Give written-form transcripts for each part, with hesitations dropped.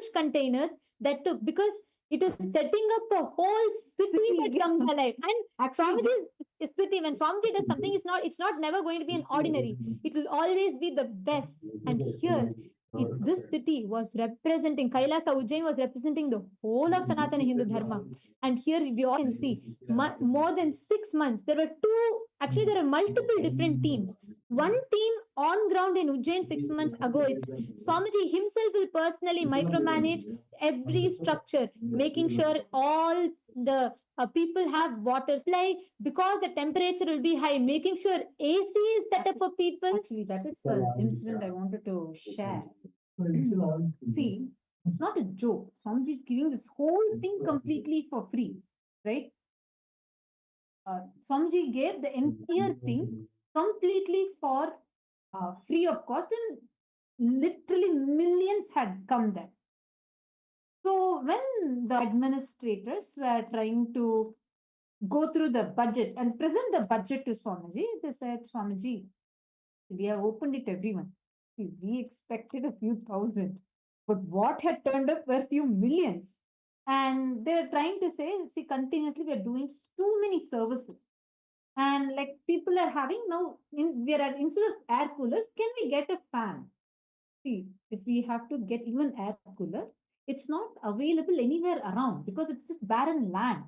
huge containers that took, because it is setting up a whole city that comes alive. And Swamiji's city, when Swamiji does something, it's not never going to be an ordinary. It will always be the best. And here, this city was representing, Kailasa Ujjain was representing the whole of Sanatana Hindu Dharma. And here we all can see, more than 6 months, there are multiple different teams. One team on ground in Ujjain 6 months ago, it's Swamiji himself will personally micromanage every structure, making sure all the people have water supply, because the temperature will be high, making sure AC is set up for people. Actually, that is an incident I wanted to share. See, it's not a joke. Swamiji is giving this whole thing completely for free, right? Swamiji gave the entire thing completely for free of cost, and literally millions had come there. So when the administrators were trying to go through the budget and present the budget to Swamiji, they said, Swamiji, we have opened it everyone. See, we expected a few thousand, but what had turned up were a few millions. And they were trying to say, see, continuously we are doing too many services. And like people are having now, instead of air coolers, can we get a fan? See, if we have to get even air cooler, it's not available anywhere around because it's just barren land.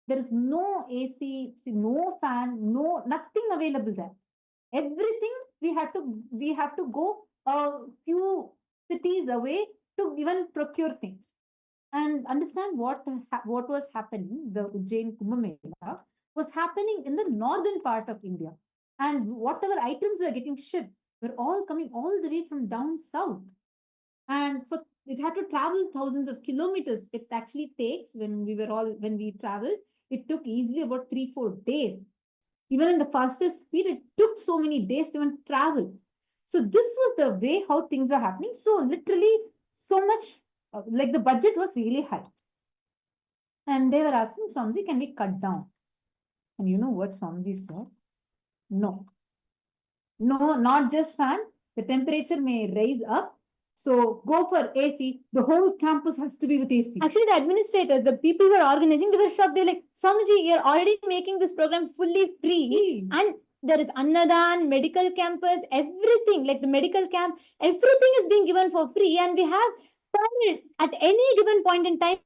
There is no AC, see, no fan, nothing available there. Everything we have to go a few cities away to even procure things. And understand what was happening. The Ujjain Kumbh Mela was happening in the northern part of India, and whatever items were getting shipped were all coming all the way from down south. And it had to travel thousands of kilometers. It actually takes, when we traveled, it took easily about 3-4 days. Even in the fastest speed, it took so many days to even travel. So this was the way how things are happening. So literally so much, like the budget was really high. And they were asking Swamiji, can we cut down? And you know what Swamiji said? No, not just fan. The temperature may rise up. So go for AC. The whole campus has to be with AC. Actually, the administrators, the people who are organizing, they were shocked. They were like, Swamiji, you're already making this program fully free. And there is Annadan, medical campus, everything, like the medical camp, everything is being given for free. And we have, at any given point in time,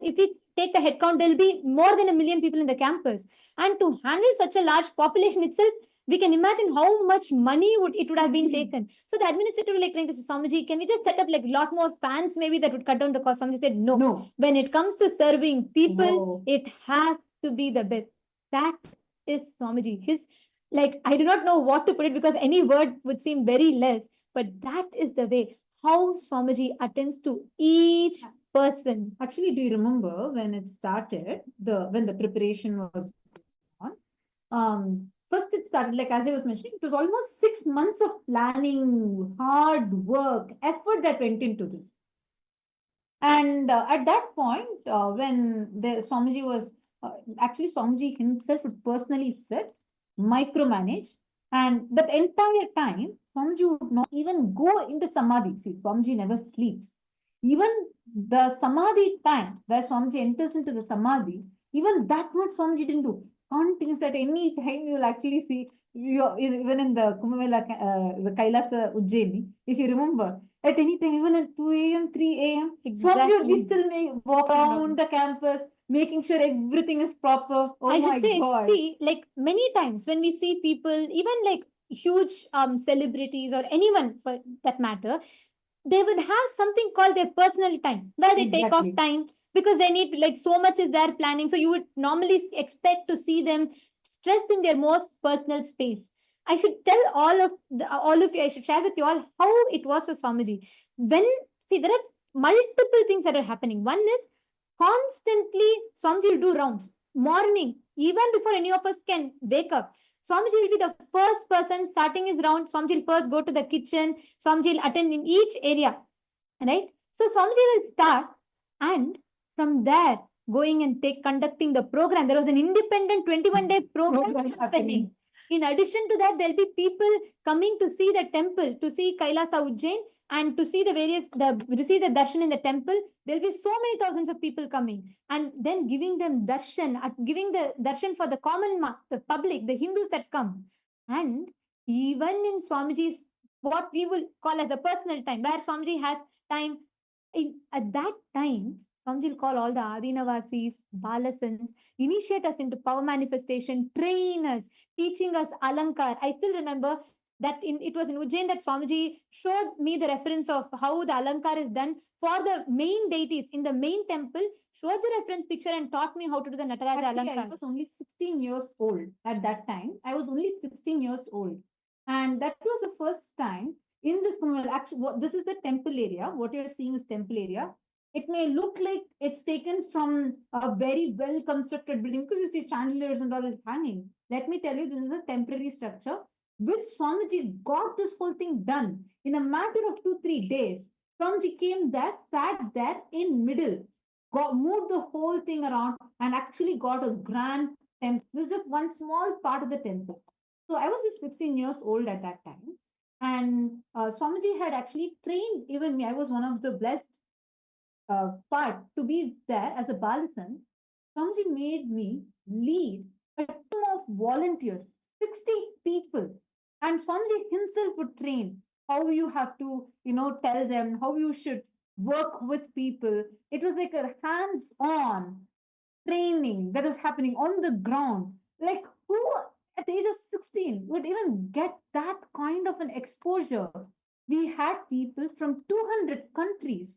if we take the head count, there'll be more than 1 million people in the campus. And to handle such a large population itself, we can imagine how much money it would have been taken. So the administrator was like trying to say, Swamiji, can we just set up like a lot more fans maybe that would cut down the cost? Swamiji said, no. When it comes to serving people, it has to be the best. That is Swamiji. I do not know what to put it because any word would seem very less, but that is the way how Swamiji attends to each person. Actually, do you remember when it started, when the preparation was on? First, it started, like as I was mentioning, it was almost 6 months of planning, hard work, effort that went into this. And at that point, when the Swamiji was, actually Swamiji himself would personally sit, micromanage, and that entire time, Swamiji would not even go into Samadhi. See, Swamiji never sleeps. Even the Samadhi time, where Swamiji enters into the Samadhi, even that much Swamiji didn't do. Continuous, at any time you will actually see, even in the Kumbh Mela, the Kailasa Ujjaini, if you remember, at any time, even at 2 a.m., 3 a.m., Swamiji would still walk around the campus, making sure everything is proper. Oh I my should say, God. see, like many times when we see people, even like huge celebrities or anyone for that matter, they would have something called their personal time, where they take off time because they need, like, so much is their planning. So you would normally expect to see them stressed in their most personal space. I should tell all of you, I should share with you all how it was for Swamiji. See, there are multiple things that are happening. One is constantly Swamiji will do rounds. Morning, even before any of us can wake up, Swamiji will be the first person starting his round. Swamiji will first go to the kitchen. Swamiji will attend in each area. Right? So Swamiji will start, and from there, going and conducting the program. There was an independent 21-day program happening. In addition to that, there'll be people coming to see the temple, to see Kailasa Ujjain. And to see receive the darshan in the temple, there'll be so many thousands of people coming. And then giving them darshan, giving the darshan for the common mass, the public, the Hindus that come. And even in Swamiji's, what we will call as a personal time, where Swamiji has time, at that time, Swamiji will call all the Adinavasis, Balasans, initiate us into power manifestation, train us, teaching us Alankar. I still remember that it was in Ujjain that Swamiji showed me the reference of how the Alankar is done for the main deities in the main temple, showed the reference picture and taught me how to do the Nataraja Actually, Alankar. I was only 16 years old at that time. I was only 16 years old. And that was the first time in this Kumbh Mela. Actually, this is the temple area. What you're seeing is temple area. It may look like it's taken from a very well constructed building because you see chandeliers and all hanging. Let me tell you, this is a temporary structure which Swamiji got this whole thing done in a matter of 2-3 days. Swamiji came there, sat there in middle, moved the whole thing around and actually got a grand temple. This is just one small part of the temple. So I was just 16 years old at that time. And Swamiji had actually trained even me. I was one of the blessed part to be there as a Balasan. Swamiji made me lead a team of volunteers, 60 people. And Swamiji himself would train how you have to, tell them how you should work with people. It was like a hands-on training that was happening on the ground. Like who at the age of 16 would even get that kind of an exposure? We had people from 200 countries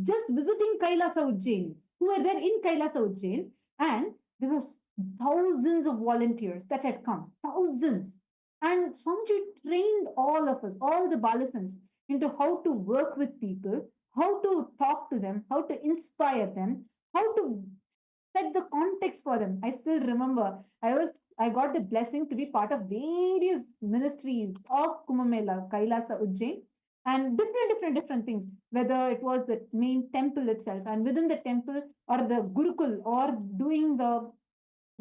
just visiting Kailasa Ujjain, who were there in Kailasa Ujjain, and there was thousands of volunteers that had come, thousands. And Swamiji trained all of us, all the Balasans, into how to work with people, how to talk to them, how to inspire them, how to set the context for them. I still remember I got the blessing to be part of various ministries of Kumbh Mela, Kailasa, Ujjain, and different things. Whether it was the main temple itself, and within the temple, or the Gurukul, or doing the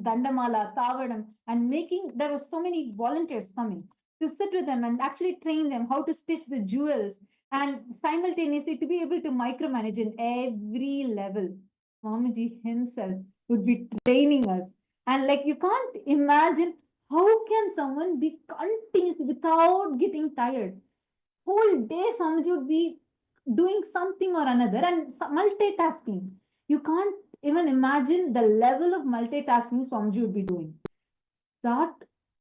Dandamala, Tavadam, and making there were so many volunteers coming to sit with them and actually train them how to stitch the jewels and simultaneously to be able to micromanage in every level. Swamiji himself would be training us. And like you can't imagine how can someone be continuously without getting tired. Whole day Swamiji would be doing something or another and multitasking. You can't even imagine the level of multitasking Swamiji would be doing. That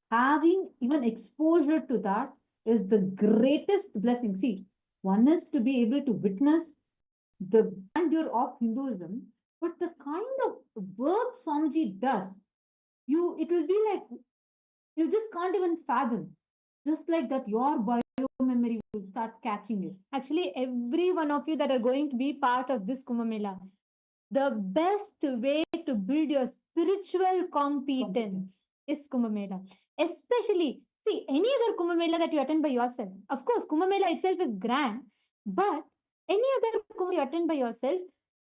having even exposure to that is the greatest blessing. See, one is to be able to witness the grandeur of Hinduism, but the kind of work Swamiji does, it will be like you just can't even fathom. Just like that, your bio memory will start catching it. Actually, every one of you that are going to be part of this Kumbh Mela, the best way to build your spiritual competence is Kumbh Mela. Especially, see, any other Kumbh Mela that you attend by yourself. Of course, Kumbh Mela itself is grand, but any other Kumbh you attend by yourself,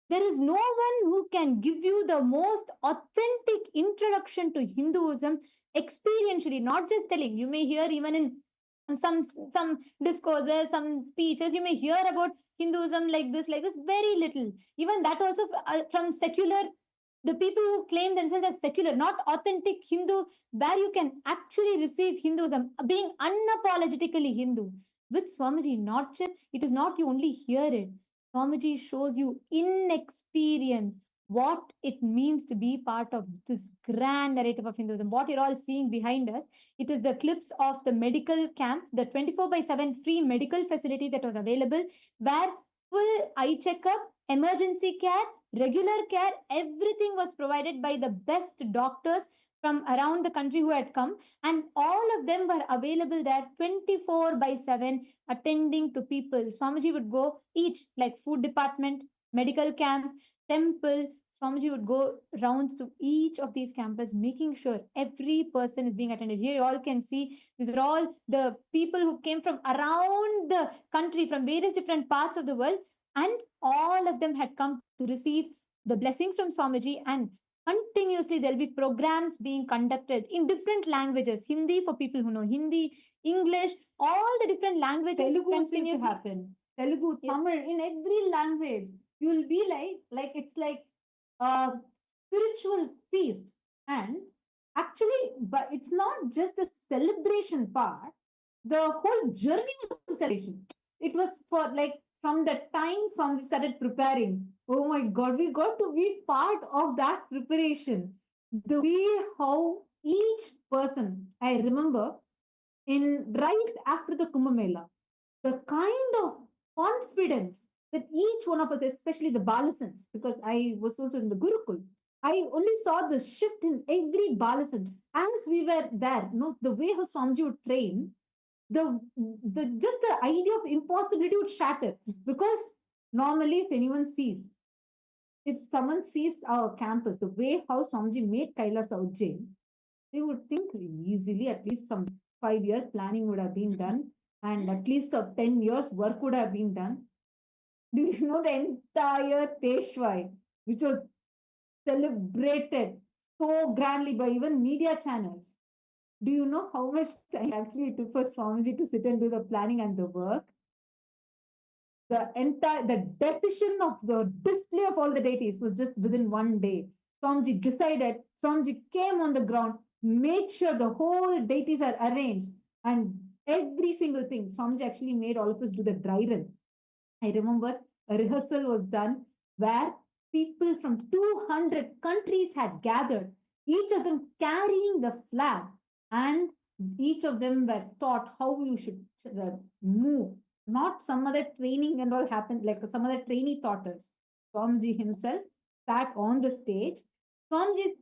there is no one who can give you the most authentic introduction to Hinduism experientially, not just telling. You may hear even in some discourses, some speeches, you may hear about Hinduism like this, very little. Even that also from secular, the people who claim themselves as secular, not authentic Hindu, where you can actually receive Hinduism, being unapologetically Hindu. With Swamiji, not just, it is not you only hear it. Swamiji shows you in experience what it means to be part of this grand narrative of Hinduism. What you're all seeing behind us, it is the clips of the medical camp, the 24/7 free medical facility that was available, where full eye checkup, emergency care, regular care, everything was provided by the best doctors from around the country who had come, and all of them were available there 24/7, attending to people. Swamiji would go each, like food department, medical camp, temple. Swamiji would go rounds to each of these campuses, making sure every person is being attended. Here, you all can see these are all the people who came from around the country, from various different parts of the world, and all of them had come to receive the blessings from Swamiji. And continuously, there'll be programs being conducted in different languages. Hindi for people who know Hindi, English, all the different languages. Telugu used to happen. Telugu, Tamil, in every language. You will be like it's like a spiritual feast. And actually, but it's not just the celebration part. The whole journey was a celebration. It was for like from the time Swami started preparing. Oh my God, we got to be part of that preparation. The way how each person, I remember in right after the Kumbh Mela, the kind of confidence that each one of us, especially the Balasans, because I was also in the Gurukul, I only saw the shift in every Balasan as we were there. The way how Swamiji would train, the just the idea of impossibility would shatter. Because normally, if someone sees our campus, the way how Swamiji made Kailasa Ujjain, they would think easily at least some 5-year planning would have been done, and at least of 10 years work would have been done. Do you know the entire Peshwai, which was celebrated so grandly by even media channels? Do you know how much time actually it took for Swamiji to sit and do the planning and the work? The decision of the display of all the deities was just within one day. Swamiji decided, Swamiji came on the ground, made sure the whole deities are arranged, and every single thing. Swamiji actually made all of us do the dry run. I remember a rehearsal was done where people from 200 countries had gathered, each of them carrying the flag, and each of them were taught how you should move. Not some other training and all happened, like some other trainee taught us. Swamiji himself sat on the stage. Swamiji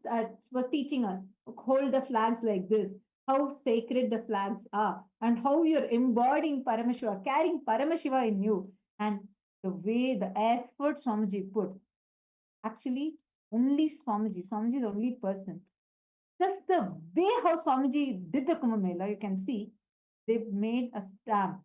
was teaching us, hold the flags like this, how sacred the flags are, and how you're embodying Paramashiva, carrying Paramashiva in you. And the way, the effort Swamiji put, actually, only Swamiji is the only person. Just the way how Swamiji did the Kumbh Mela, you can see, they've made a stamp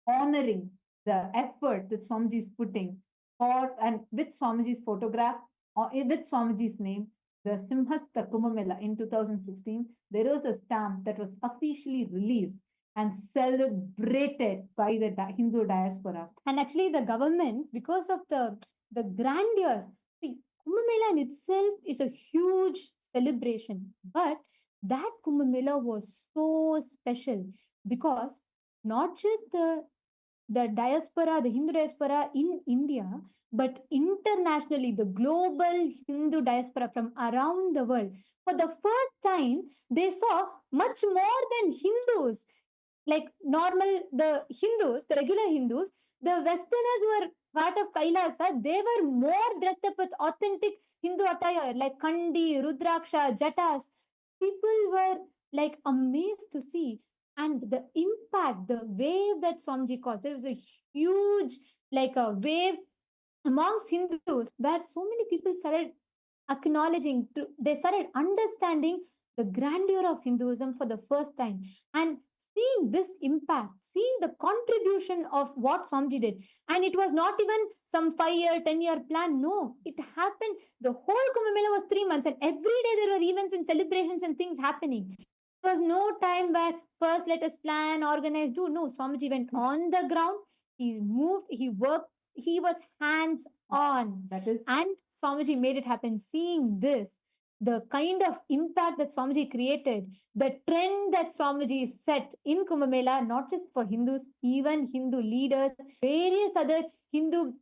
honoring the effort that Swamiji is putting for, and with Swamiji's photograph or with Swamiji's name, the Simhasta Kumbh Mela in 2016, there was a stamp that was officially released and celebrated by the Hindu diaspora. And actually, the government, because of the grandeur, see, Kumbh Mela in itself is a huge celebration. But that Kumbh Mela was so special because not just the diaspora, the Hindu diaspora in India, but internationally, the global Hindu diaspora from around the world. For the first time, they saw much more than Hindus, like normal, the Hindus, the regular Hindus, the Westerners who were part of Kailasa, they were more dressed up with authentic Hindu attire like Kandi, Rudraksha, Jatas. People were like amazed to see. And the impact, the wave that Swamiji caused, there was a huge, like a wave amongst Hindus where so many people started acknowledging, they started understanding the grandeur of Hinduism for the first time. And seeing this impact, seeing the contribution of what Swamiji did. And it was not even some 5-year, 10-year plan. No, it happened. The whole Kumbh Mela was 3 months, and every day there were events and celebrations and things happening. There was no time where first let us plan, organize, do. No, Swamiji went on the ground. He moved, he worked, he was hands on. That is, and Swamiji made it happen. Seeing this, the kind of impact that Swamiji created, the trend that Swamiji set in Kumbh Mela, not just for Hindus, even Hindu leaders, various other Hindu,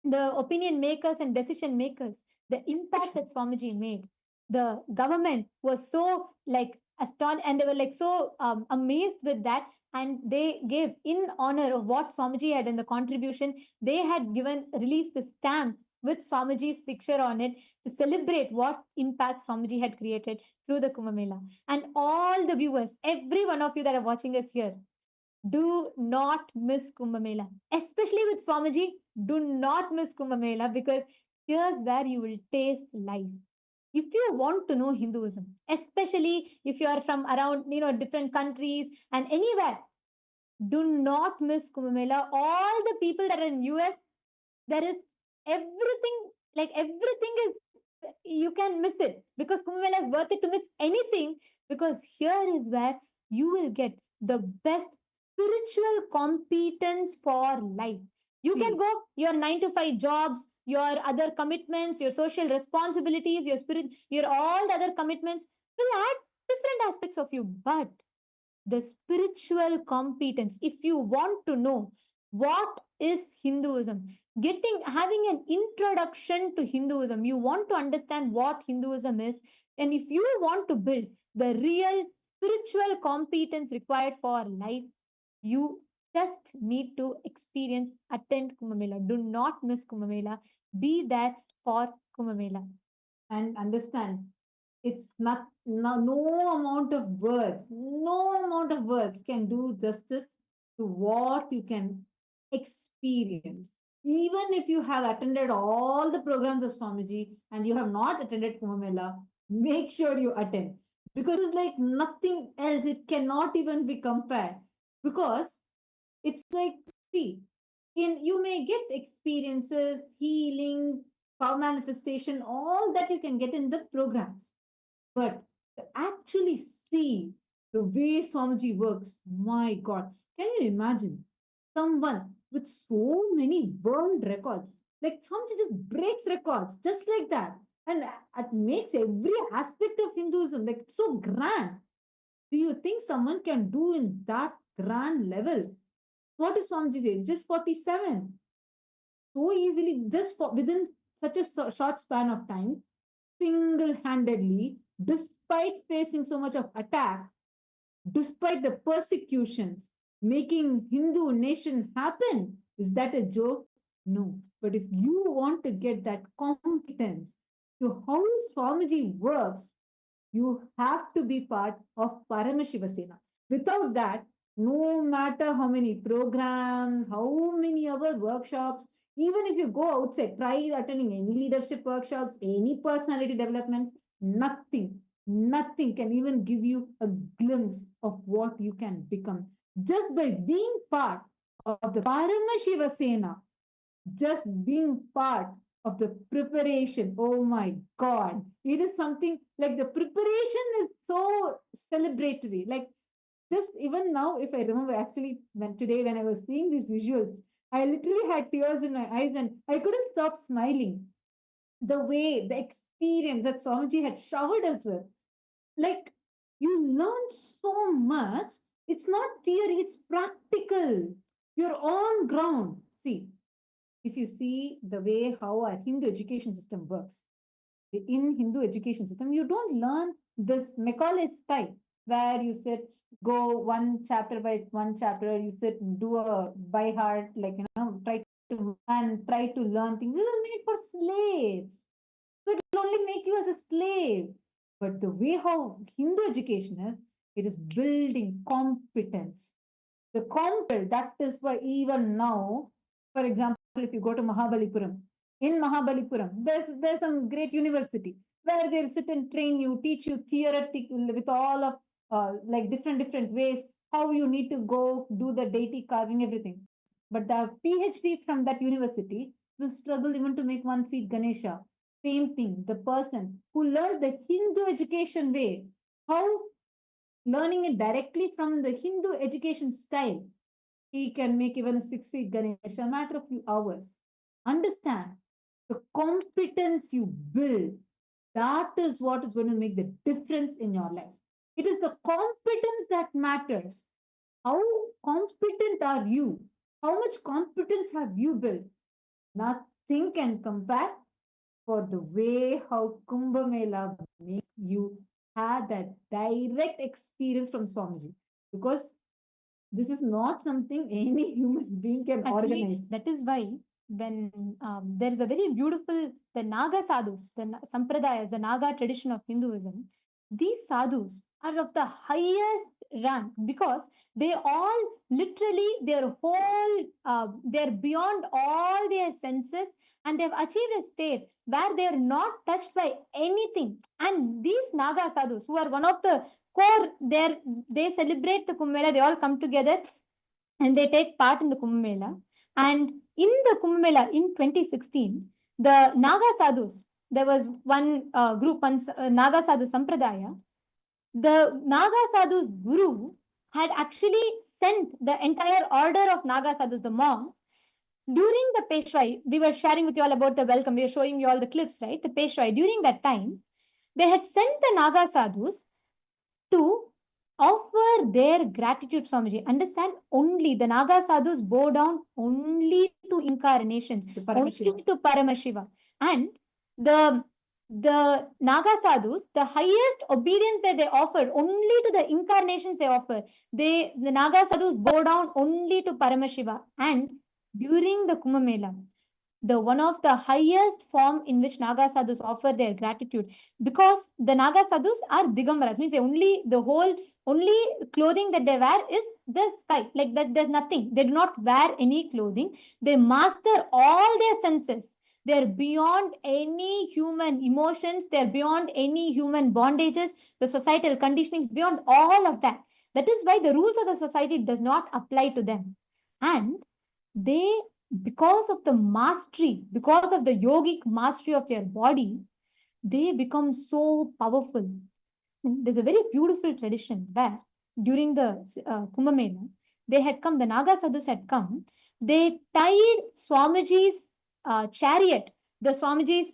the opinion makers and decision makers, the impact that Swamiji made. The government was so like astonished, and they were like so amazed with that. And they gave, in honor of what Swamiji had and the contribution, they had given, released the stamp with Swamiji's picture on it to celebrate what impact Swamiji had created through the Kumbh Mela. And all the viewers, every one of you that are watching us here, do not miss Kumbh Mela. Especially with Swamiji, do not miss Kumbh Mela, because here's where you will taste life. If you want to know Hinduism, especially if you are from around, different countries and anywhere, do not miss Kumbh Mela. All the people that are in US, there is everything, like everything is, you can miss it, because Kumbh Mela is worth it to miss anything, because here is where you will get the best spiritual competence for life. You can go your 9 to 5 jobs, your other commitments, your social responsibilities, your spirit, your all the other commitments will add different aspects of you. But the spiritual competence, if you want to know what is Hinduism, having an introduction to Hinduism, you want to understand what Hinduism is, and if you want to build the real spiritual competence required for life, you just need to experience, attend Kumbh Mela. Do not miss Kumbh Mela. Be there for Kumbh Mela. And understand, it's not, no amount of words, no amount of words can do justice to what you can experience. Even if you have attended all the programs of Swamiji and you have not attended Kumbh Mela, make sure you attend, because it's like nothing else. It cannot even be compared, because it's like, see, you may get experiences, healing, power manifestation, all that you can get in the programs. But to actually see the way Swamiji works, my God, can you imagine someone with so many world records? Like Swamiji just breaks records just like that. And it makes every aspect of Hinduism like so grand. Do you think someone can do in that grand level? What is Swamiji's age? Just 47. So easily, just within such a short span of time, single handedly, despite facing so much of attack, despite the persecutions, making Hindu nation happen. Is that a joke? No. But if you want to get that competence to how Swamiji works, you have to be part of Paramashiva Sena. Without that, no matter how many programs, how many other workshops, even if you go outside, try attending any leadership workshops, any personality development, nothing can even give you a glimpse of what you can become just by being part of the Paramashiva Sena, just being part of the preparation. Oh my God. It is something like the preparation is so celebratory. Like just even now, if I remember actually when I was seeing these visuals, I literally had tears in my eyes and I couldn't stop smiling. The way, the experience that Swamiji had showered us with. Like you learn so much. It's not theory, it's practical. You're on ground. See, if you see the way how our Hindu education system works, in Hindu education system, you don't learn this Macaulay style where you sit, go one chapter by one chapter, you sit, do a by heart, like, try to learn things. This is made for slaves. So it will only make you as a slave. But the way how Hindu education is, it is building competence. The competence, that is why even now, for example, if you go to Mahabalipuram, in Mahabalipuram, there's some great university where they'll sit and train you, teach you theoretical with all of like different ways how you need to go do the deity carving, everything. But the PhD from that university will struggle even to make 1 feet Ganesha. Same thing, the person who learned the Hindu education way, how learning it directly from the Hindu education style, he can make even a 6 feet Ganesha a matter of few hours. Understand the competence you build. That is what is going to make the difference in your life. It is the competence that matters. How competent are you? How much competence have you built? Nothing can compare for the way how Kumbh Mela makes you have that direct experience from Swamiji. Because this is not something any human being can organize. That is why when there is a very beautiful, the Naga sadhus, the sampradayas, the Naga tradition of Hinduism, these sadhus are of the highest rank because they all literally they're beyond all their senses, and they've achieved a state where they're not touched by anything. And these Naga sadhus, who are one of the core, they celebrate the Kumbh Mela, they all come together and they take part in the Kumbh Mela. And in the Kumbh Mela in 2016, the Naga sadhus, there was one group, one Naga sadhu sampradaya. The Naga sadhus guru had actually sent the entire order of Naga sadhus, the monks, During the Peshwai, we were sharing with you all about the welcome. We were showing you all the clips, right? The Peshwai, during that time, they had sent the Naga sadhus to offer their gratitude, Swamiji. Understand? Only the Naga sadhus bow down only to incarnations, only to Paramashiva. And the Naga sadhus, the highest obedience that they offered, only to the incarnations they offer. The Naga sadhus bow down only to Paramashiva. And during the Kumbh Mela, the one of the highest form in which Naga sadhus offer their gratitude, because the Naga sadhus are Digambaras, means they only clothing that they wear is the sky, like there's nothing. They do not wear any clothing. They master all their senses. They're beyond any human emotions. They're beyond any human bondages, the societal conditionings, beyond all of that. That is why the rules of the society does not apply to them. And they, because of the mastery, because of the yogic mastery of their body, they become so powerful. There's a very beautiful tradition where during the Kumbh Mela, they had come, the Naga sadhus had come, they tied Swamiji's chariot, the Swamiji's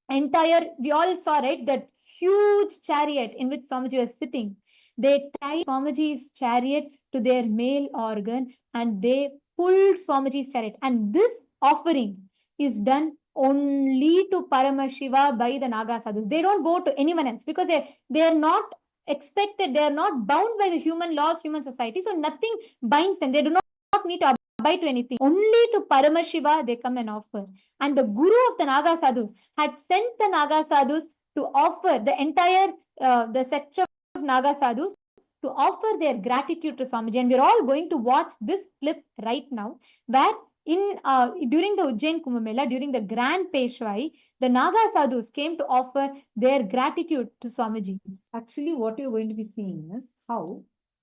entire, we all saw, right, that huge chariot in which Swamiji was sitting. They tied Swamiji's chariot to their male organ and they pulled Swamiji's chariot. And this offering is done only to Paramashiva by the Naga sadhus. They don't go to anyone else because they are not expected, they are not bound by the human laws, human society. So nothing binds them. They do not need to abide to anything. Only to Paramashiva they come and offer. And the guru of the Naga sadhus had sent the Naga sadhus to offer the entire the section of Naga sadhus to offer their gratitude to Swamiji. And we're all going to watch this clip right now, where during the Ujjain Kumbh Mela, during the Grand Peshwai, the Naga sadhus came to offer their gratitude to Swamiji. Actually, what you're going to be seeing is how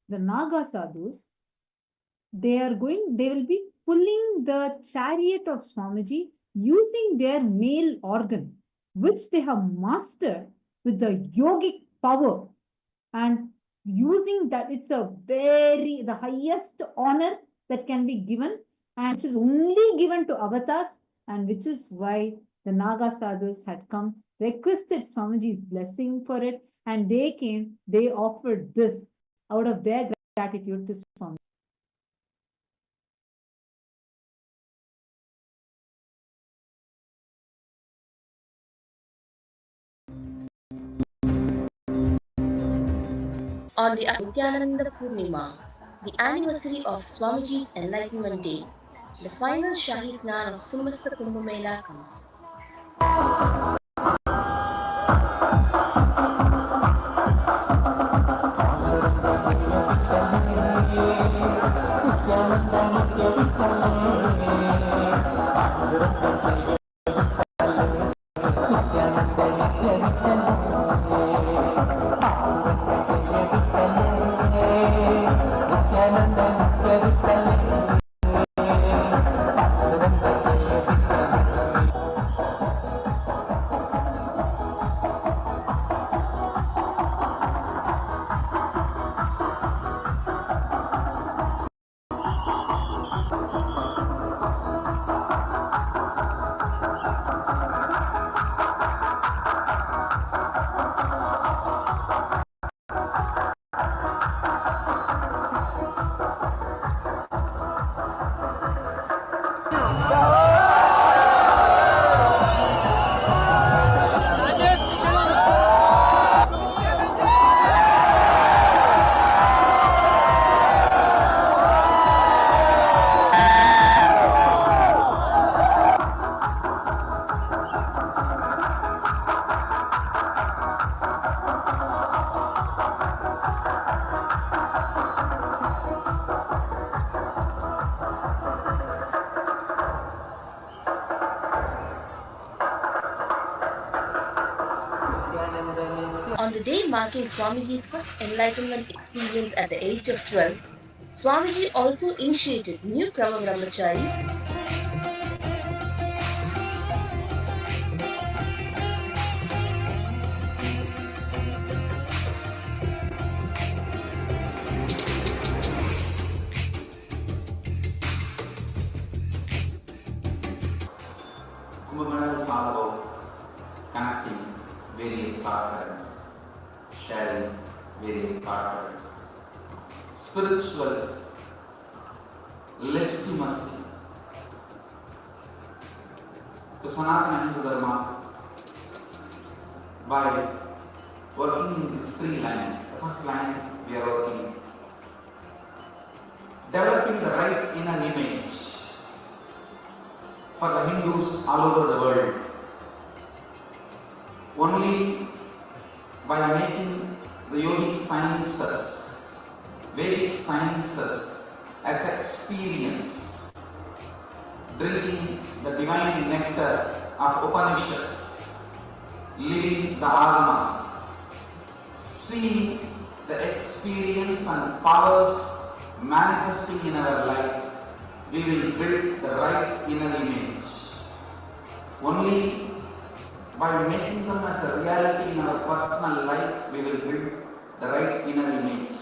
the Naga sadhus, they will be pulling the chariot of Swamiji using their male organ, which they have mastered with the yogic power. And using that, it's the highest honor that can be given, and which is only given to avatars, and which is why the Naga sadhus had come, requested Swamiji's blessing for it, and they came, they offered this out of their gratitude to Swamiji. On the Nityananda Purnima, the anniversary of Swamiji's Enlightenment Day, the final Shahi Snan of Samasta Kumbh Mela comes. On the day marking Swamiji's first enlightenment experience at the age of 12, Swamiji also initiated new Krama Brahmacharis sharing various artifacts. Spiritual legitimacy to Sanatana Hindu Dharma by working in this three line. The first line we are working, developing the right inner image for the Hindus all over the world. Only by making the yogic sciences, Vedic sciences as experience, drinking the divine nectar of Upanishads, living the agamas, seeing the experience and powers manifesting in our life, we will build the right inner image. Only by making them as a reality in our personal life, we will build the right inner image.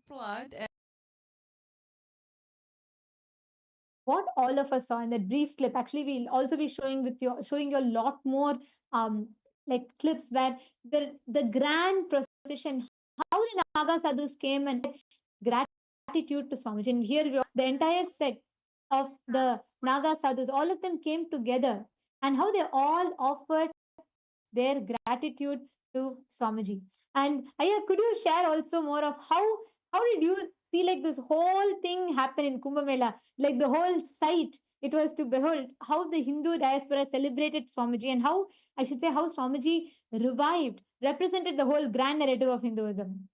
flood. What all of us saw in that brief clip. Actually, we'll also be showing you a lot more um like clips where the grand procession, how the Naga sadhus came and gratitude to Swamiji. And here the entire set of the Naga sadhus, all of them came together, and how they all offered their gratitude to Swamiji. And Aya, could you share also more of how did you see like this whole thing happen in Kumbh Mela, like the whole sight it was to behold how the Hindu diaspora celebrated Swamiji, and how I should say how Swamiji revived, represented the whole grand narrative of Hinduism.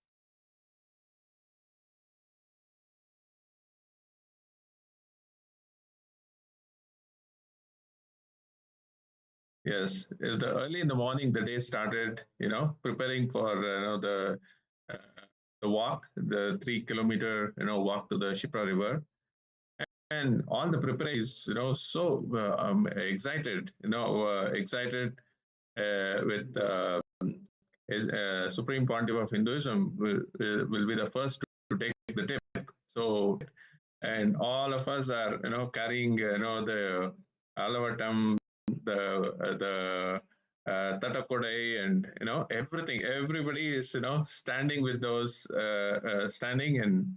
Yes, early in the morning, the day started, preparing for, uh, the walk, the 3 kilometer, walk to the Shipra River. And all the preparations, so excited, excited with Supreme Pontiff of Hinduism will be the first to take the tip. So, and all of us are, carrying, the Alavatam, the Tatakodai, and everything. Everybody is standing with those standing and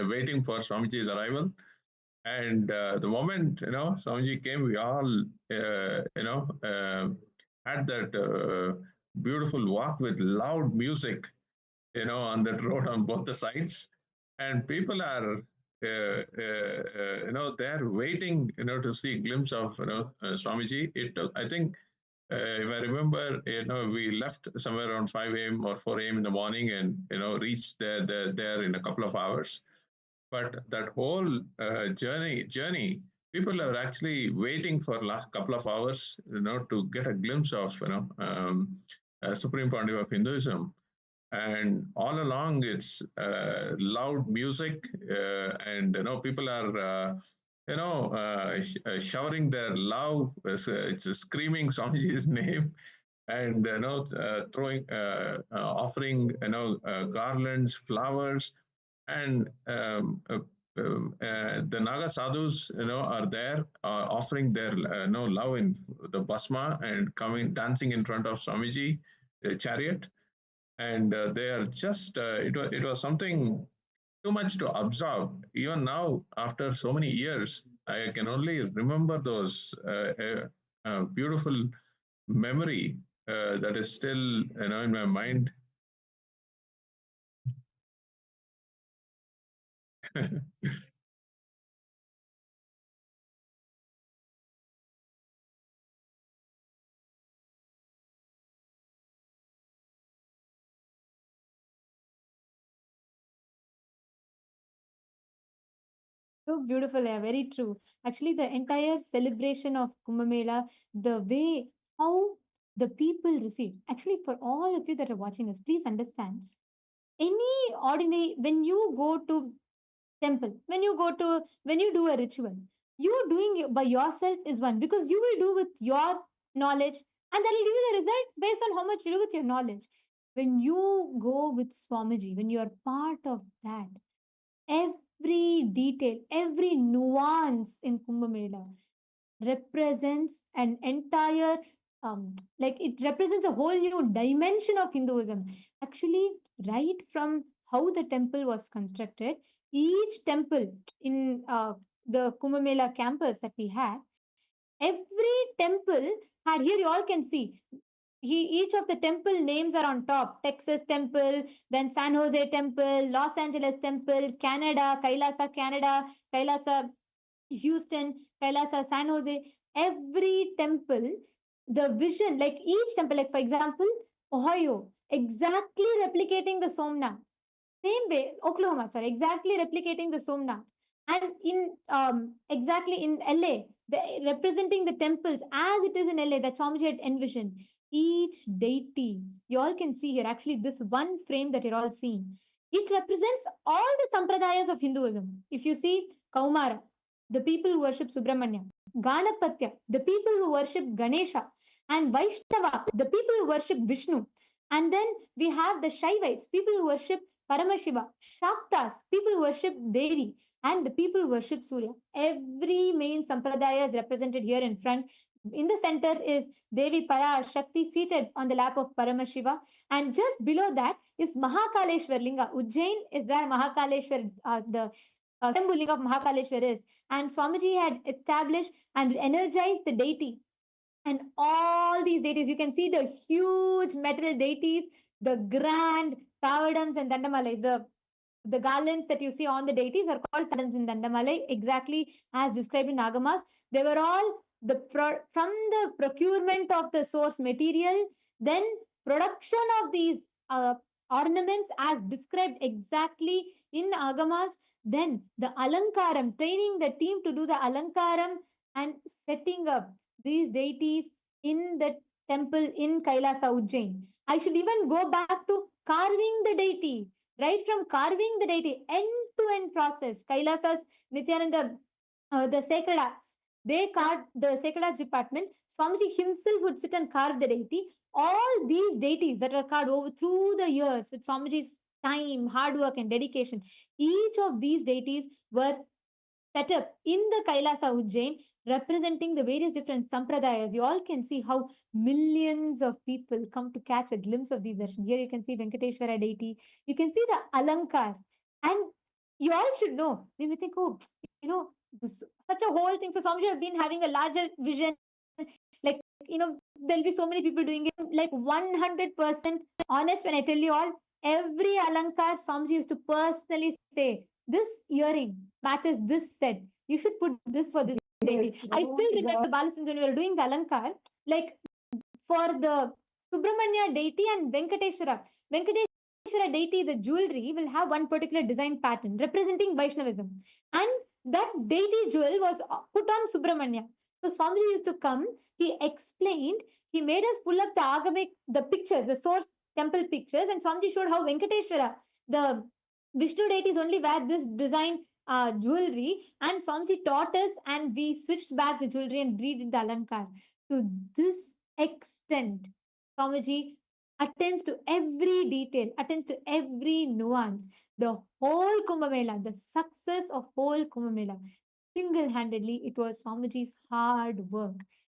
waiting for Swamiji's arrival. And the moment Swamiji came, we all had that beautiful walk with loud music on that road on both the sides, and people are they're waiting to see a glimpse of Swamiji. I think if I remember, we left somewhere around 5 a.m. or 4 a.m. in the morning, and reached there in a couple of hours. But that whole journey, people are actually waiting for last couple of hours, to get a glimpse of Supreme Pontiff of Hinduism. And all along, it's loud music, and people are showering their love. It's screaming Swamiji's name, and throwing, offering garlands, flowers, and the Naga sadhus, are there offering their love in the bhasma and coming dancing in front of Swamiji chariot, and they are just it was something too much to absorb. Even now, after so many years, I can only remember those beautiful memory that is still in my mind. So beautiful, yeah, very true. Actually, the entire celebration of Kumbh Mela, the way how the people receive. Actually, for all of you that are watching us, please understand. Any ordinary, when you go to temple, when you do a ritual, you doing it by yourself is one, because you will do with your knowledge, and that will give you the result based on how much you do with your knowledge. When you go with Swamiji, when you are part of that, every detail, every nuance in Kumbh Mela represents an entire, like it represents a whole new dimension of Hinduism. Actually, right from how the temple was constructed, each temple in the Kumbh Mela campus that we had, every temple had, here you all can see, each of the temple names are on top. Texas temple, then San Jose temple, Los Angeles temple, Canada, Kailasa, Canada, Kailasa, Houston, Kailasa, San Jose. Every temple, the vision, like each temple, like for example, Ohio, exactly replicating the Somnath. Same way, Oklahoma, sorry, exactly replicating the Somnath. And in exactly in LA, representing the temples as it is in LA, that Swamiji had envisioned. Each deity, you all can see here, actually, this one frame that you're all seeing, it represents all the sampradayas of Hinduism. If you see Kaumara, the people who worship Subramanya, Ganapatya, the people who worship Ganesha, and Vaishnava, the people who worship Vishnu. And then we have the Shaivites, people who worship Paramashiva, Shaktas, people worship Devi, and the people worship Surya. Every main sampradaya is represented here in front. In the center is Devi Para Shakti seated on the lap of Paramashiva, and just below that is Mahakaleshwar Linga. Ujjain is where Mahakaleshwar, the Swambhu Linga of Mahakaleshwar is. And Swamiji had established and energized the deity. And all these deities, you can see the huge metal deities, the grand Tavadams and Dandamalais, the garlands that you see on the deities are called Tavadams and Dandamalai, exactly as described in Agamas. They were all from the procurement of the source material, then production of these ornaments as described exactly in Agamas, then the Alankaram, training the team to do the Alankaram and setting up these deities in the temple in Kailasa, Ujjain. I should even go back to carving the deity, right from carving the deity, end-to-end process. Kailasa's Nithyananda, the sacred acts, they carved the sacred acts department. Swamiji himself would sit and carve the deity. All these deities that are carved over through the years with Swamiji's time, hard work, and dedication, each of these deities were set up in the Kailasa Ujjain, representing the various different sampradayas. You all can see how millions of people come to catch a glimpse of these darshan. Here you can see Venkateshwara deity. You can see the Alankar. And you all should know, we may think, oh, this, such a whole thing. So Swamiji have been having a larger vision. Like, there'll be so many people doing it. Like 100% honest when I tell you all, every Alankar Swamiji used to personally say, this earring matches this set. You should put this for this deity. Yes. I still remember Balasins when we were doing the Alankar, like for the Subramanya deity and Venkateshwara. Venkateshwara deity, the jewelry will have one particular design pattern representing Vaishnavism. And that deity jewel was put on Subramanya. So Swamiji used to come, he explained, he made us pull up the agamic, the pictures, the source temple pictures, and Swamiji showed how Venkateshwara, the Vishnu deities only wear this design jewelry, and Swamiji taught us, and we switched back the jewelry and redid the Alankar. To this extent, Swamiji attends to every detail, attends to every nuance. The whole Kumbh Mela, the success of whole Kumbh Mela, single-handedly, it was Swamiji's hard work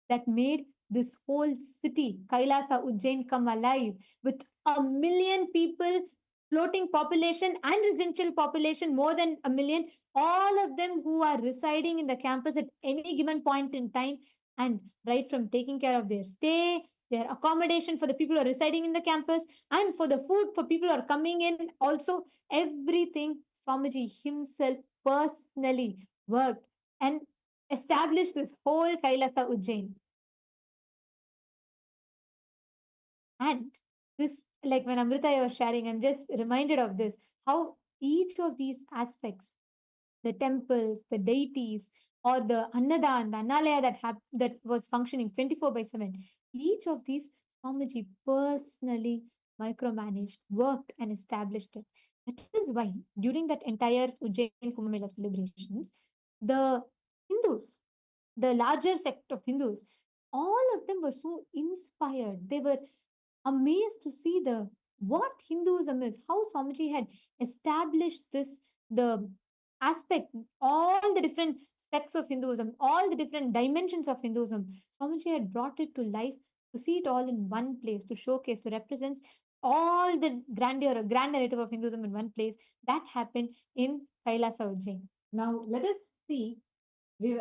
that made this whole city, Kailasa, Ujjain, come alive with 1 million people, floating population and residential population more than 1 million, all of them who are residing in the campus at any given point in time, and right from taking care of their stay, their accommodation for the people who are residing in the campus, and for the food for people who are coming in, also everything Swamiji himself personally worked and established this whole Kailasa Ujjain. And this, like when Amrita was sharing, I'm just reminded of this, how each of these aspects, the temples, the deities, or the Annadan, the Annalaya that was functioning 24/7, each of these Swamiji personally micromanaged, worked, and established it. That is why during that entire Ujjain Kumbh Mela celebrations, the Hindus, the larger sect of Hindus, all of them were so inspired. They were amazed to see what Hinduism is, how Swamiji had established this, the aspect, all the different sects of Hinduism, all the different dimensions of Hinduism. Swamiji had brought it to life to see it all in one place, to showcase, to represent all the grandeur, grand narrative of Hinduism in one place. That happened in Kailasa Ujjain. Now let us see,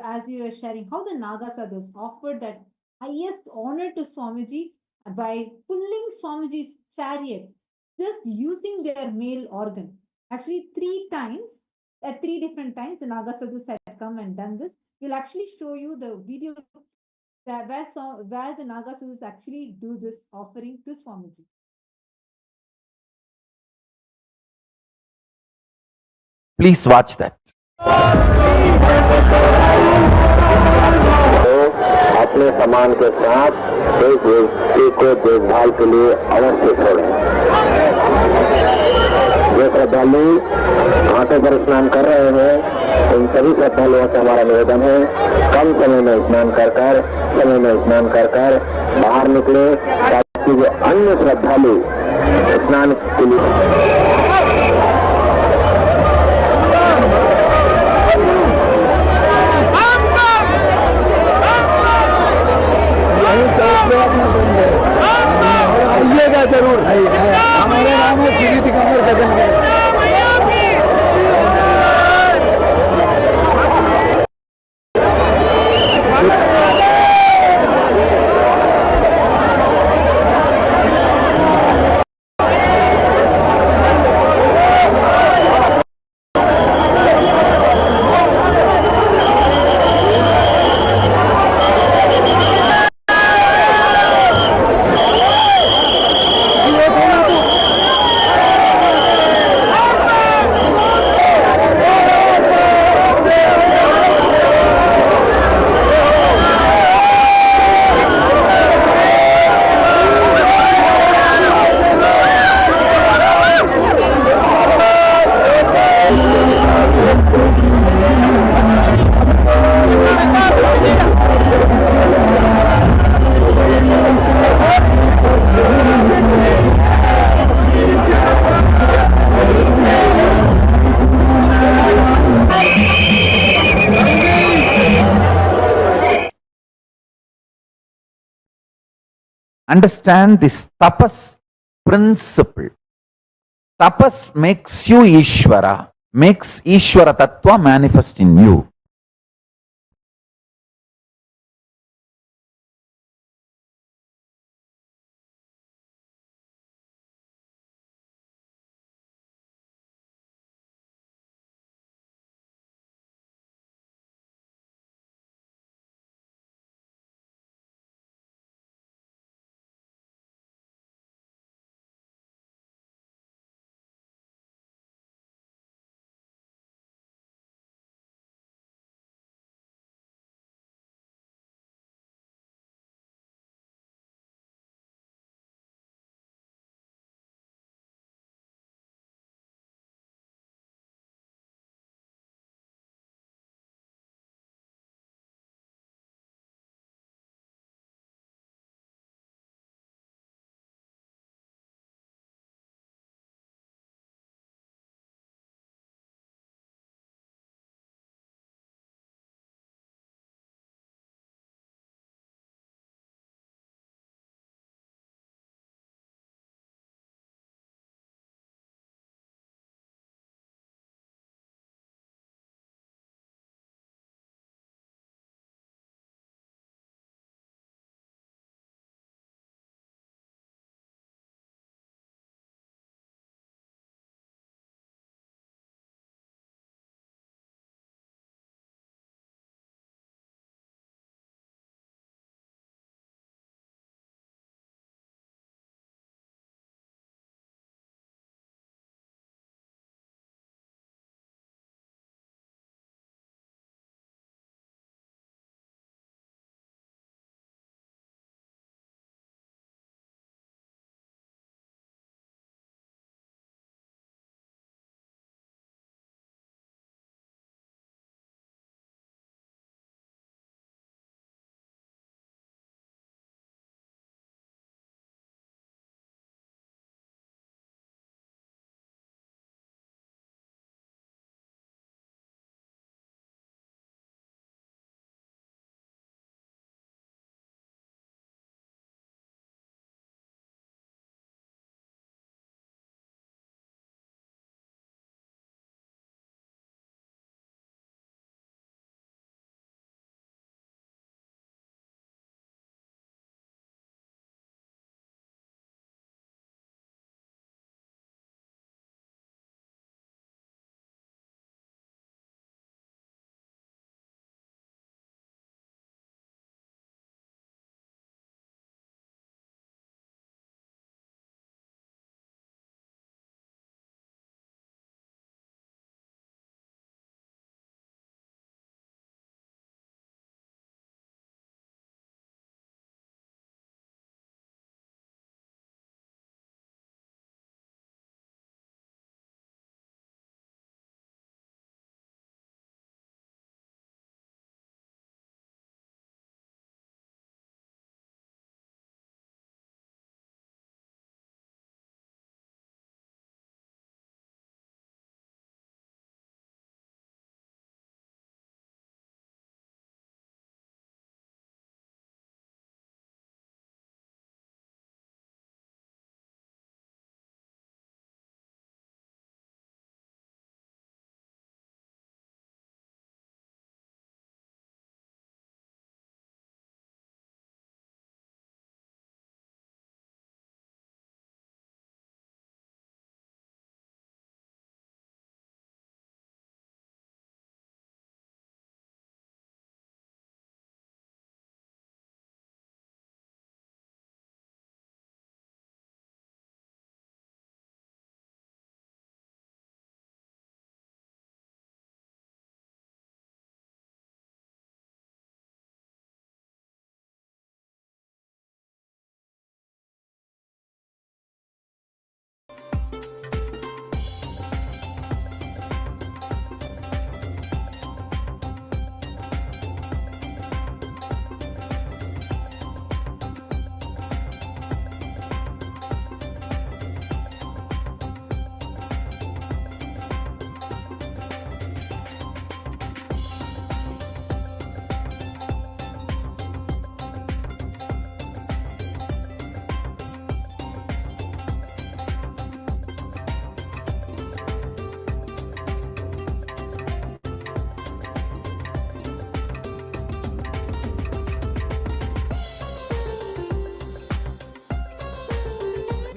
as you were sharing, how the Naga sadhus offered that highest honor to Swamiji by pulling Swamiji's chariot, just using their male organ. Actually, 3 times, at 3 different times, the Naga sadhus had come and done this. We'll actually show you the video that where the Naga sadhus actually do this offering to Swamiji. Please watch that. अपने समान के साथ एक व्यक्ति को देखभाल के लिए अवश्य छोड़ें। जो श्रद्धालु घाटों पर स्नान कर रहे हैं, उन सभी श्रद्धालुओं से हमारा निवेदन है, कम समय में स्नान कर कर बाहर निकले, ताकि जो अन्य श्रद्धालु स्नान के लिए understand this tapas principle. Tapas makes you Ishvara, makes Ishvara Tattva manifest in you.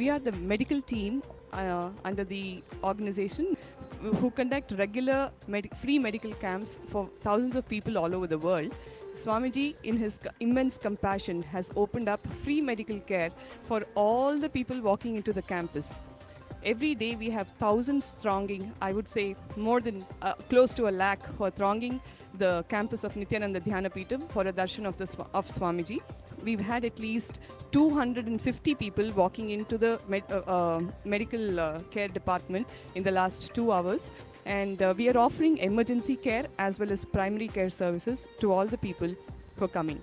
we are the medical team under the organization who conduct regular free medical camps for thousands of people all over the world. Swamiji, in his immense compassion, has opened up free medical care for all the people walking into the campus. Every day we have thousands thronging, I would say more than close to 1 lakh who are thronging the campus of Nithyananda Dhyanapitham for a darshan of Swamiji. We've had at least 250 people walking into the medical care department in the last 2 hours. And we are offering emergency care as well as primary care services to all the people who are coming.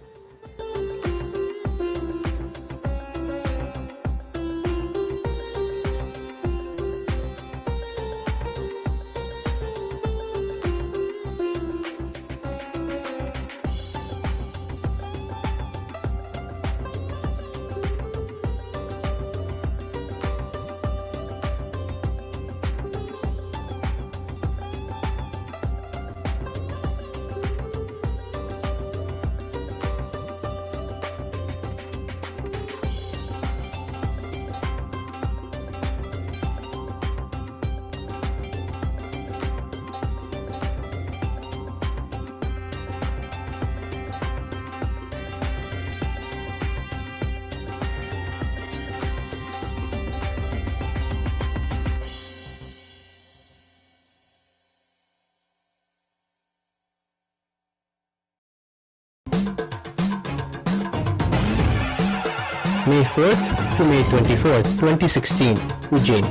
May 4th to May 24th, 2016, Ujjain.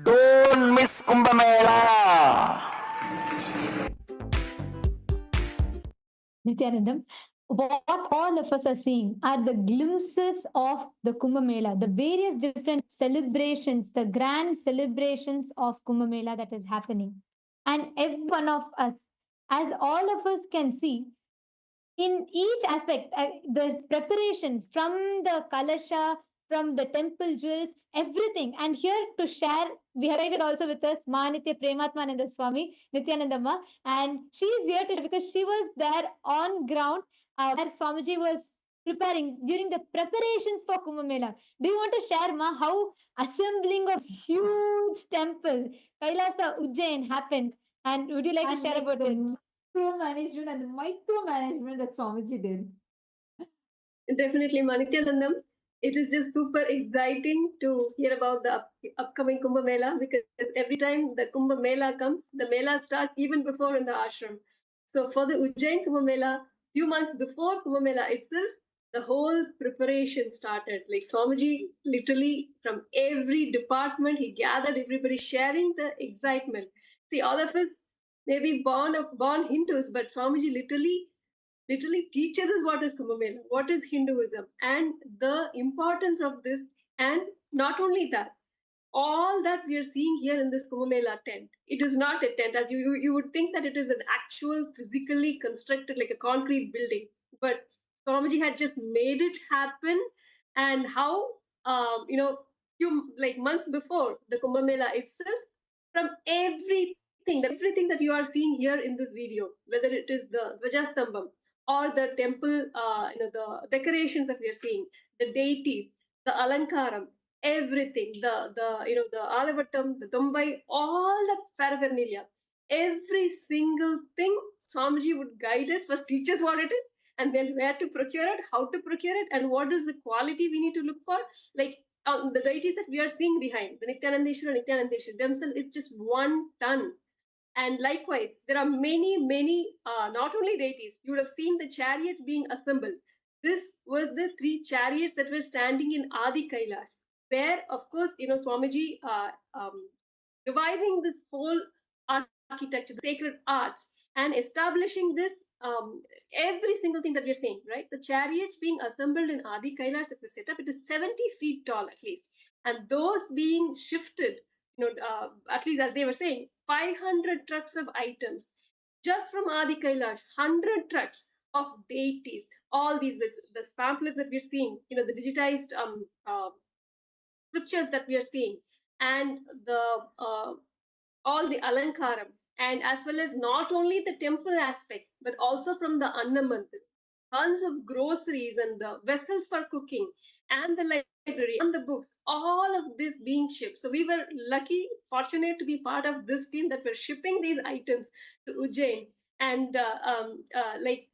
Don't miss Kumbh Mela. Nithyanandam, what all of us are seeing are the glimpses of the Kumbh Mela, the various different celebrations, the grand celebrations of Kumbh Mela that is happening. And every one of us, as all of us can see, in each aspect, the preparation from the kalasha, from the temple jewels, everything. And here to share, we have invited also with us Manitya Prematmananda Swami, Nithyanandamma, and she is here to because she was there on ground where Swamiji was preparing during the preparations for Kumbh Mela. Do you want to share, Ma, how assembling of huge temple, Kailasa Ujjain happened? And would you like to share about it? Management and the micromanagement that Swamiji did. Definitely, Manityanandam. It is just super exciting to hear about the upcoming Kumbh Mela, because every time the Kumbh Mela comes, the Mela starts even before in the ashram. So for the Ujjain Kumbh Mela, few months before Kumbh Mela itself, the whole preparation started. Like Swamiji, literally from every department, he gathered everybody sharing the excitement. See, all of us may be born Hindus, but Swamiji literally teaches us what is Kumbh Mela, what is Hinduism, and the importance of this. And not only that, all that we are seeing here in this Kumbh Mela tent, it is not a tent, as you would think that it is an actual physically constructed like a concrete building, but Swamiji had just made it happen. And how few like months before the Kumbh Mela itself, from everything that you are seeing here in this video, whether it is the Dvajastambham or the temple, the decorations that we are seeing, the deities, the alankaram, everything, the alavattam, the Dombai, all the paraphernalia, every single thing, Swamiji would guide us, first teach us what it is, and then where to procure it, how to procure it, and what is the quality we need to look for. Like the deities that we are seeing behind, the Nithyanandeshwara themselves, it's just 1 ton. And likewise, there are many, not only deities, you would have seen the chariot being assembled. This was the 3 chariots that were standing in Adi Kailash, where, of course, Swamiji reviving this whole architecture, the sacred arts, and establishing this, every single thing that we're saying, right? The chariots being assembled in Adi Kailash that was set up, it is 70 feet tall at least. And those being shifted, at least as they were saying, 500 trucks of items just from Adi Kailash, 100 trucks of deities, all these, the pamphlets that we're seeing, the digitized scriptures that we are seeing, and the all the alankaram, and as well as not only the temple aspect, but also from the Annamandir. tons of groceries and the vessels for cooking and the library and the books, all of this being shipped. So we were lucky, fortunate to be part of this team that were shipping these items to Ujjain. And like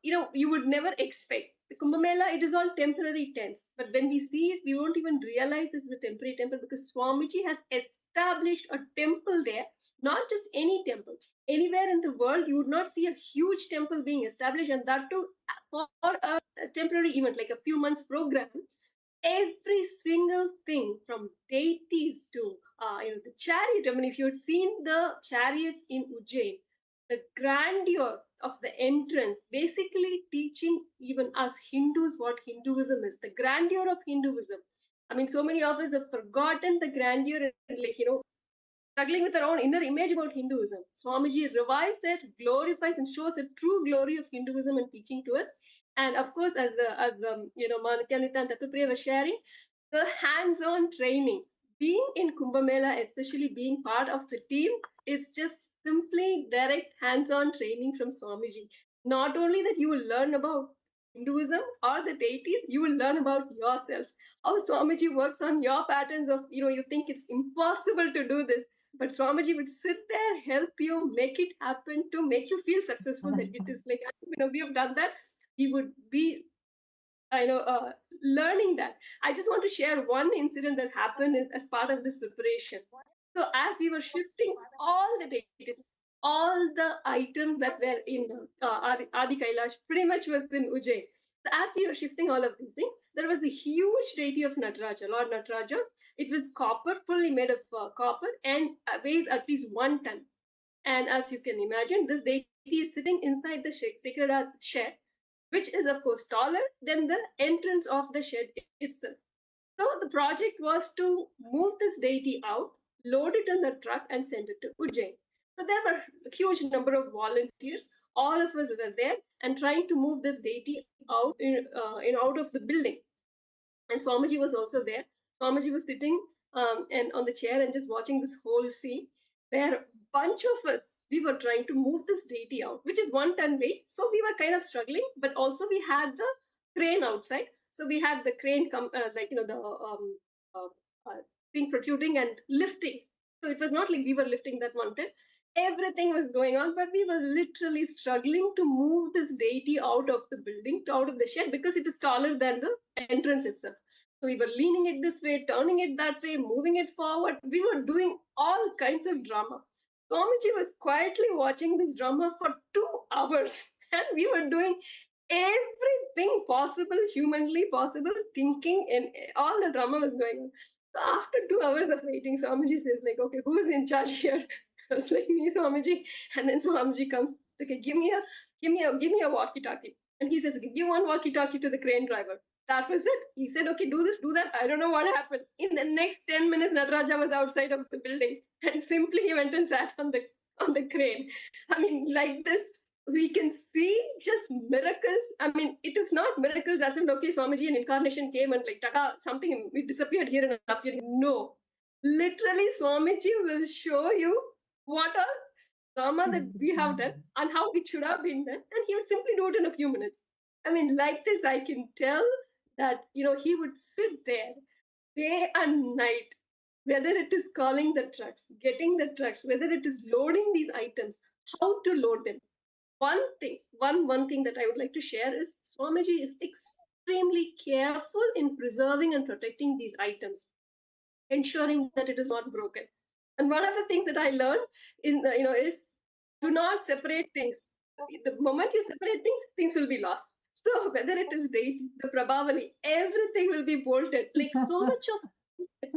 you would never expect. The Kumbh Mela, it is all temporary tents. But when we see it, we won't even realize this is a temporary temple because Swamiji has established a temple there, not just any temple. Anywhere in the world, you would not see a huge temple being established, and that too for a temporary event, like a few months program. Every single thing from deities to the chariot. I mean, if you had seen the chariots in Ujjain, the grandeur of the entrance, basically teaching even us Hindus what Hinduism is, the grandeur of Hinduism. I mean, so many of us have forgotten the grandeur and struggling with our own inner image about Hinduism. Swamiji revives it, glorifies and shows the true glory of Hinduism and teaching to us. And of course, as the Manityanita and Tatupriya were sharing, the hands-on training, being in Kumbh Mela, especially being part of the team, is just simply direct hands-on training from Swamiji. Not only that you will learn about Hinduism or the deities, you will learn about yourself. How Swamiji works on your patterns of, you think it's impossible to do this, but Swamiji would sit there, help you, make it happen to make you feel successful. That it is like, we have done that. We would be, learning that. I just want to share one incident that happened as part of this preparation. So as we were shifting all the deities, all the items that were in Adi Kailash pretty much was in Ujjain. So as we were shifting all of these things, there was the huge deity of Nataraja, Lord Nataraja. It was copper, fully made of copper, and weighs at least 1 ton. And as you can imagine, this deity is sitting inside the sacred arts shed, which is of course taller than the entrance of the shed itself. So the project was to move this deity out, load it in the truck, and send it to Ujjain. So there were a huge number of volunteers. All of us were there and trying to move this deity out out of the building. And Swamiji was also there. Swamiji was sitting and on the chair and just watching this whole scene, where a bunch of us, we were trying to move this deity out, which is 1 ton weight. So we were kind of struggling, but also we had the crane outside. So we had the crane come, thing protruding and lifting. So it was not like we were lifting that 1 ton. Everything was going on, but we were literally struggling to move this deity out of the building, out of the shed, because it is taller than the entrance itself. So we were leaning it this way, turning it that way, moving it forward. We were doing all kinds of drama. Swamiji was quietly watching this drama for 2 hours, and we were doing everything possible, humanly possible, thinking, and all the drama was going on. So after 2 hours of waiting, Swamiji says, like, okay, who is in charge here? I was like, me, Swamiji. And then Swamiji comes, okay, give me a walkie-talkie. And he says, okay, give one walkie-talkie to the crane driver. That was it. He said, okay, do this, do that. I don't know what happened. In the next 10 minutes, Nataraja was outside of the building, and simply he went and sat on the crane. I mean, like this, we can see just miracles. I mean, it is not miracles as in, okay, Swamiji, an incarnation came and like, taka, something, it disappeared here and up here. No. Literally, Swamiji will show you what all drama that we have done and how it should have been done, and he would simply do it in a few minutes. I mean, like this, I can tell that, he would sit there day and night, whether it is calling the trucks, getting the trucks, whether it is loading these items, how to load them. One thing that I would like to share is Swamiji is extremely careful in preserving and protecting these items, ensuring that it is not broken. And one of the things that I learned is do not separate things. The moment you separate things, things will be lost. So whether it is date, the Prabhavali, everything will be bolted. Like so much of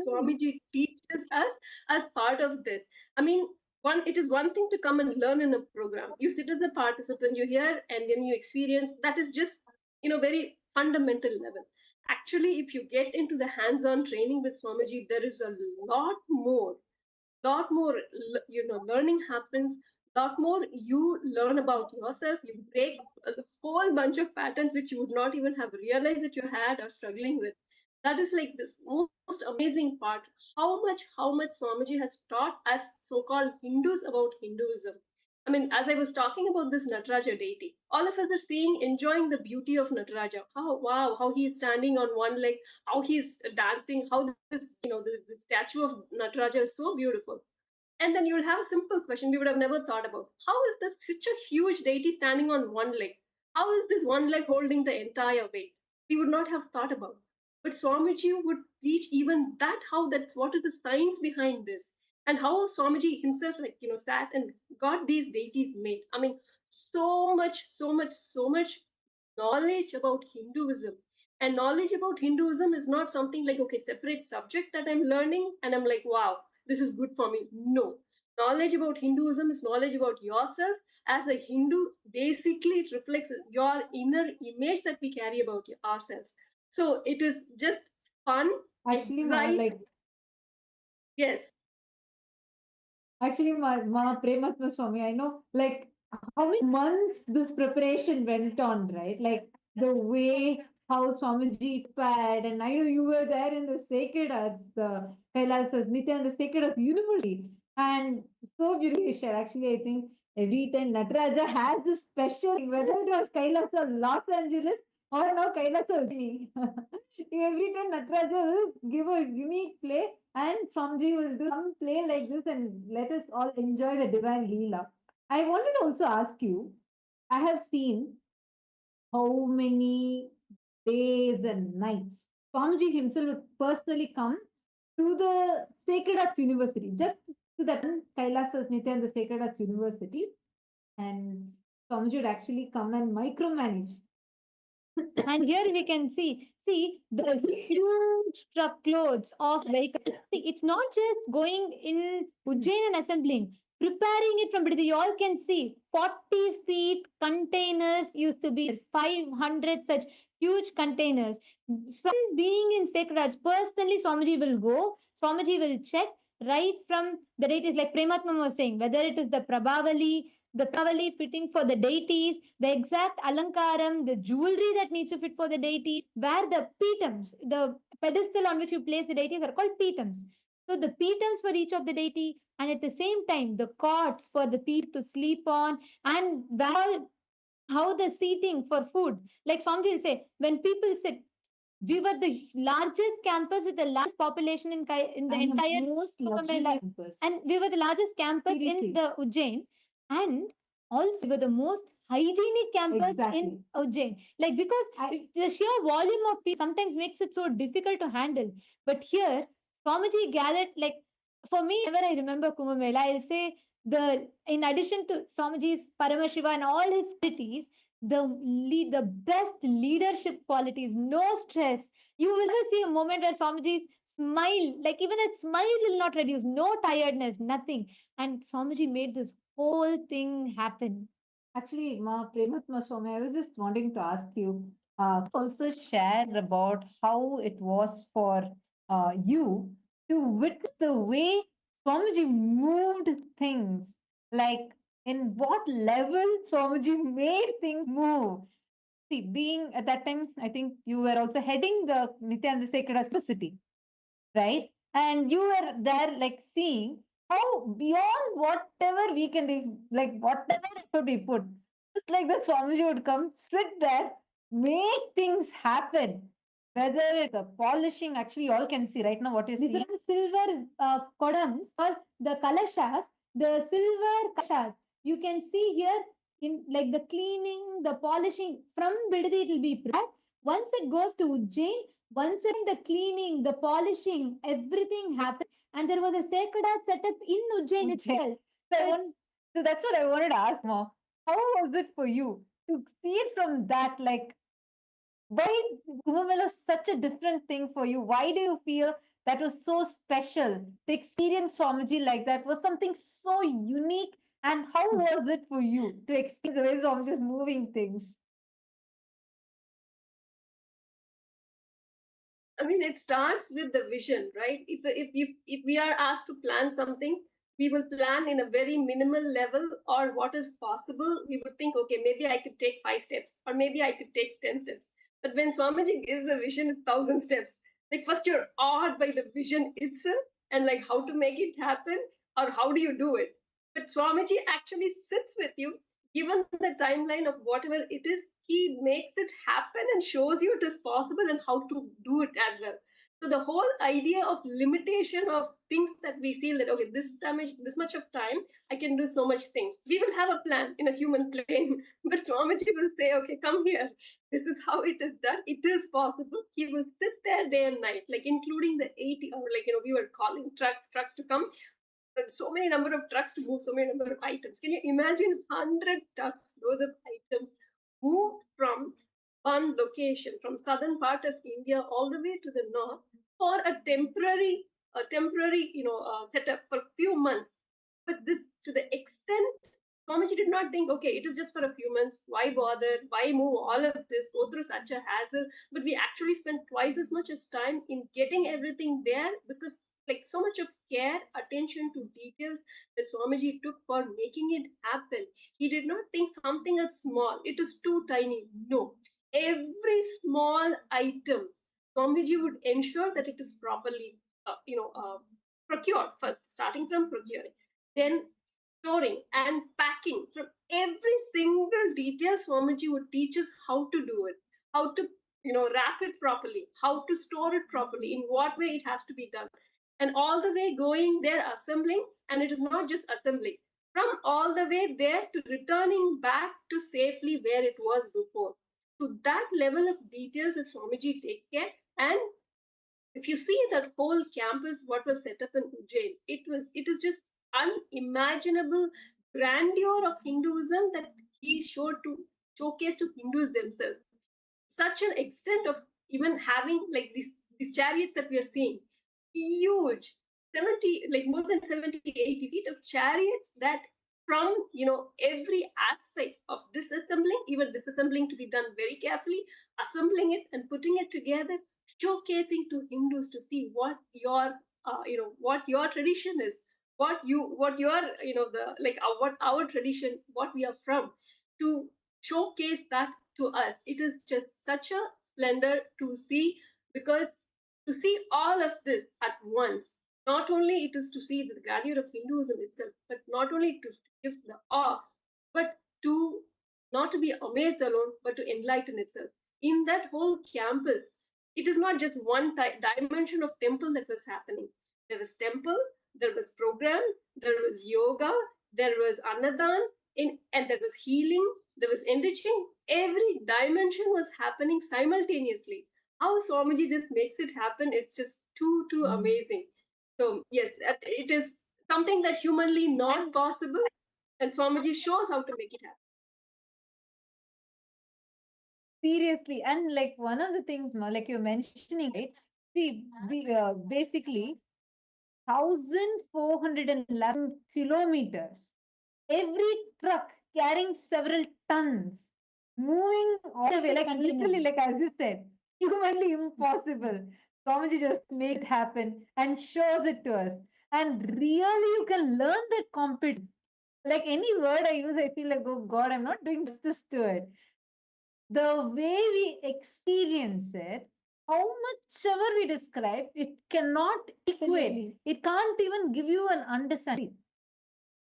Swamiji teaches us as part of this. I mean, it is one thing to come and learn in a program. You sit as a participant, you hear, and then you experience. That is just, very fundamental level. Actually, if you get into the hands-on training with Swamiji, there is a lot more, learning happens. Lot more you learn about yourself. You break a whole bunch of patterns which you would not even have realized that you had or struggling with. That is like this most amazing part. How much Swamiji has taught us so-called Hindus about Hinduism. I I mean, as I was talking about this Nataraja deity, all of us are seeing, enjoying the beauty of Nataraja. How, wow, how he is standing on one leg, how he is dancing, how this, the statue of Nataraja is so beautiful. And then you'll have a simple question we would have never thought about. How is this such a huge deity standing on one leg? How is this one leg holding the entire weight? We would not have thought about. But Swamiji would teach even that, how that's what is the science behind this. And how Swamiji himself, sat and got these deities made. I mean, so much knowledge about Hinduism. And knowledge about Hinduism is not something like, okay, separate subject that I'm learning and I'm like, wow, this is good for me. No. Knowledge about Hinduism is knowledge about yourself. As a Hindu, basically it reflects your inner image that we carry about ourselves. So it is just fun. Actually, yes. Actually, Ma Prematma Swami, I know, like, how many months this preparation went on, right? Like, the way how Swamiji prepared, and I know you were there in the sacred arts, the Kailasas, Nityananda Sacred Arts University, and so beautifully shared. Actually, I think every time Nataraja has this special, whether it was Kailasa Los Angeles or now Kailasa Ujjaini. Every time Nataraja will give a unique play, and Swamiji will do some play like this and let us all enjoy the divine Leela. I wanted to also ask you, I have seen how many days and nights Swamiji himself would personally come to the Sacred Arts University, just to that Kailasas Nitya, the Sacred Arts University, and Swamiji would actually come and micromanage. And here we can see the huge truckloads of vehicles. See, it's not just going in Ujjain and assembling, preparing it from you all can see 40 feet containers used to be 500 such huge containers. So being in sacred arts, personally, Swamiji will go, Swamiji will check right from the deities, like Prematma was saying, whether it is the Pravali fitting for the deities, the exact alankaram, the jewelry that needs to fit for the deity, where the pitams, the pedestal on which you place the deities are called pitams. So the pitams for each of the deity, and at the same time, the cots for the people to sleep on, and where how the seating for food. Like Swamiji will say, when people sit, we were the largest campus with the largest population in the And the entire most luxurious campus. and we were the largest campus Seriously. in the Ujjain, and also we were the most hygienic campus in Ujjain. Like because the sheer volume of people sometimes makes it so difficult to handle. But here, Swamiji gathered, like for me, whenever I remember Kumbh Mela, I'll say in addition to Swamiji's Paramashiva and all his qualities, the best leadership qualities, no stress. You will never see a moment where Swamiji's smile, like even that smile will not reduce, no tiredness, nothing. And Swamiji made this whole thing happen. Actually, Ma Prematma Swami, I was just wanting to ask you, also share about how it was for you to witness the way Swamiji moved things. Like, in what level Swamiji made things move. See, being at that time, I think you were also heading the Nityananda Sacred City, right? And you were there, like seeing how beyond whatever we can do, like whatever effort we put, just like the Swamiji would come, sit there, make things happen. Whether it's the polishing, actually, you all can see right now what you see. These are silver kodams or the kalashas, the silver kalashas. You can see here in like the cleaning, the polishing from Bidadi, it will be prepared. Once it goes to Ujjain, once again, the cleaning, the polishing, everything happened, and there was a sacred art set up in Ujjain itself. So that's what I wanted to ask, Ma. How was it for you to see it from that? Like, why Kumbh Mela is such a different thing for you? Why do you feel that was so special? The experience Swamiji like that was something so unique. And how was it for you to experience the way Swamiji is moving things? I mean, it starts with the vision, right? If we are asked to plan something, we will plan in a very minimal level or what is possible. We would think, okay, maybe I could take 5 steps or maybe I could take 10 steps. But when Swamiji gives a vision, it's 1,000 steps. Like first you're awed by the vision itself and like how to make it happen or how do you do it? But Swamiji actually sits with you, given the timeline of whatever it is, he makes it happen and shows you it is possible and how to do it as well. So the whole idea of limitation of things that we see that, okay, this much of time, I can do so much things. We will have a plan in a human plane, but Swamiji will say, okay, come here. This is how it is done. It is possible. He will sit there day and night, like including the 80, or like, we were calling trucks to come. So many number of trucks to move so many number of items. Can you imagine 100 trucks, loads of items moved from one location, from southern part of India all the way to the north for a temporary setup for a few months. But this, to the extent, Swamiji did not think, okay, it is just for a few months. Why bother? Why move all of this? Go through such a hassle. But we actually spent twice as much as time in getting everything there, because like so much of care, attention to details that Swamiji took for making it happen. He did not think something is small, it is too tiny. No. Every small item, Swamiji would ensure that it is properly, procured first, starting from procuring, then storing and packing. From every single detail, Swamiji would teach us how to do it, how to wrap it properly, how to store it properly, in what way it has to be done, and all the way going there assembling. And it is not just assembling, from all the way there to returning back to safely where it was before. To that level of details that Swamiji takes care. And if you see that whole campus, what was set up in Ujjain, it is just unimaginable grandeur of Hinduism that he showed to showcase to Hindus themselves. Such an extent of even having like these chariots that we are seeing, huge, 70, like more than 70, 80 feet of chariots, that from every aspect of disassembling, even disassembling to be done very carefully, assembling it and putting it together, showcasing to Hindus to see what your what your tradition is, what your what our tradition, what we are from, to showcase that to us. It is just such a splendor to see, because to see all of this at once, not only it is to see the grandeur of Hinduism itself, but not only to give the awe, but to not to be amazed alone, but to enlighten itself. In that whole campus, it is not just one dimension of temple that was happening. There was temple, there was program, there was yoga, there was annadan, and there was healing, there was enriching. Every dimension was happening simultaneously. How Swamiji just makes it happen, it's just too amazing. So yes, it is something that humanly not possible, and Swamiji shows how to make it happen. Seriously, and like one of the things, like you're mentioning, right? See, we basically 1,411 kilometers. Every truck carrying several tons, moving all the way, like literally, like as you said, humanly impossible. Swamiji just make it happen and shows it to us. And really, you can learn that competence. Like any word I use, I feel like, oh God, I'm not doing justice to it. The way we experience it, how much ever we describe, it cannot equate. It can't even give you an understanding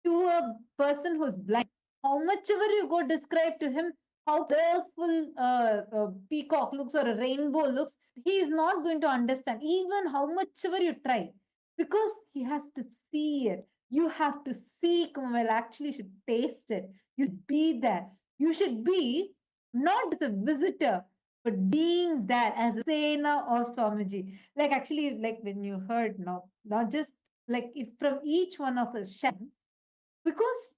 to a person who's blind. How much ever you go describe to him how colorful a peacock looks or a rainbow looks, he is not going to understand, even how much ever you try, because he has to see it. You have to see, well, actually, you should taste it. You be there. You should be not as a visitor, but being there as a Sena of Swamiji. Like actually, like when you heard now, not just like if from each one of us, because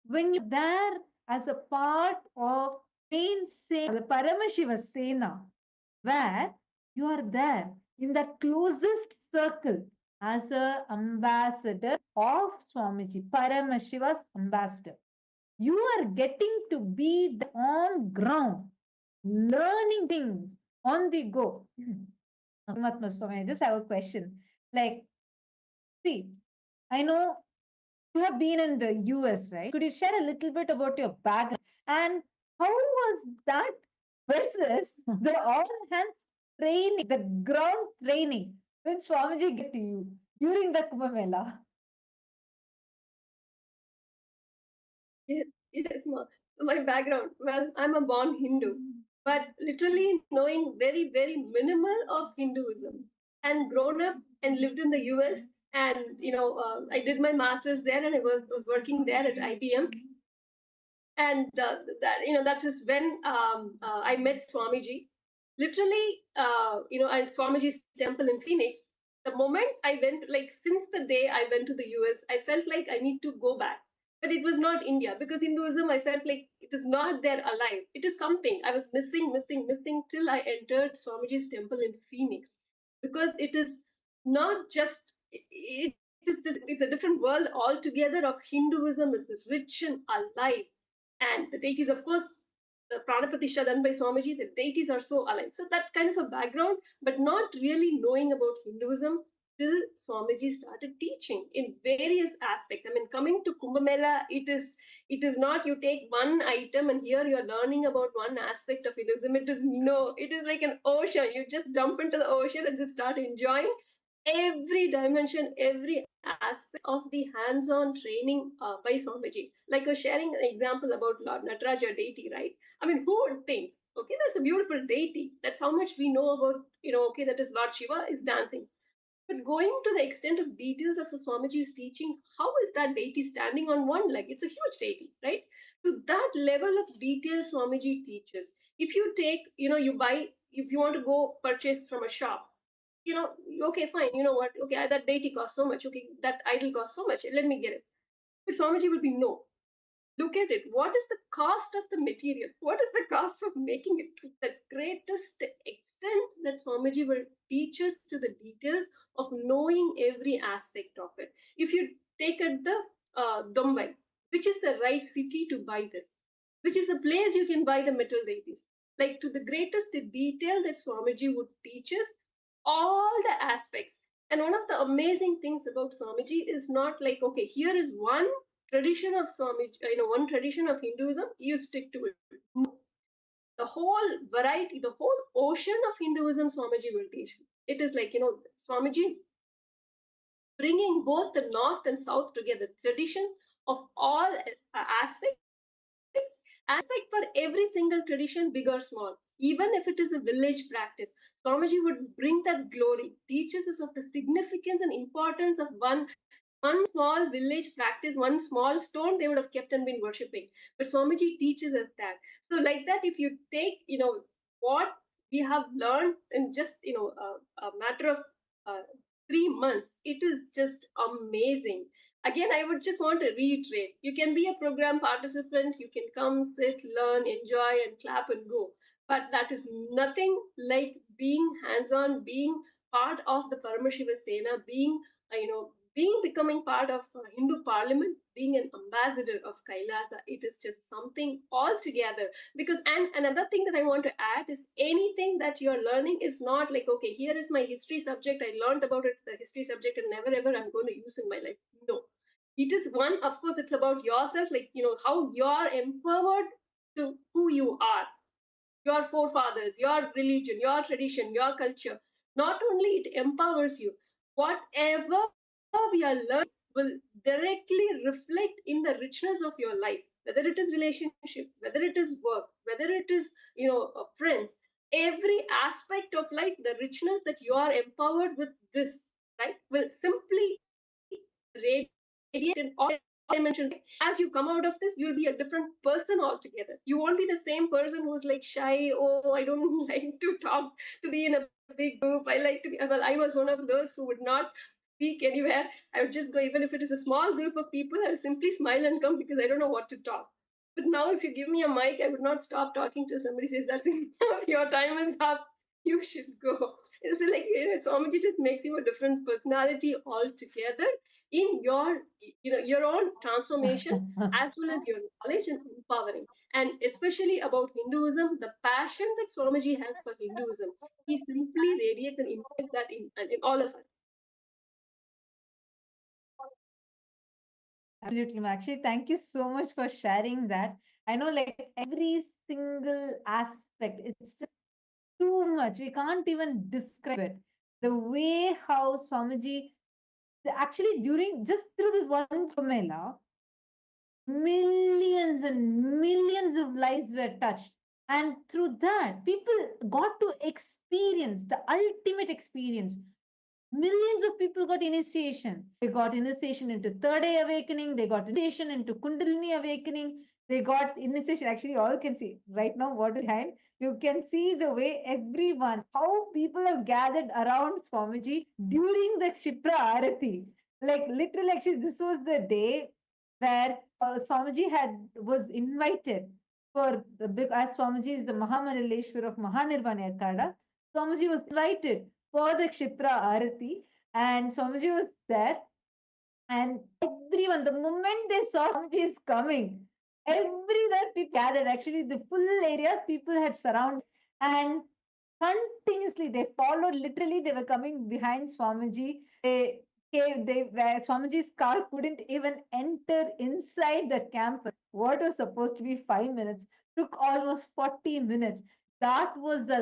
when you're there as a part of main Sena, the Paramashiva Sena, where you are there in that closest circle as a ambassador of Swamiji, Paramashiva's ambassador. You are getting to be on ground, learning things on the go. Atma Swami, I just have a question. Like, see, I know you have been in the US, right? Could you share a little bit about your background and how was that versus the all hands training, the ground training when Swamiji get to you during the Kumbh Mela? Yes, yes, ma. So my background, well, I'm a born Hindu, but literally knowing very, very minimal of Hinduism and grown up and lived in the US. And, I did my master's there and I was working there at IBM. And that is when I met Swamiji. Literally, at Swamiji's temple in Phoenix, the moment I went, like since the day I went to the US, I felt like I need to go back. But it was not India, because Hinduism, I felt like it is not there alive. It is something I was missing till I entered Swamiji's temple in Phoenix, because it is not just it's a different world altogether of Hinduism is rich and alive. And the deities, of course, the Pranapratishtha done by Swamiji, the deities are so alive. So that kind of a background, but not really knowing about Hinduism till Swamiji started teaching in various aspects. I mean, coming to Kumbh Mela, it is not you take one item and here you're learning about one aspect of Hinduism. It is like an ocean. You just jump into the ocean and just start enjoying every dimension, every aspect of the hands-on training by Swamiji. Like you're sharing an example about Lord Nataraja deity, right? I mean, who would think? Okay, that's a beautiful deity. That's how much we know about, okay, that is Lord Shiva is dancing. But going to the extent of details of a Swamiji's teaching, how is that deity standing on one leg? It's a huge deity, right? To that level of detail Swamiji teaches. If you take, if you want to go purchase from a shop, okay, fine, you know what? Okay, that deity costs so much. Okay, that idol costs so much. Let me get it. But Swamiji will be no. Look at it. What is the cost of the material? What is the cost of making it to the greatest extent that Swamiji will teach us to the details of knowing every aspect of it? If you take at the Mumbai, which is the right city to buy this? Which is the place you can buy the metal deities? Like to the greatest detail that Swamiji would teach us all the aspects. And one of the amazing things about Swamiji is not like, okay, here is one tradition of Swami, one tradition of Hinduism, you stick to it. The whole variety, the whole ocean of Hinduism, Swamiji will teach. It is like, Swamiji bringing both the north and south together, traditions of all aspects, aspect for every single tradition, big or small. Even if it is a village practice, Swamiji would bring that glory, teaches us of the significance and importance of one small village practice, one small stone they would have kept and been worshipping. But Swamiji teaches us that. So, like that, if you take, what we have learned in just, a matter of 3 months, it is just amazing. Again, I would just want to reiterate, you can be a program participant, you can come, sit, learn, enjoy, and clap and go. But that is nothing like being hands-on, being part of the Paramashiva Sena, becoming part of Hindu Parliament, being an ambassador of Kailasa. It is just something altogether. Because, and another thing that I want to add is anything that you're learning is not like, okay, here is my history subject. I learned about it, the history subject, and never ever I'm going to use in my life. No. It is one, of course, it's about yourself, like, how you're empowered to who you are, your forefathers, your religion, your tradition, your culture. Not only it empowers you, whatever we are learning will directly reflect in the richness of your life, whether it is relationship, whether it is work, whether it is, friends, every aspect of life, the richness that you are empowered with this, right, will simply radiate in all dimensions. As you come out of this, you'll be a different person altogether. You won't be the same person who's like shy. Oh, I don't like to talk, to be in a big group. I like to be, well, I was one of those who would not speak anywhere. I would just go, even if it is a small group of people, I would simply smile and come because I don't know what to talk. But now, if you give me a mic, I would not stop talking till somebody says, that's enough, your time is up, you should go. It's like, Swamiji just makes you a different personality altogether in your own transformation, as well as your knowledge and empowering. And especially about Hinduism, the passion that Swamiji has for Hinduism, he simply radiates and imbibes that in all of us. Absolutely, Makshi. Thank you so much for sharing that. I know, like every single aspect, it's just too much. We can't even describe it. The way how Swamiji, actually, during just through this one Mela, millions and millions of lives were touched. And through that, people got to experience the ultimate experience. Millions of people got initiation. They got initiation into third eye awakening. They got initiation into Kundalini awakening. They got initiation. Actually, all can see right now what is behind. You can see the way everyone, how people have gathered around Swamiji during the Kshipra Arati. Like literally, actually, this was the day where Swamiji was invited for the big, as Swamiji is the Mahamangaleshwar of Mahanirvana Akada. Swamiji was invited for the Kshipra Arati, and Swamiji was there. And everyone, the moment they saw Swamiji is coming, everywhere people gathered. Actually, the full area people had surrounded, and continuously they followed. Literally, they were coming behind Swamiji. They came, where Swamiji's car couldn't even enter inside the campus. What was supposed to be 5 minutes took almost 40 minutes. That was the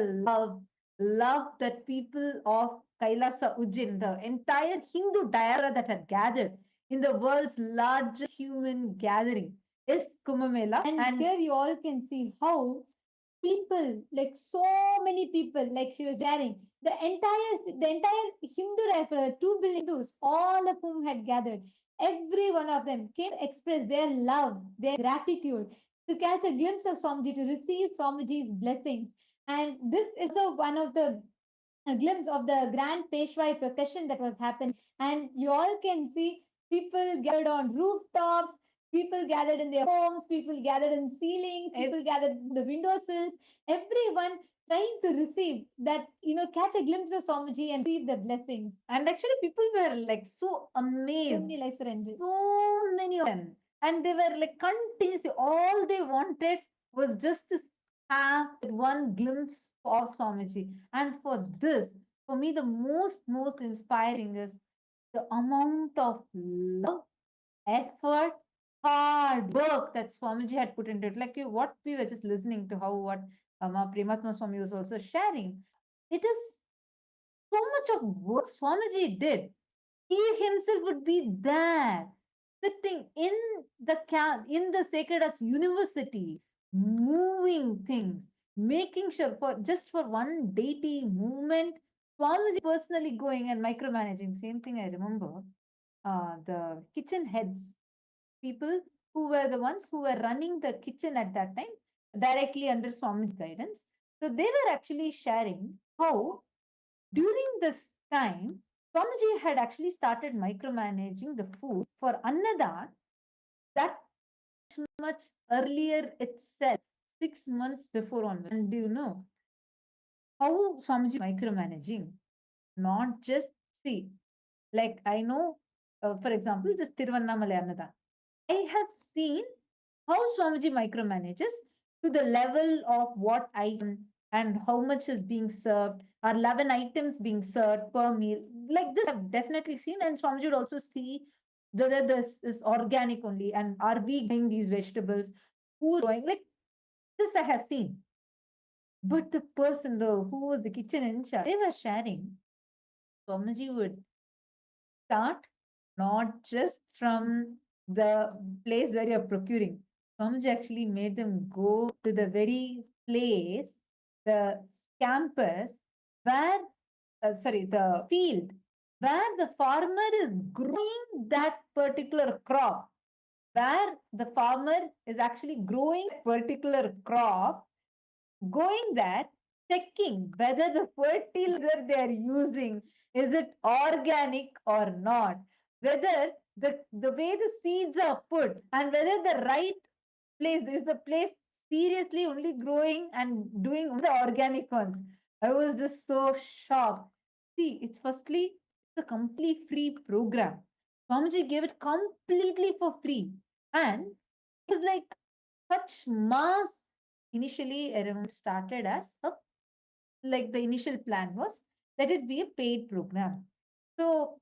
love that people of Kailasa Ujjain, the entire Hindu diaspora that had gathered in the world's largest human gathering, is Kumbh Mela. And here you all can see how people, like so many people, like she was sharing, the entire Hindu diaspora, 2 billion Hindus, all of whom had gathered, every one of them came to express their love, their gratitude, to catch a glimpse of Swamiji, to receive Swamiji's blessings. And this is also one of the a glimpse of the grand Peshwai procession that was happening. And you all can see people gathered on rooftops, people gathered in their homes, people gathered in ceilings, people gathered in the windowsills, everyone trying to receive that, catch a glimpse of Swamiji and receive the blessings. And actually, people were like so amazed. So many lives were enriched. So many of them. And they were like continuously, all they wanted was just to have one glimpse of Swamiji. And for this, for me, the most inspiring is the amount of love, effort, hard work that Swamiji had put into it. Like what we were just listening to, how what Prematma Swami was also sharing. It is so much of work Swamiji did. He himself would be there, sitting in the Sacred Arts University, moving things, making sure for one deity movement, Swamiji personally going and micromanaging. Same thing I remember. The kitchen heads, people who were the ones who were running the kitchen at that time, directly under Swami's guidance. So they were actually sharing how during this time, Swamiji had actually started micromanaging the food for Annadan that much earlier itself, 6 months before onward. And do you know how Swamiji micromanaging? Not just see, like I know, for example, this Tiruvannamalai Annadan. I have seen how Swamiji micromanages to the level of what item and how much is being served, or 11 items being served per meal. Like this, I've definitely seen, and Swamiji would also see whether this is organic only, and are we growing these vegetables? Who's growing? Like this, I have seen. But the person, though, who was the kitchen in charge, they were sharing. Swamiji would start not just from the place where you're procuring. Swamiji actually made them go to the very place, the campus, where, the field, where the farmer is growing that particular crop, where the farmer is actually growing that particular crop, going there, checking whether the fertilizer they are using is it organic or not, whether the way the seeds are put and whether the right place is the place seriously only growing and doing the organic ones. I was just so shocked. See, it's firstly it's a completely free program. Swamiji gave it completely for free, and it was like such mass. Initially, I remember started as like the initial plan was let it be a paid program. So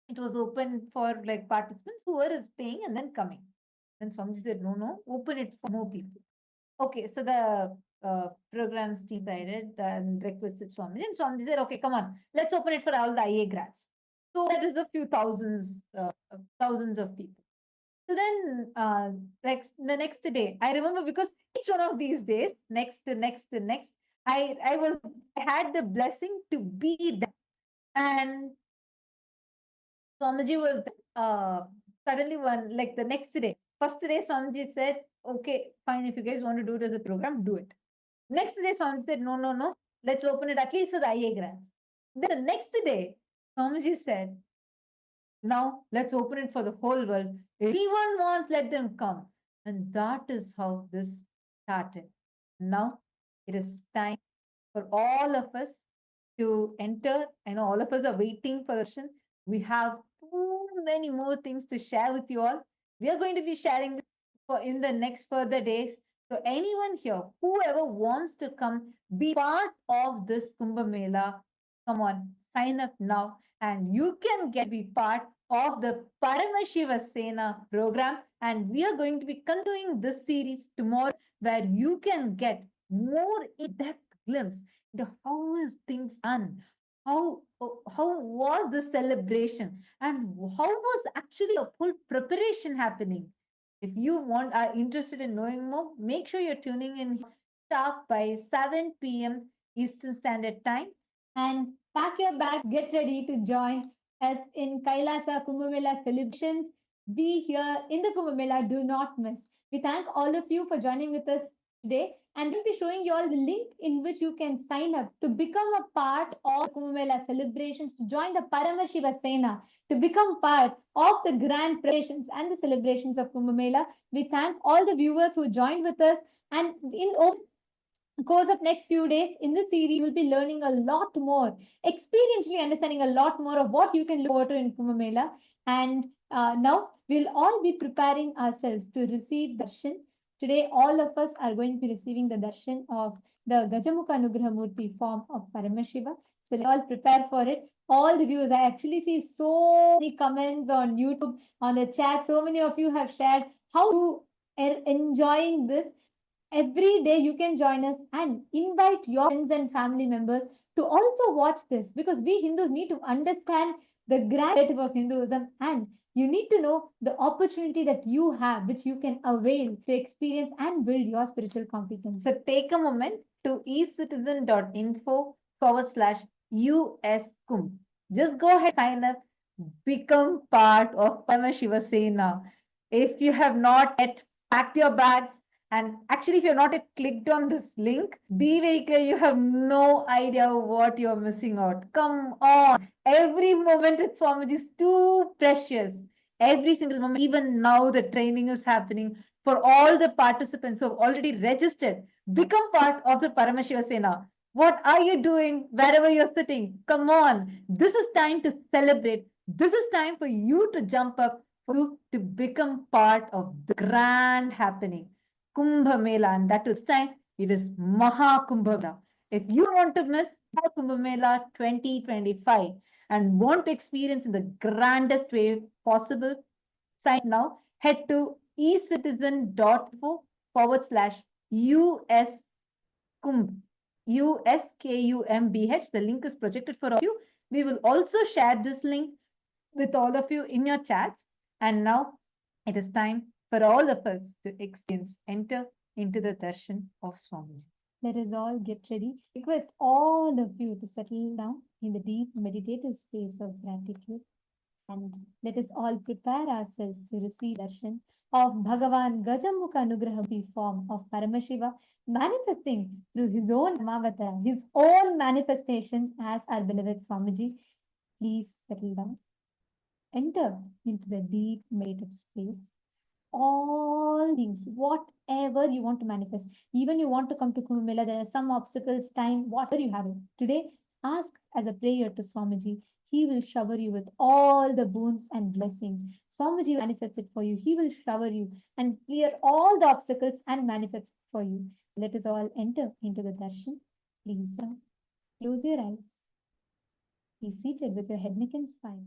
it was open for like participants who were paying and then coming. Then Swamiji said, no, open it for more people. Okay, so the programs team decided and requested Swamiji, and Swamiji said, okay, come on, let's open it for all the IA grads. So that is a few thousands of people. So then, like the next day, I remember because each one of these days, next to next to next, I had the blessing to be there. And Swamiji was suddenly one like the next day. First day, Swamiji said, "Okay, fine. If you guys want to do it as a program, do it." Next day, Swamiji said, "No, no, no. Let's open it at least for the IA grants." Then the next day, Swamiji said, "Now let's open it for the whole world. If anyone wants, let them come." And that is how this started. Now it is time for all of us to enter. I know all of us are waiting for the session. We have too many more things to share with you all. We are going to be sharing this for in the next further days. So anyone here, whoever wants to come, be part of this Kumbh Mela, come on, sign up now, and you can get be part of the Paramashiva Sena program. And we are going to be continuing this series tomorrow, where you can get more in-depth glimpse into how is things done, how was the celebration, and how was actually a full preparation happening. If you are interested in knowing more, make sure you're tuning in sharp by 7 p.m. Eastern Standard Time. And pack your bag, get ready to join us in Kailasa Kumbh Mela celebrations. Be here in the Kumbh Mela, do not miss. We thank all of you for joining with us today, and we'll be showing you all the link in which you can sign up to become a part of the Kumbh Mela celebrations, to join the Paramashiva Sena, to become part of the grand preparations and the celebrations of Kumbh Mela. We thank all the viewers who joined with us, and in course of next few days in this series, you will be learning a lot more, experientially understanding a lot more of what you can look forward to in Kumbh Mela. And now we'll all be preparing ourselves to receive darshan. Today, all of us are going to be receiving the darshan of the Gajamukha Anugraha Murthy form of Paramashiva. So let's all prepare for it. All the viewers, I actually see so many comments on YouTube, on the chat. So many of you have shared how you are enjoying this. Every day you can join us and invite your friends and family members to also watch this, because we Hindus need to understand the grand narrative of Hinduism, and you need to know the opportunity that you have, which you can avail to experience and build your spiritual competence. So take a moment to ecitizen.info/US Kumbh. Just go ahead, sign up, become part of Paramashiva Sena. If you have not yet packed your bags, and actually, if you're not yet clicked on this link, be very clear, you have no idea what you're missing out. Come on. Every moment at Swamiji is too precious. Every single moment, even now, the training is happening for all the participants who have already registered. Become part of the Paramashiva Sena. What are you doing wherever you're sitting? Come on. This is time to celebrate. This is time for you to jump up, for you to become part of the grand happening. Kumbh Mela, and that is time, it is Maha Kumbh Mela. If you want to miss Kumbh Mela 2025 and want to experience in the grandest way possible, sign now. Head to ecitizen.info/US Kumbh. USKUMBH. The link is projected for all of you. We will also share this link with all of you in your chats. And now it is time for all of us to enter into the darshan of Swamiji. Let us all get ready. Request all of you to settle down in the deep meditative space of gratitude. And let us all prepare ourselves to receive darshan of Bhagavan Gajamukha Anugraha Murthy form of Paramashiva, manifesting through his own Mahavakya, his own manifestation as our beloved Swamiji. Please settle down. Enter into the deep meditative space. All things, whatever you want to manifest, even you want to come to Kumbh Mela, there are some obstacles, time, whatever you have it. Today, ask as a prayer to Swamiji. He will shower you with all the boons and blessings. Swamiji will manifest it for you. He will shower you and clear all the obstacles and manifest for you. Let us all enter into the darshan. Please close your eyes. Be seated with your head, neck, and spine.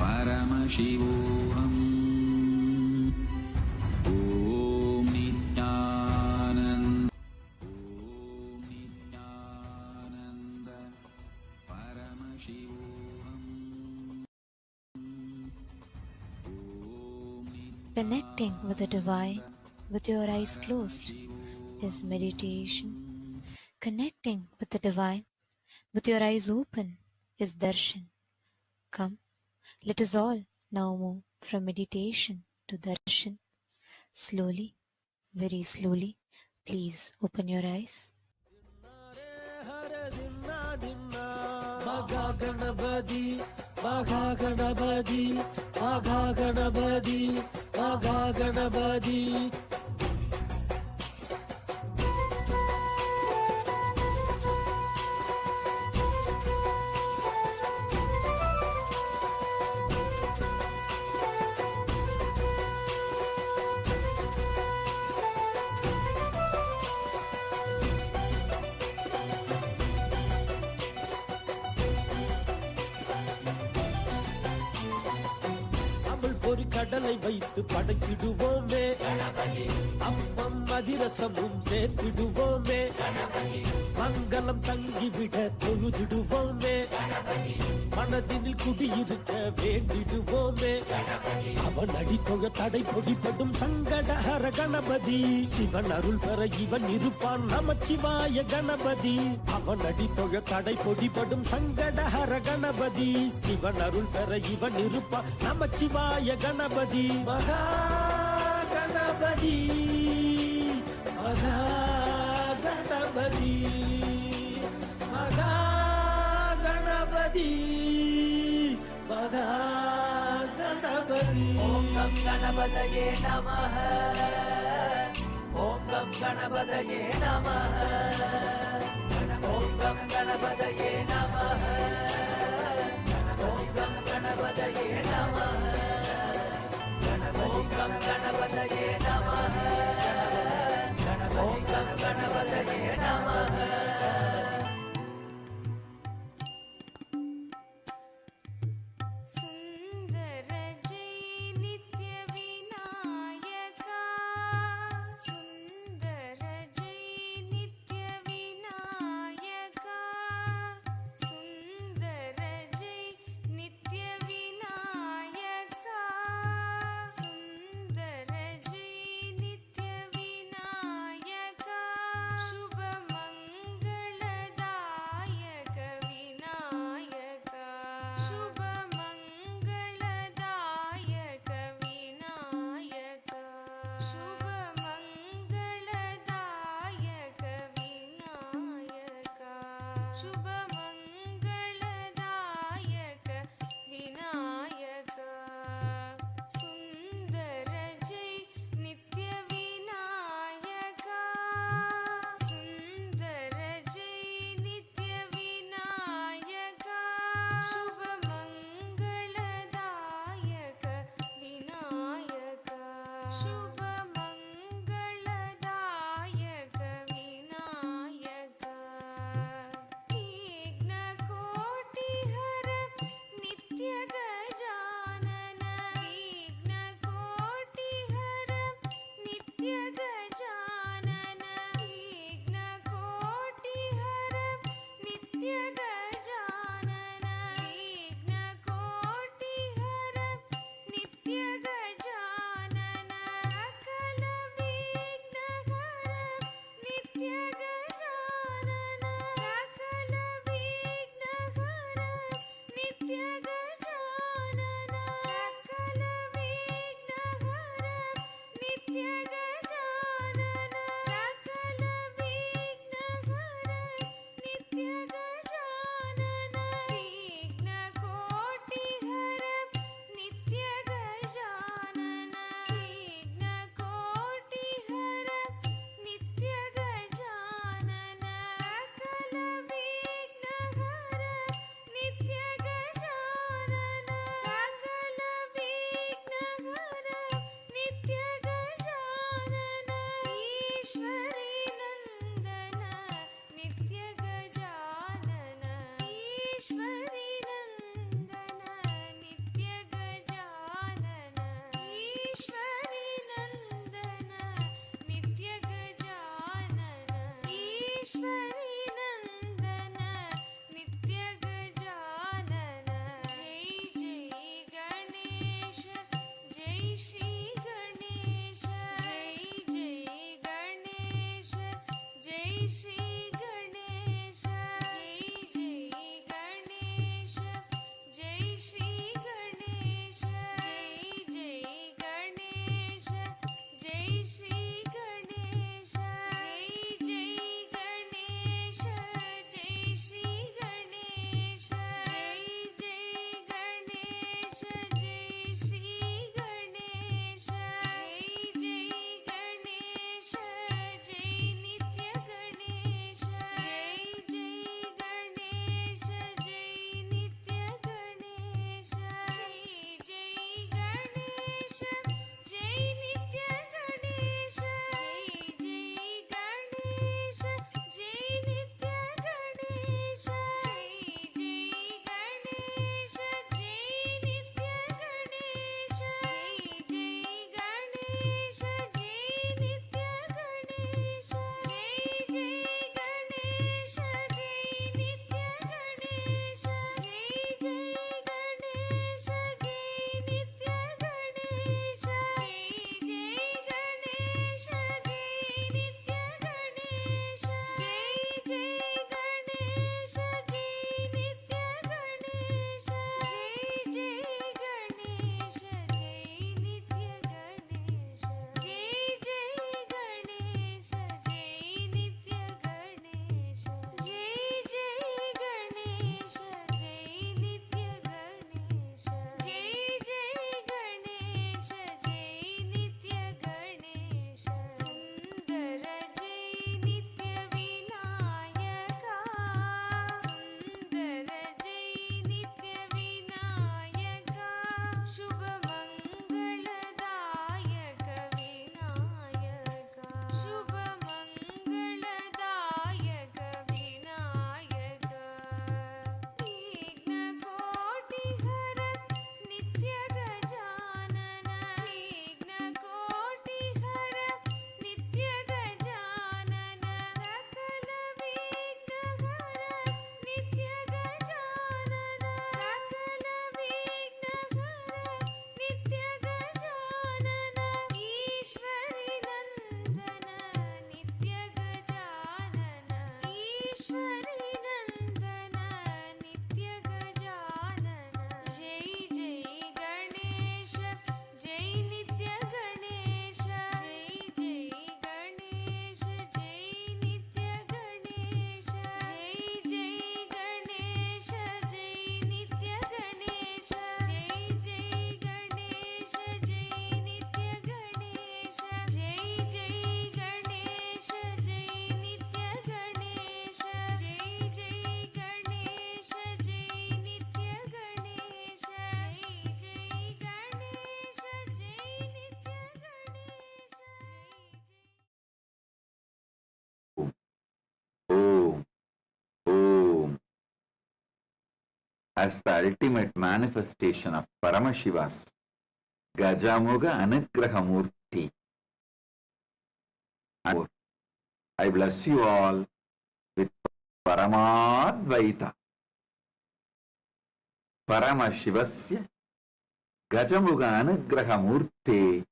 Paramashivoham. Om Nityananda. Om Nityananda. Paramashivoham. Connecting with the divine with your eyes closed is meditation. Connecting with the divine with your eyes open is darshan. Come, let us all now move from meditation to darshan. Slowly, very slowly, please open your eyes. Ganabadi, Bhaga Ganabadi, Bhaga Ganabadi, Bhaga Ganabadi. ஒரு கடலை வைத்து படைத்திடுவோமே, அப்பம் அதிரசமும் சேர்த்திடுவோமே, மங்களம் தங்கிவிட தொழுதிடுவோமே, மனதினில் குடியிருக்க வேண்டிடுவோமே. அவன் அடித்தொழ தடை பொடிப்படும் சங்கடஹர கணபதி, சிவன் அருள் பெற இவன் இருப்பான் நமச்சிவாய கணபதி. அவன் அடித்தொழ தடை பொடிப்படும் சங்கடஹர கணபதி, சிவன் அருள் பெற இவன் இருப்பான் நமச்சிவாய கணபதி. மகா கணபதி, மகா கணபதி, மகா கணபதி, மகா கணபதி. ஓம் கம் கணபதயே நமஹ, ஓம் கம் கணபதயே நமஹ, ஓம் கம் கணபதயே நமஹ, ஓம் கம் கணபதயே நமஹ, ஓம் கம் கணபதயே நமஹ, ஓம் கம் கணபதயே நமஹ. As the ultimate manifestation of Paramashiva's Gajamukha Anugraha Murthy. I bless you all with Paramadvaita. Paramashivasya Gajamukha Anugraha Murthy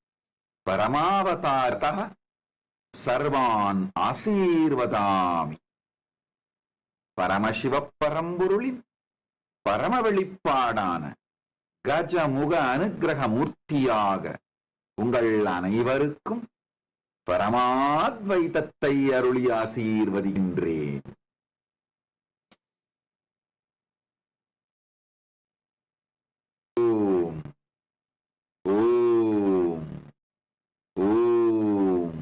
Paramavatartaha Sarvan Asirvadami. Paramashiva Paramburulin பரமவெளிப்பாடான Gajamukha அனுக்கிரக மூர்த்தியாக உங்கள் அனைவருக்கும் பரமாத்வைதத்தை அருளி ஆசீர்வதிக்கின்றேன். ஓம் ஓம் ஓம்.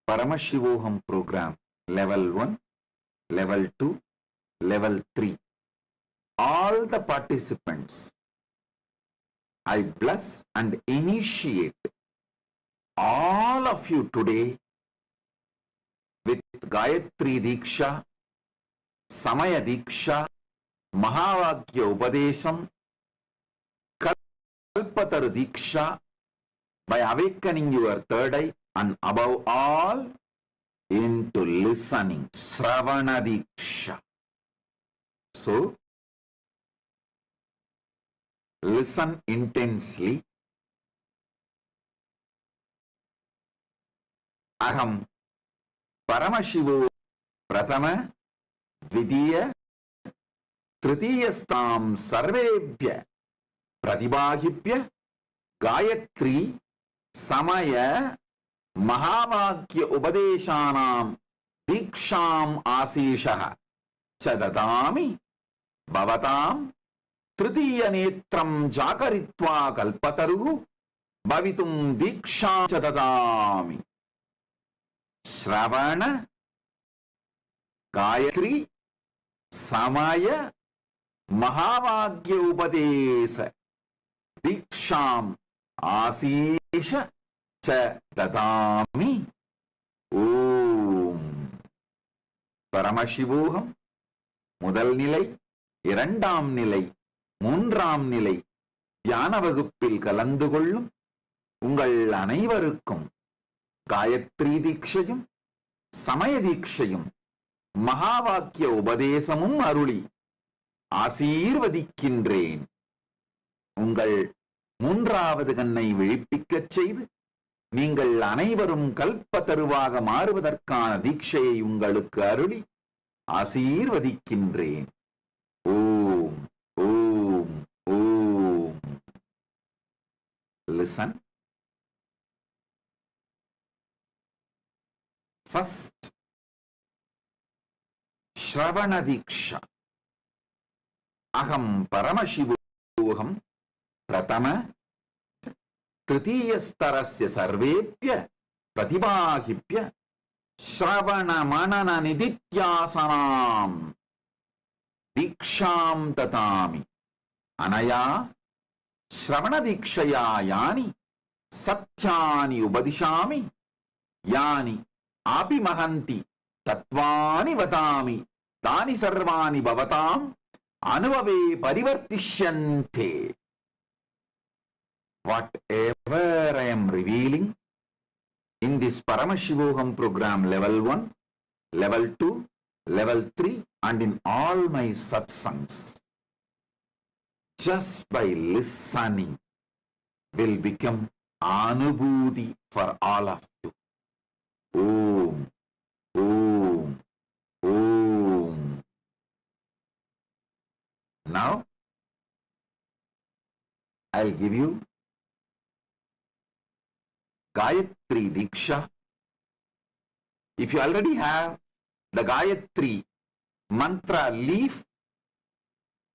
Paramashivoham program level 1, level 2, level 3. All the participants, I bless and initiate all of you today with Gayatri Deeksha, Samaya Deeksha, Mahavakya Upadesam, Kalpataru Deeksha, by awakening your third eye, and above all, into listening, Shravana Deeksha. So, listen intensely. Aham Paramashivo Pratama Vidiya Tritiyastam Sarvebhya Pratibahibhya Gayatri Samaya Mahavakya Upadeshanam Deeksham Asishaha Chadadami Bhavatam Tritiya Netram Jakaritva Kalpataru Bhavitum Deeksham Chadadami. Shravana Gayatri Samaya Mahavakya Upadesa Deeksham Asisha Dadami. Om Paramashivoham முதல் நிலை, இரண்டாம் நிலை, மூன்றாம் நிலை தியான வகுப்பில் கலந்து கொள்ளும் உங்கள் அனைவருக்கும் காயத்ரி தீட்சையும் சமய தீட்சையும் மகாவாக்கிய உபதேசமும் அருளி ஆசீர்வதிக்கின்றேன். உங்கள் மூன்றாவது கண்ணை விழிப்பிக்கச் செய்து நீங்கள் அனைவரும் கல்பத்தருவாக மாறுவதற்கான தீட்சையை உங்களுக்கு அருளி ஆசீர்வதிக்கின்றேன். ஓம் ஓம் ஓம். Listen. First, Shravana Deeksha. Aham Paramashivoham Pratama Tritiyastarasya Sarvebhya Pratibahibhya Shravana Manana Nidityasanam Deeksham Tatami. Anaya Shravana Deekshaya Yani Satyani Ubadishami Yani Api Mahanti Tatvani Vatami Tani Sarvani Bhavatam Anuvave Parivartishyante. Whatever I am revealing in this Paramashivoham program level 1, level 2, level 3, and in all my satsangs, just by listening will become anubhuti for all of you. Om, Om, Om. Now, I'll give you Gayatri Deeksha. If you already have the Gayatri mantra leaf,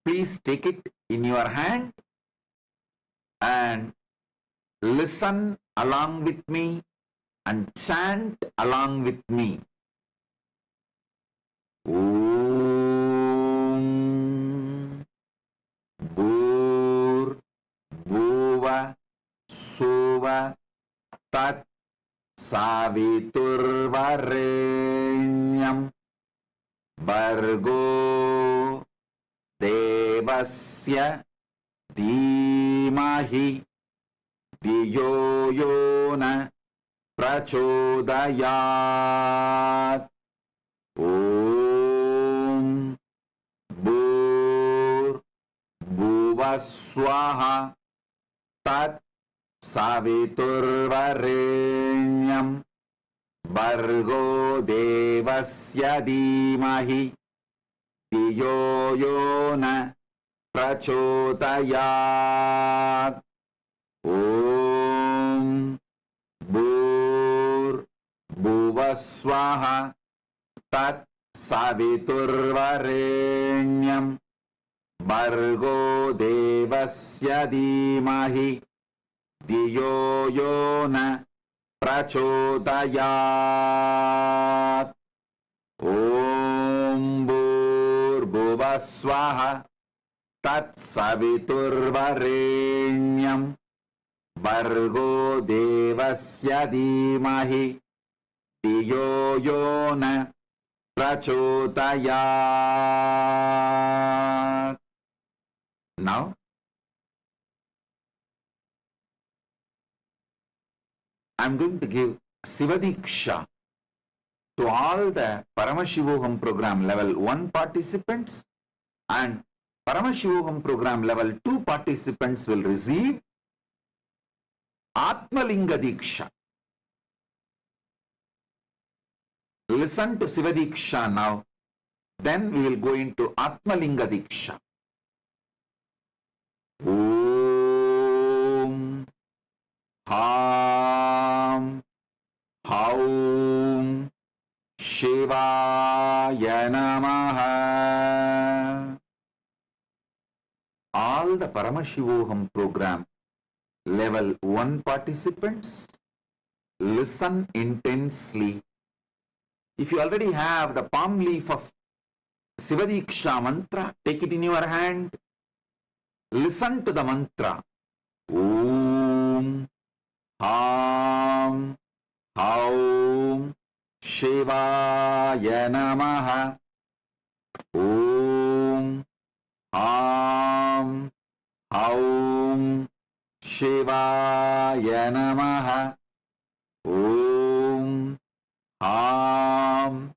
please take it in your hand and listen along with me and chant along with me. Om Bhur Bhuva Suva Tat Saviturvarenyam Bhargo Devasya Dhimahi Diyo Yona Prachodayat. Om Bhur Bhuvaswaha Tat Saviturvarenyam Bhargo Devasya Dhimahi Diyo Yona Prachodayat. Om Bhur Bhuvaswaha Tat Saviturvarenyam Bhargo Devasya Dhimahi Diyo Yona Prachodayat. Om Bhur Bhuvaswaha Tat Saviturvarenyam Bhargo Devasya Dhimahi Diyo Yona Prachodayat. Now, I'm going to give Shiva Deeksha to all the Paramashivoham program level 1 participants, and Paramashivoham program level 2 participants will receive Atma Linga Deeksha. Listen to Shiva Deeksha now, then we will go into Atma Linga Deeksha. Om Ham Haum Shivaya Namaha. All the Paramashivoham program level 1 participants, listen intensely. If you already have the palm leaf of Shiva Deeksha mantra, take it in your hand. Listen to the mantra. Om Ham Haum Shivaya Namaha. Om Ham Haum Shivaya Namaha. Om Ham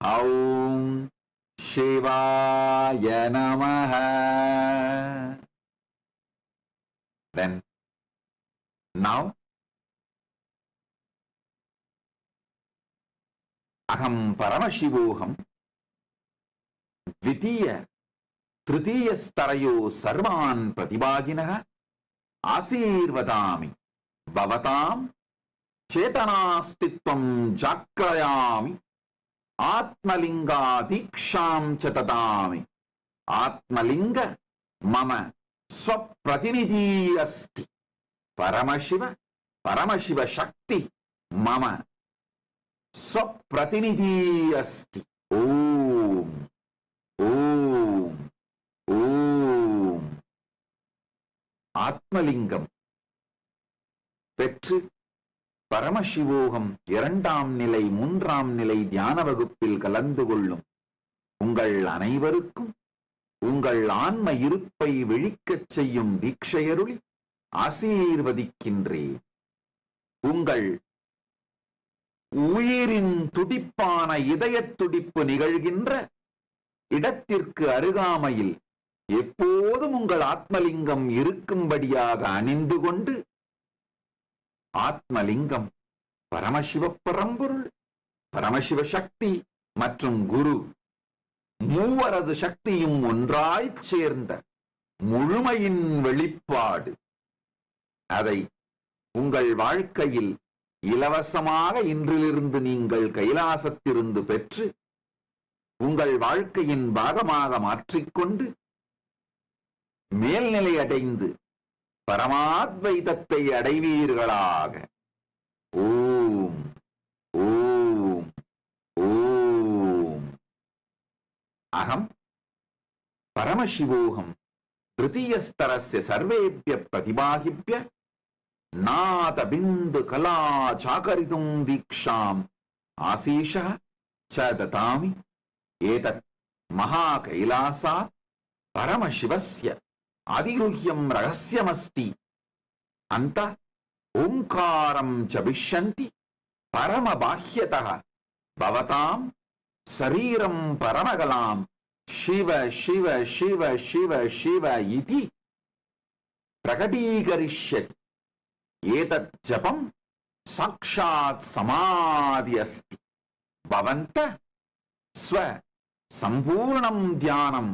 Haum Shivaya Namaha. Then, now, Aham Paramashivoham Dvitiya Tritiya Starayo Sarvan Pratibhaginaha Asirvadami Bhavatam Chetanastitvam Jakrayami Atma Linga Deeksham Chatadami. Atma Linga Mama Swapratinidhi Asti. Paramashiva Paramashiva Shakti Mama Swapratinidhi Asti. Om Om Om. Atma Lingam பெற்று பரமசிவோகம் 2ஆம் நிலை 3ஆம் நிலை தியான வகுப்பில் கலந்து கொள்ளும் உங்கள் அனைவருக்கும் உங்கள் ஆன்ம இருப்பை விழிக்கச் செய்யும் தீட்சையருளி ஆசீர்வதிக்கின்றேன். உங்கள் உயிரின் துடிப்பான இதயத் துடிப்பு நிகழ்கின்ற இடத்திற்கு அருகாமையில் எப்போதும் உங்கள் ஆத்மலிங்கம் இருக்கும்படியாக அணிந்து கொண்டு, ஆத்மலிங்கம் பரமசிவ பரம்பொருள், பரமசிவ சக்தி மற்றும் குரு மூவரது சக்தியும் ஒன்றாய்ச் சேர்ந்த முழுமையின் வெளிப்பாடு. அதை உங்கள் வாழ்க்கையில் இலவசமாக இன்றிலிருந்து நீங்கள் கைலாசத்திலிருந்து பெற்று உங்கள் வாழ்க்கையின் பாகமாக மாற்றிக்கொண்டு மேல்நிலை அடைந்து பரமாத்வைதத்தை அடைவீர்களாக. ஓம் ஓம் ஓம். அகம் பரமசிவோகம் திருத்தீயஸ்தரஸ்ய சர்வேப்ய பிரதிபாகிப்ய நாத பிந்து கலா சாகரிதும் தீக்ஷாம் ஆசீஷः ச ததாமி. ஏதத் மகா கைலாசாத் பரமசிவஸ்ய அதிகுஹ்யம் ரகஸ்யமஸ்தி. அந்த ஓங்காரம் ச விஷ்யந்தி பரமபாஹ்யதः பவதாம் சரீரம் பரமகலாம் शिव शिव शिव शिव शिव इति प्रकटीकरिष्यति. एतत् जपं साक्षात् समाधि अस्ति. भवन्तः स्व सम्पूर्णं ध्यानं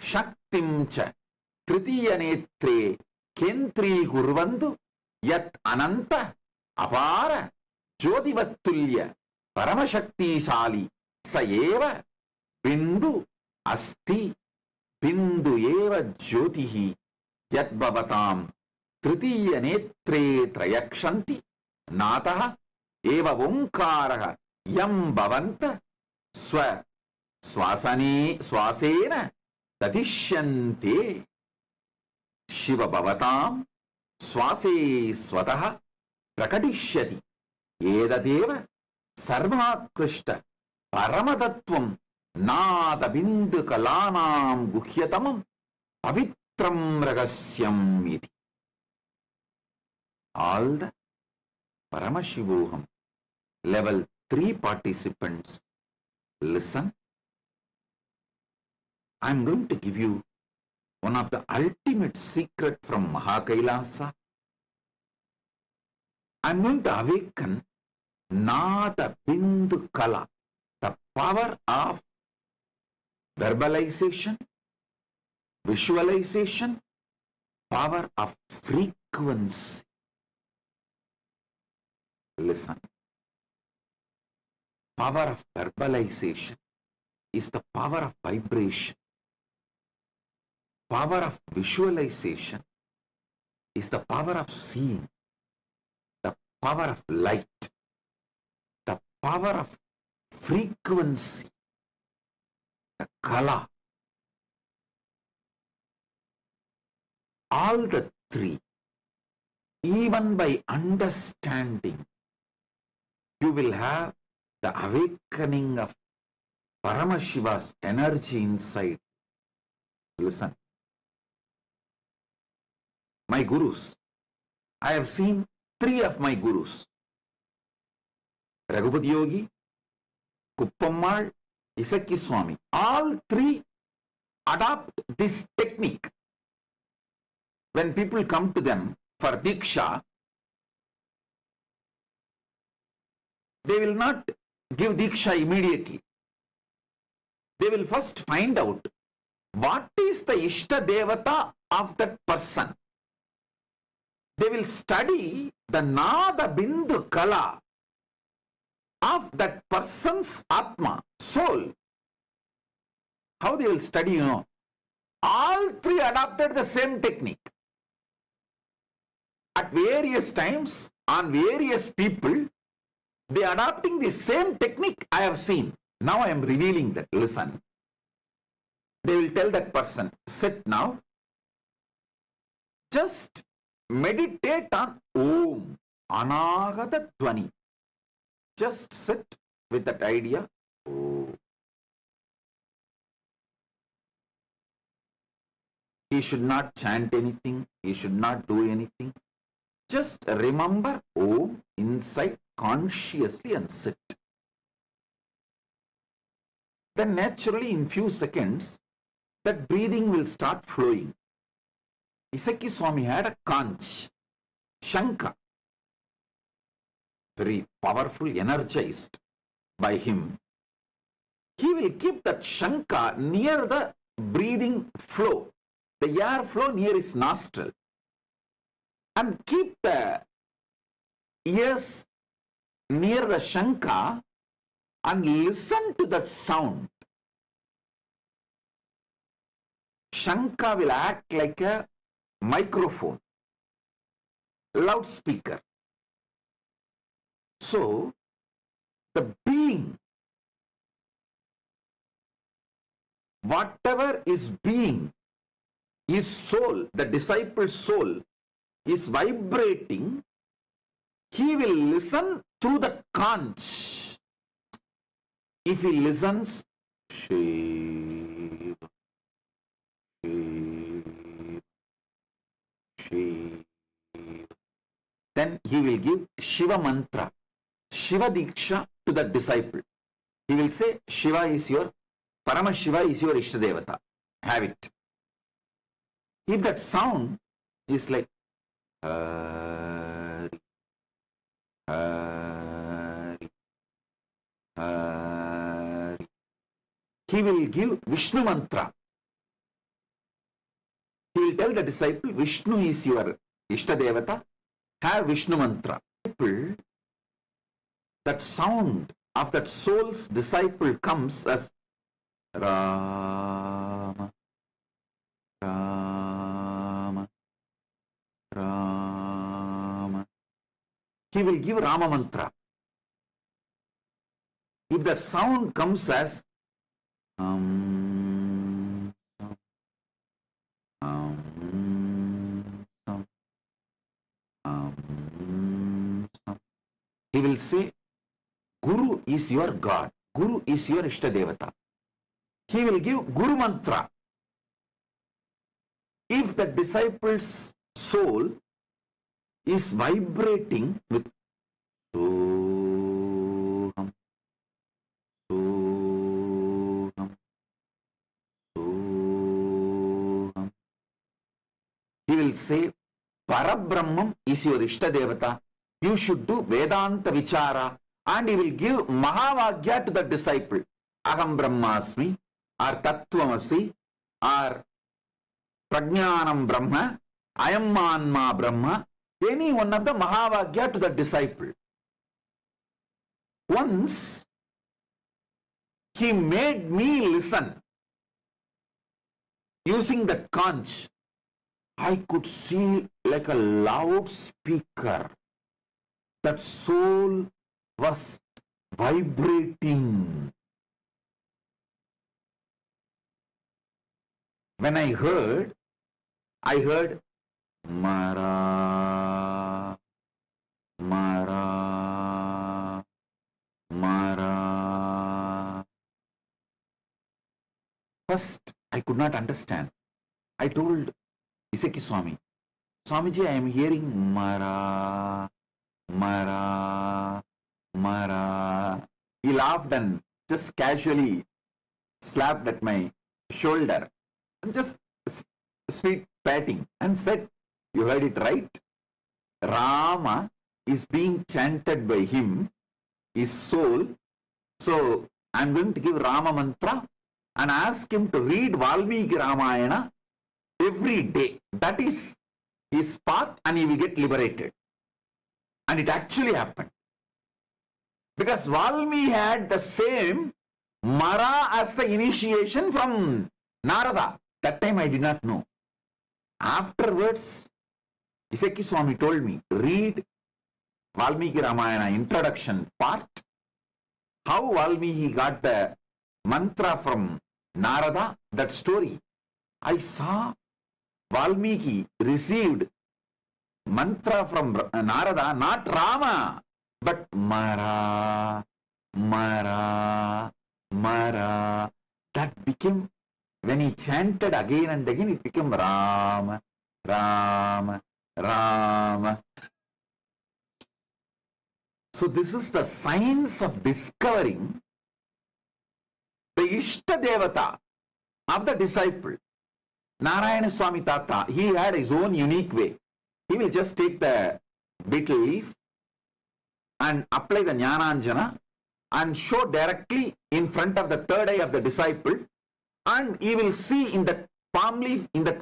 शक्तिं च तृतीयनेत्रे केन्द्रीकुर्वन्तु. यत् अनन्त अपार ज्योतिवत्तुल्य परमशक्तिशाली स एव बिन्दु अस्ति. बिन्दु एव ज्योतिः यद्भवतां तृतीय नेत्रे त्रयक्षन्ति. नातः एव ओंकारः यं भवन्त स्व श्वासेन दतिष्यन्ते. शिव भवतां श्वासे स्वतः प्रकटिष्यति. एतदेव सर्वात्कृष्ट परमतत्त्वं नाद बिंदु कलानां गुह्यतमं पवित्रं रहस्यम् इति. All the Paramashivoham level 3 participants listen. I am going to give you one of the ultimate secret from Mahakailasa. I am going to awaken Nada Bindu Kala, the power of verbalization, visualization, power of frequency. Listen. Power of verbalization is the power of vibration. Power of visualization is the power of seeing. The power of light. The power of frequency. The kala. All the three, even by understanding, you will have the awakening of Paramashiva's energy inside. Listen. My gurus, I have seen 3 of my gurus. Raghupati Yogi, Kuppammal, Isaki Swami. All 3 adopt this technique. When people come to them for Deeksha, they will not give Deeksha immediately. They will first find out what is the Ishta Devata of that person. They will study the Nada Bindu Kala of that person's Atma, soul. How they will study, you know? All 3 adopted the same technique. At various times, on various people, they are adopting the same technique I have seen. Now I am revealing that. Listen. They will tell that person, sit now. Just meditate on Om, Anagata Dvani. Just sit with that idea. Oh. He should not chant anything. He should not do anything. Just remember Om inside consciously and sit. Then naturally in few seconds, that breathing will start flowing. Isaki Swami had a conch, Shankha, very powerful, energized by him. He will keep that Shankha near the breathing flow, the air flow near his nostril, and keep the ears near the Shankha and listen to that sound. Shankha will act like a microphone, loudspeaker. So, the being, whatever is being, his soul, the disciple's soul, is vibrating, he will listen through the conch. If he listens, Shiva, Shiva, Shiva, then he will give Shiva mantra, Shiva Deeksha to the disciple. He will say, Shiva is your, Paramashiva is your Ishtadevata. Have it. If that sound is like Hari, Hari, Hari, he will give Vishnu mantra. He will tell the disciple, Vishnu is your Ishtadevata. Have Vishnu mantra. That sound of that soul's disciple comes as Rama, Rama, Rama. He will give Rama mantra. If that sound comes as he will say, Guru is your God. Guru is your Ishtadevata. He will give Guru mantra. If the disciple's soul is vibrating with Soham, Soham, Soham, he will say, Parabrahmam is your Ishtadevata. You should do Vedanta Vichara, and he will give Mahavakya to the disciple. Aham Brahmasmi, or Tattvamasi, or Prajnanam Brahma, Ayam Manma Brahma, any one of the Mahavakya to the disciple. Once he made me listen using the conch. I could see like a loudspeaker. That soul was vibrating. When I heard Mara, Mara, Mara. First, I could not understand. I told Isaki Swami, Swamiji, I am hearing Mara, Mara, Mara. He laughed and just casually slapped at my shoulder and just sweet patting and said, you heard it right. Rama is being chanted by him, his soul. So I'm going to give Rama mantra and ask him to read Valmiki Ramayana every day. That is his path, and he will get liberated. And it actually happened. Because Valmiki had the same Mara as the initiation from Narada. That time I did not know. Afterwards, Isaki Swami told me, read Valmiki Ramayana introduction part, how Valmiki got the mantra from Narada, that story. I saw Valmiki received mantra from Narada, not Rama, but Mara, Mara, Mara. That became, when he chanted again and again, it became Rama, Rama, Rama. So this is the science of discovering the Ishta Devata of the disciple. Narayana Swami Tata, he had his own unique way. He will just take the betel leaf and apply the Jnananjana and show directly in front of the third eye of the disciple, and he will see in the palm leaf, in the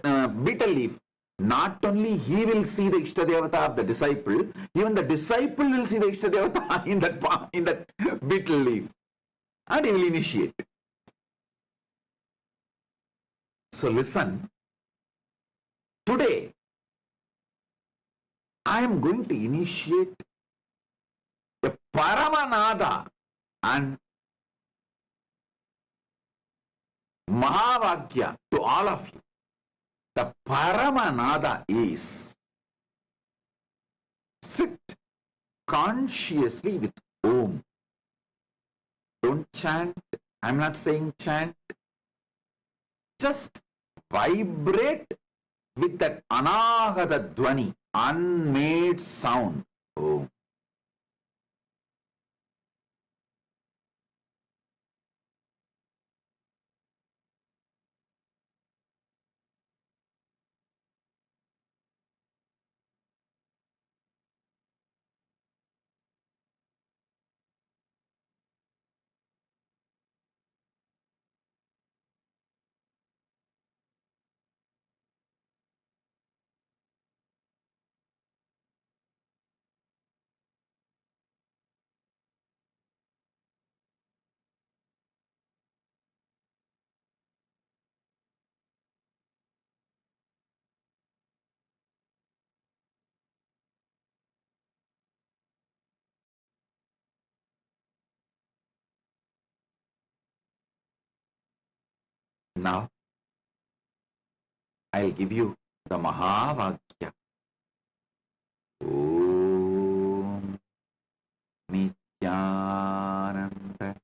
betel leaf, not only he will see the Ishtadevata of the disciple, even the disciple will see the Ishtadevata in that betel leaf, and he will initiate. So listen, today I am going to initiate a Paramanada and Mahavakya to all of you. The Paramanada is sit consciously with Om. Don't chant. I'm not saying chant. Just vibrate with that Anahata Dwani, unmade sound. Om. Now, I'll give you the Mahavakya. Om Nityananda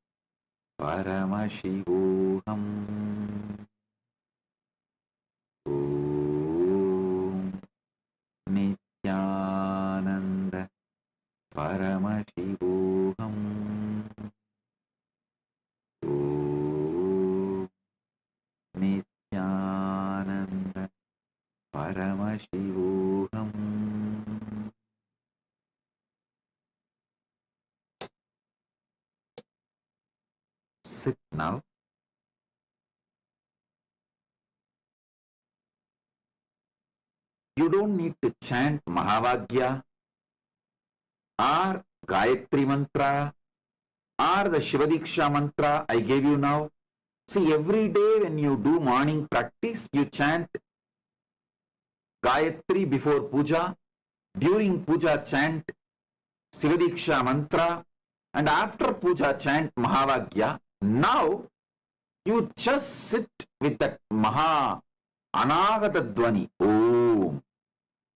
Paramashivoham. Om Nityananda Paramashivoham. Om Nityananda Paramashivoham. Sit now. You don't need to chant Mahavakya or Gayatri mantra or the Shiva Deeksha mantra I gave you now. See, every day when you do morning practice, you chant Gayatri before puja, during puja chant Shiva Deeksha mantra, and after puja chant Mahavakya. Now, you just sit with that Maha Anagata Dwani, Om,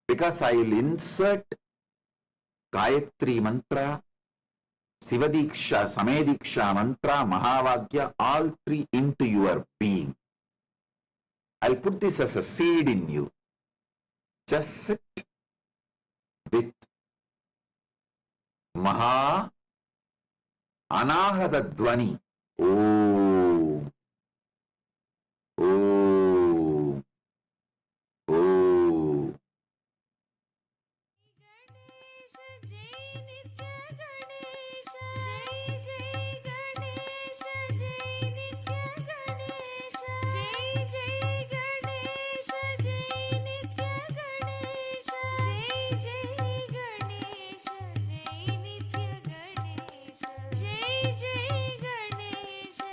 because I will insert Gayatri mantra, Shiva Deeksha, Samaya Deeksha mantra, Mahavakya, all three into your being. I'll put this as a seed in you. Just sit with Maha Anahata Dwani. Om. Om. Om. Jai Jai Ganesha,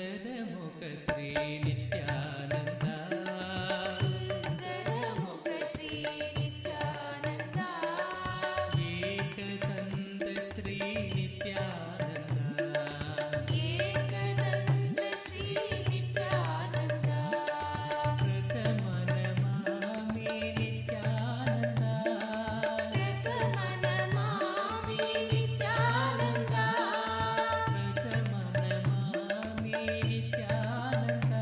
సుందరముఖ Shri Nityananda సుందరముఖ Shri Nityananda Ekadanta Shri Nityananda Ekadanta Shri Nityananda ప్రథమనమామి Nityananda ప్రథమనమామి Nityananda ప్రథమనమామి Nityananda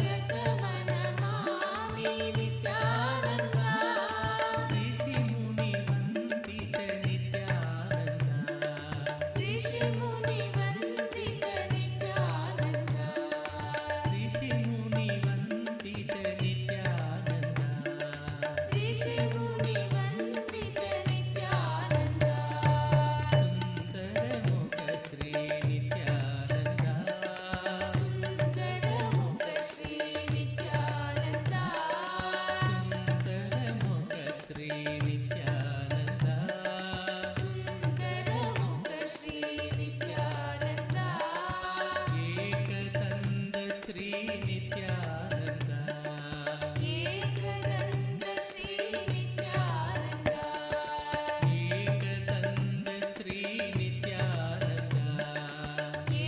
ప్రథమనమామి Nityananda ఋషిముని వందిత Nityananda ఋషిముని వందిత Nityananda ఋషిముని వందిత Nityananda ఋషిముని వందిత Nityananda సుందరముఖ Shri Nityananda సుందరముఖ Shri Nityananda సుందరముఖ Shri Nityananda సుందరముఖ Shri Nityananda Ekadanta Shri Nityananda Ekadanta Shri Nityananda Ekadanta Shri Nityananda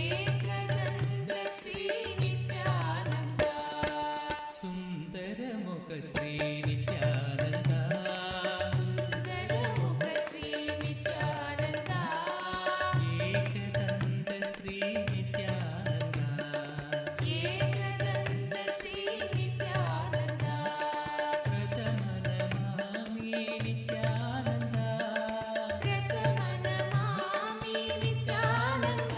Ekadanta Shri Nityananda సుందరముఖ Shri Nityananda సుందరముఖ Shri Nityananda Ekadanta Shri Nityananda Ekadanta Shri Nityananda ప్రథమనమామి Nityananda ప్రథమనమామి Nityananda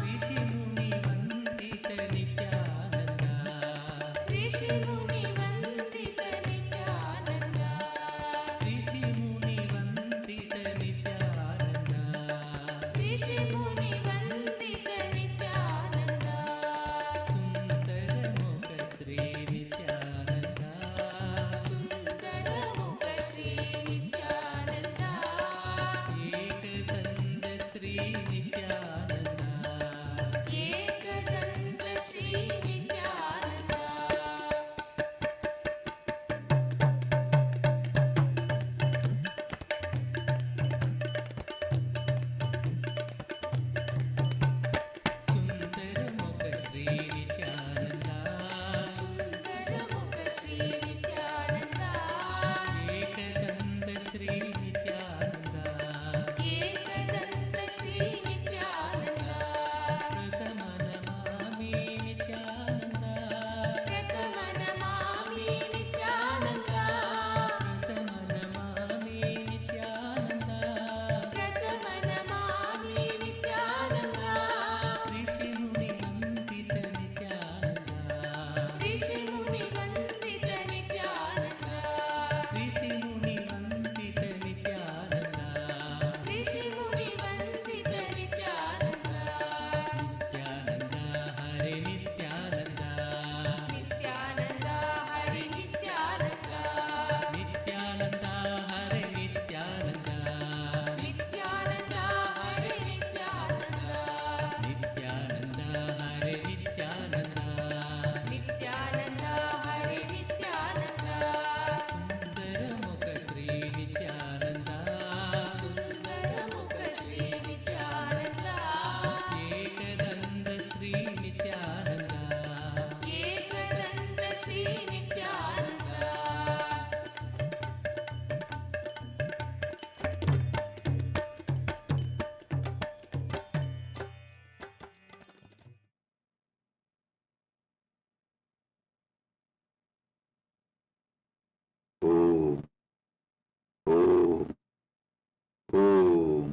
ఋషిముని వందిత Nityananda ఋషిముని వందిత Nityananda ఋషిముని వందిత Nityananda ఋషిముని వందిత Nityananda సుందరముఖ Shri Nityananda సుందరముఖ Shri Nityananda Ekadanta Shri Nityananda Ekadanta Shri Nityananda సుందరముఖ Shri Nityananda సుందరముఖ Shri Nityananda Ekadanta Shri Nityananda Ekadanta Shri Nityananda ప్రథమనమామి Nityananda ప్రథమనమామి Nityananda ప్రథమనమామి Nityananda ప్రథమనమామి Nityananda ఋషిముని వందిత Nityananda ఋషిముని వందిత Nityananda ఋషిముని వందిత Nityananda ఋషిముని వందిత Nityananda Nityananda Hari Nityananda Nityananda Hari Nityananda Nityananda Hari Nityananda Nityananda Hari Nityananda Nityananda Hari Nityananda Nityananda Hari Nityananda సుందరముఖ Shri Nityananda సుందరముఖ Shri Nityananda Ekadanta Shri Nityananda Ekadanta Shri Nityananda Om Om Om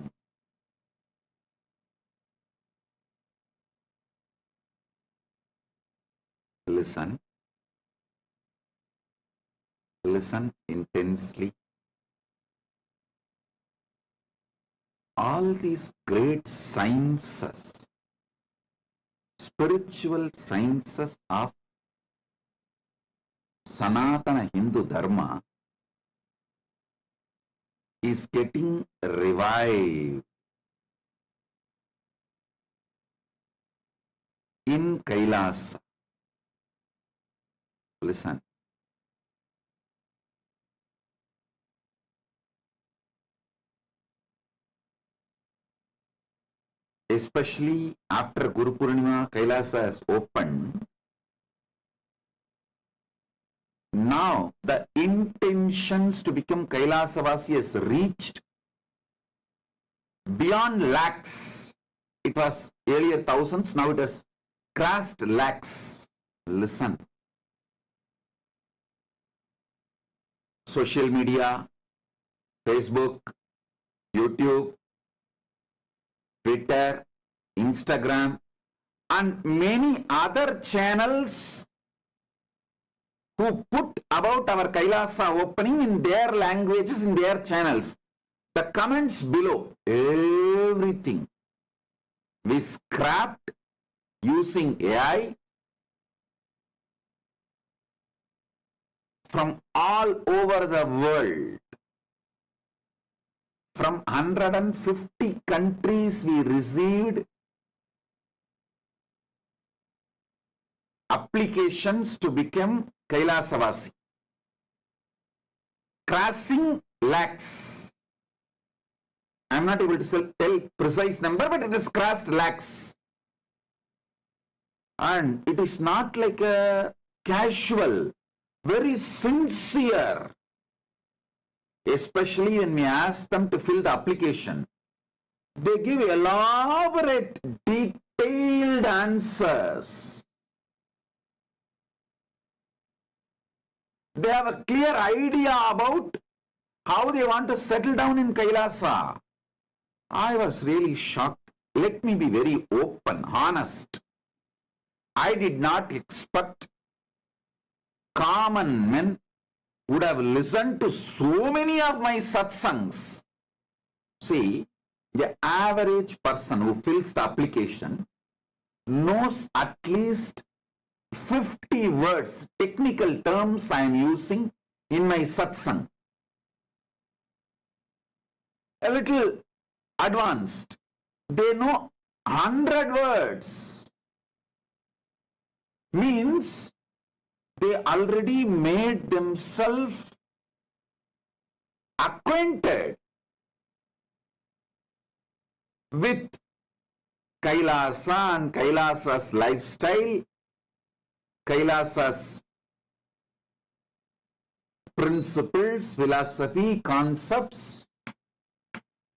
listen intensely. All these great sciences, spiritual sciences of Sanatana Hindu Dharma is getting revived. in Kailasa. Listen. Especially after Guru Purnima, Kailasa has opened. Now the intentions to become Kailasavasi has reached beyond lakhs. It was earlier thousands, now it has crossed lakhs. Listen. Social media, Facebook, YouTube, Twitter, Instagram, and many other channels who put about our Kailasa opening in their languages, in their channels. The comments below, everything we scrapped using AI from all over the world. From 150 countries we received applications to become Kailasavasi. Crossing lakhs. I am not able to tell precise number, but it is crossed lakhs. And it is not like a casual, very sincere. Especially when we ask them to fill the application, they give elaborate, detailed answers. They have a clear idea about how they want to settle down in Kailasa. I was really shocked. Let me be very open, honest. I did not expect common men would have listened to so many of my satsangs. See, the average person who fills the application knows at least 50 words, technical terms I am using in my satsang. A little advanced. They know 100 words. Means they already made themselves acquainted with Kailasa and Kailasa's lifestyle, Kailasa's principles, philosophy, concepts.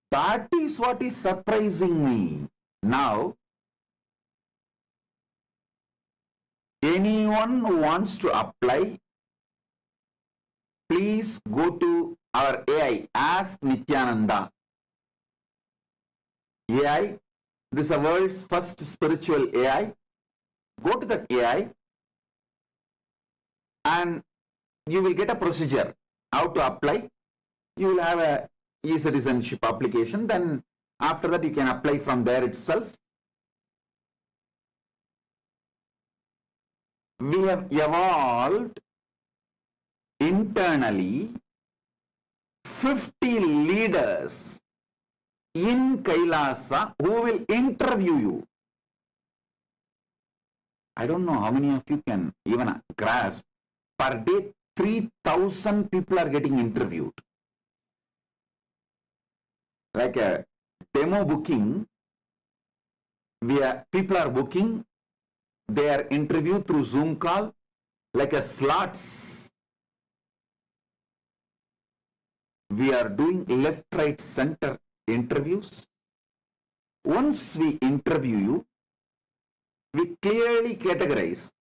That is what is surprising me. Now, anyone who wants to apply, please go to our AI, Ask Nithyananda. AI, this is the world's first spiritual AI. Go to that AI and you will get a procedure how to apply. You will have a e-citizenship application. Then after that you can apply from there itself. We have evolved internally 50 leaders in Kailasa who will interview you. I don't know how many of you can even grasp. Per day, 3,000 people are getting interviewed. Like a demo booking, people are booking, they are interviewed through Zoom call, like a slots. We are doing left, right, center interviews. Once we interview you, we clearly categorize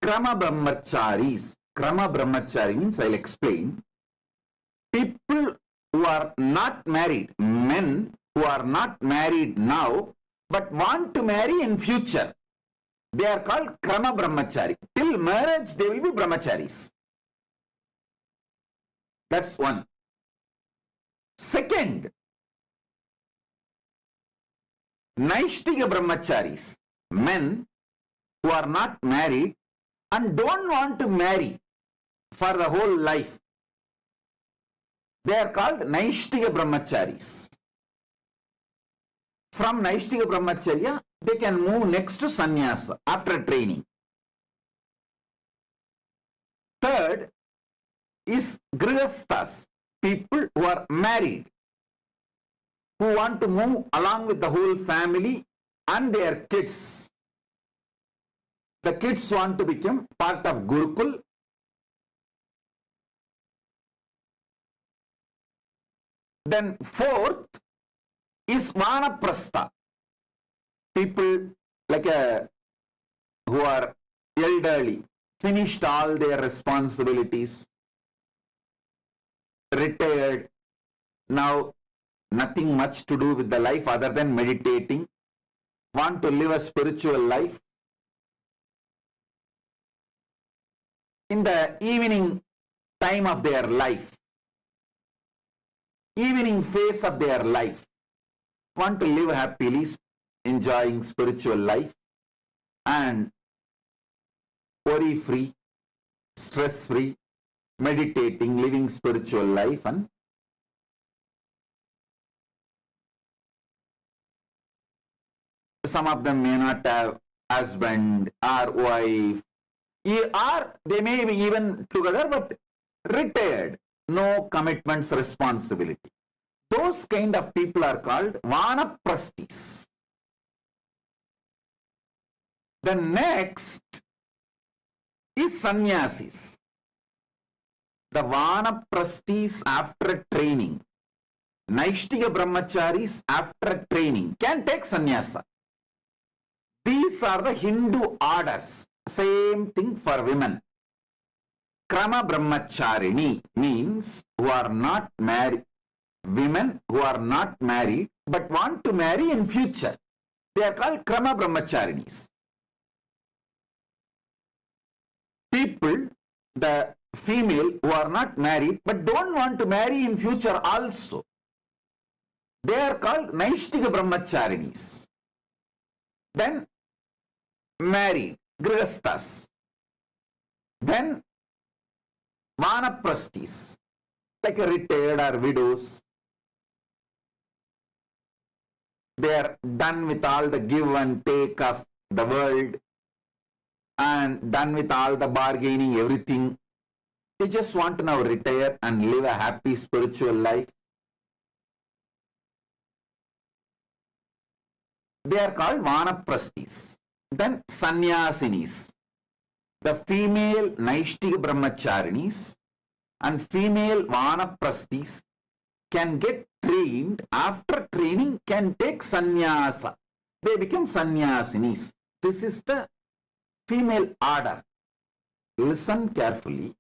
Krama Brahmacharis. Krama Brahmachari means, I'll explain. People who are not married, men who are not married now, but want to marry in future. They are called Krama Brahmachari. Till marriage, they will be Brahmacharis. That's one. Second, Naishtiga Brahmacharis, men who are not married and don't want to marry for the whole life. They are called Naishtiga Brahmacharis. From Naishtiga Brahmacharya, they can move next to sannyasa after training. Third is grihasthas, people who are married, who want to move along with the whole family and their kids. The kids want to become part of Gurukul. Then fourth is Vanaprastha, people like who are elderly, finished all their responsibilities, retired, now nothing much to do with the life other than meditating, want to live a spiritual life. In the evening time of their life, evening phase of their life, want to live happily, enjoying spiritual life and worry-free, stress-free, meditating, living spiritual life. And some of them may not have husband or wife, or they may be even together but retired, no commitments, responsibility. Those kind of people are called Vanaprasthis. The next is sannyasis. The Vanaprasthis after training, Naishtiga Brahmacharis after training can take sannyasa. These are the Hindu orders. Same thing for women. Krama Brahmacharini means who are not married, women who are not married but want to marry in future. They are called Krama Brahmacharinis. People, the female who are not married but don't want to marry in future also, they are called Naishtika Brahmacharinis. Then married, grihasthas. Then Vanaprasthis, like a retired or widows. They are done with all the give and take of the world and done with all the bargaining, everything. They just want to now retire and live a happy spiritual life. They are called Vanaprasthis. Then Sannyasinis, the female Naishtika Brahmacharinis and female Vanaprasthis can get trained, after training can take sannyasa. They become sannyasinis. This is the female order. Listen carefully.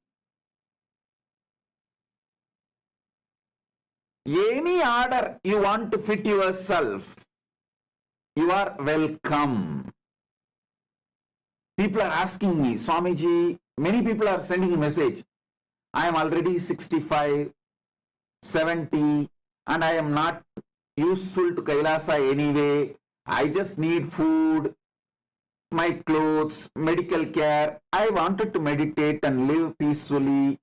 Any order you want to fit yourself, you are welcome. People are asking me, Swamiji, many people are sending a message. I am already 65, 70, and I am not useful to Kailasa anyway. I just need food, my clothes, medical care. I wanted to meditate and live peacefully.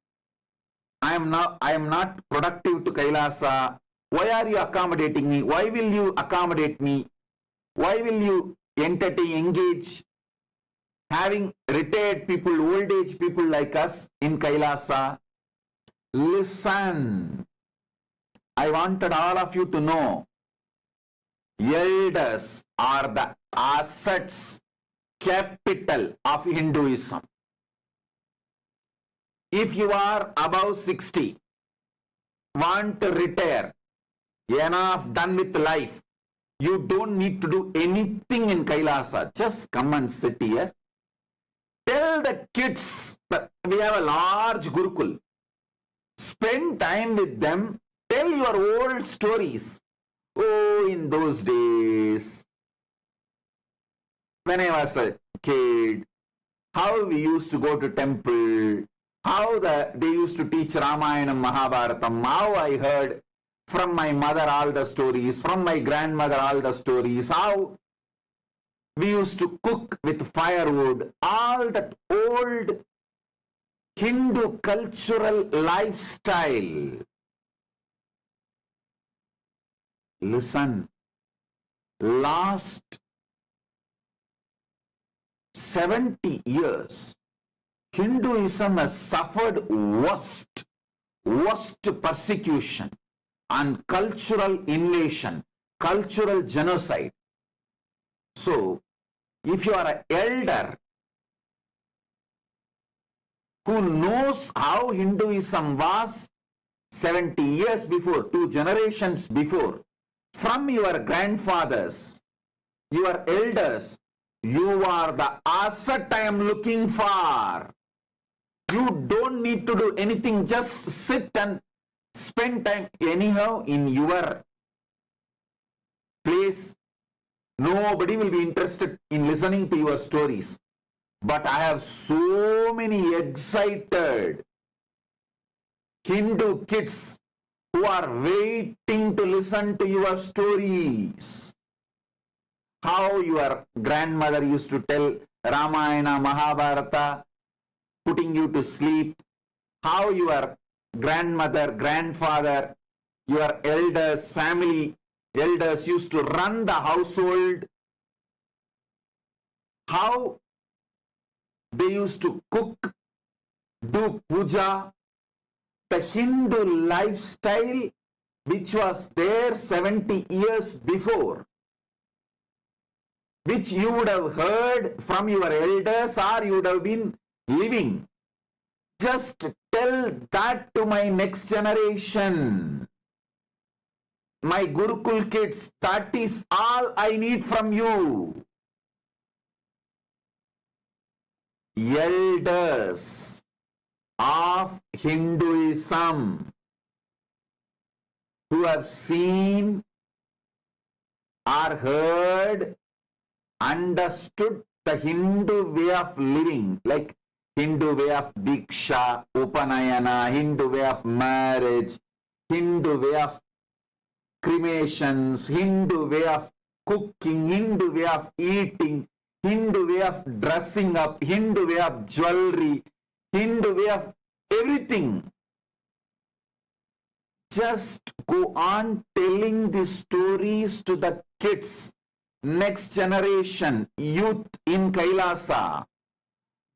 I am not productive to Kailasa. Why are you accommodating me? Why will you accommodate me? Why will you entertain, engage having retired people, old age people like us in Kailasa? Listen, I wanted all of you to know, elders are the assets, capital of Hinduism. If you are above 60, want to retire, enough done with life, you don't need to do anything in Kailasa. Just come and sit here. Tell the kids that we have a large Gurukul. Spend time with them. Tell your old stories. Oh, in those days, when I was a kid, how we used to go to temple, how they used to teach Ramayana, Mahabharatam, how I heard from my mother all the stories, from my grandmother all the stories, how we used to cook with firewood, all that old Hindu cultural lifestyle. Listen, last 70 years, Hinduism has suffered worst persecution and cultural invasion, cultural genocide. So, if you are an elder who knows how Hinduism was 70 years before, 2 generations before, from your grandfathers, your elders, you are the asset I am looking for. You don't need to do anything, just sit and spend time anyhow in your place. Nobody will be interested in listening to your stories. But I have so many excited Hindu kids who are waiting to listen to your stories. How your grandmother used to tell Ramayana, Mahabharata, putting you to sleep. How your grandmother, grandfather, your elders, family elders used to run the household. How they used to cook, do puja. The Hindu lifestyle which was there 70 years before, which you would have heard from your elders or you would have been living. Just tell that to my next generation. My Gurukul kids, that is all I need from you. Elders of Hinduism who have seen or heard, understood the Hindu way of living, like Hindu way of Diksha, Upanayana, Hindu way of marriage, Hindu way of cremations, Hindu way of cooking, Hindu way of eating, Hindu way of dressing up, Hindu way of jewelry, Hindu way of everything. Just go on telling these stories to the kids, next generation, youth in Kailasa.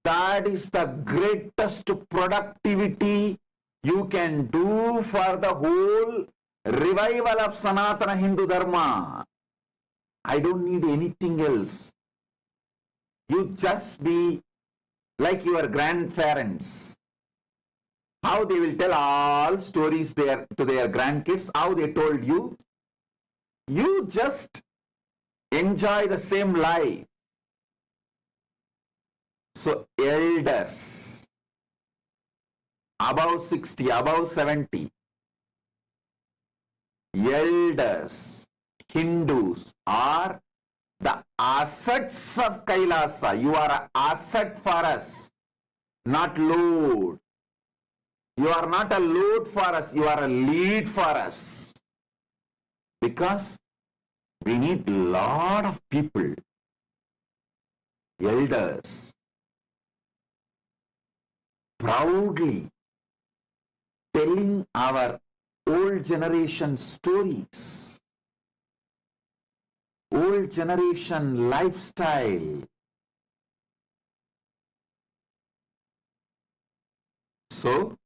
That is the greatest productivity you can do for the whole revival of Sanatana Hindu Dharma. I don't need anything else. You just be like your grandparents. How they will tell all stories to their grandkids, how they told you. You just enjoy the same life. So elders, above 60, above 70, elders, Hindus are the assets of Kailasa. You are an asset for us, not load. You are not a load for us, you are a lead for us. Because we need a lot of people, elders, proudly telling our old generation stories, old generation lifestyle. So,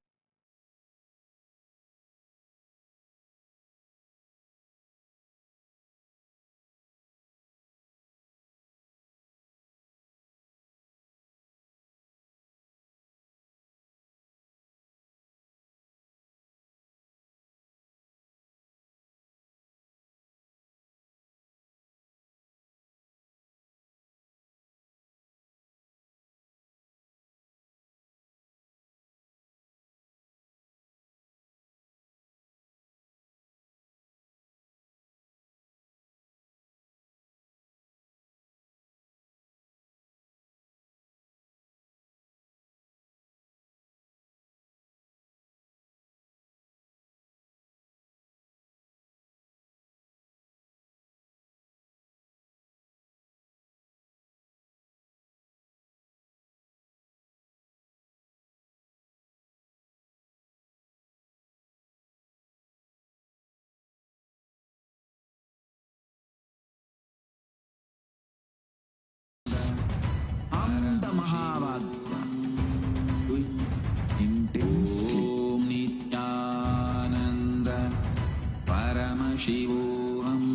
Paramashivoham.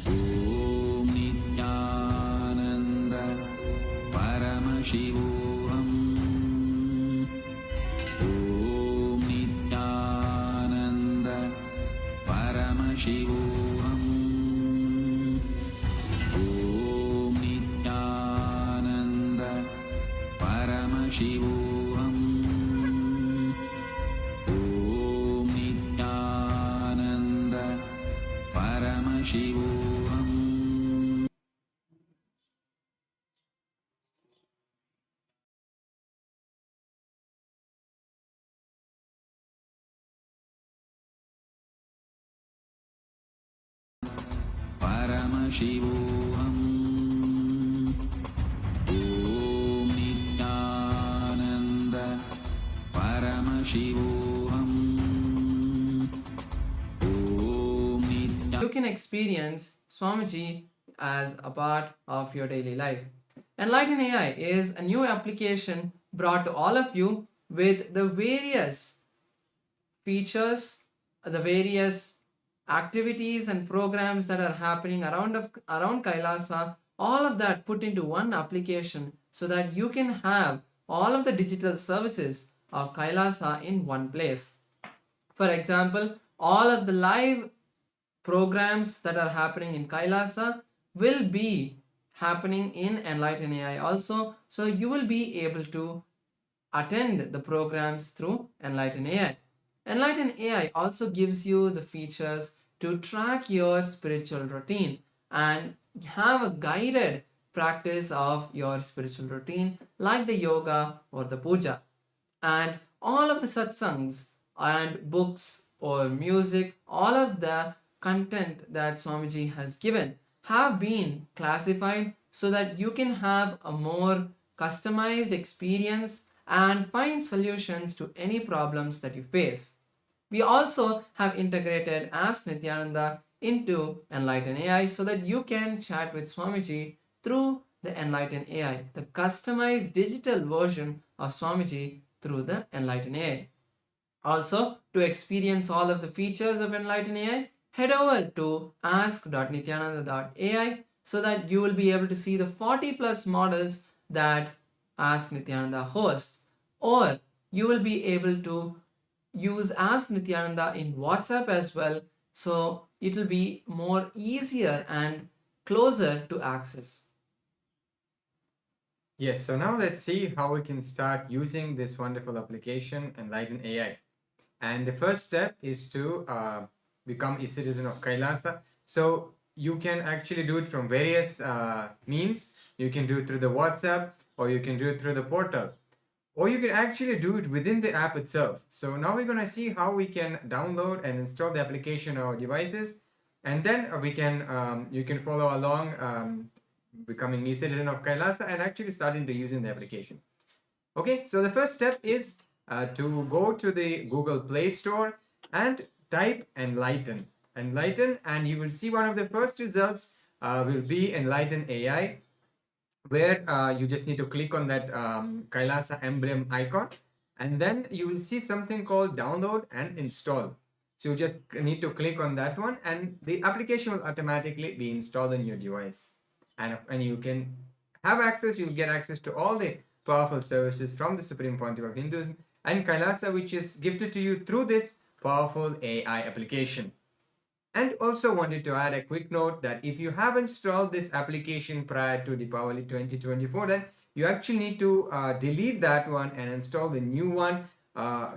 Om Nityananda Paramashivoham. Om Nityananda Paramashivoham. Om Nityananda Paramashivoham. Om Nityananda Paramashivoham. Paramashivoham. Om Nityananda Paramashivoham. Om Nityananda. You can experience Swamiji as a part of your daily life. Enlighten AI is a new application brought to all of you with the various features, the various activities and programs that are happening around Kailasa, all of that put into one application so that you can have all of the digital services of Kailasa in one place. For example, all of the live programs that are happening in Kailasa will be happening in Enlighten AI also, so you will be able to attend the programs through Enlighten AI. Enlighten AI also gives you the features to track your spiritual routine and have a guided practice of your spiritual routine like the yoga or the puja. And all of the satsangs and books or music, all of the content that Swamiji has given have been classified so that you can have a more customized experience and find solutions to any problems that you face. We also have integrated Ask Nityananda into Enlighten AI so that you can chat with Swamiji through the Enlighten AI, the customized digital version of Swamiji through the Enlighten AI. Also, to experience all of the features of Enlighten AI, head over to ask.nityananda.ai so that you will be able to see the 40 plus models that Ask Nityananda hosts, or you will be able to use Ask Nityananda in WhatsApp as well, so it will be more easier and closer to access. Yes, so now let's see how we can start using this wonderful application, Enlighten AI. And the first step is to become a citizen of Kailasa. So you can actually do it from various means. You can do it through the WhatsApp, or you can do it through the portal, or you can actually do it within the app itself. So now we're going to see how we can download and install the application on our devices, and then we can you can follow along becoming a citizen of Kailasa and actually starting to using the application. Okay, so the first step is to go to the Google Play Store and type Enlighten, and you will see one of the first results will be Enlighten AI, where you just need to click on that Kailasa emblem icon, and then you will see something called download and install. So you just need to click on that one, and the application will automatically be installed on your device, and you can have access. You'll get access to all the powerful services from the Supreme Pontiff of Hinduism and Kailasa, which is gifted to you through this powerful AI application. And also wanted to add a quick note that if you have installed this application prior to Deepavali 2024, then you actually need to delete that one and install the new one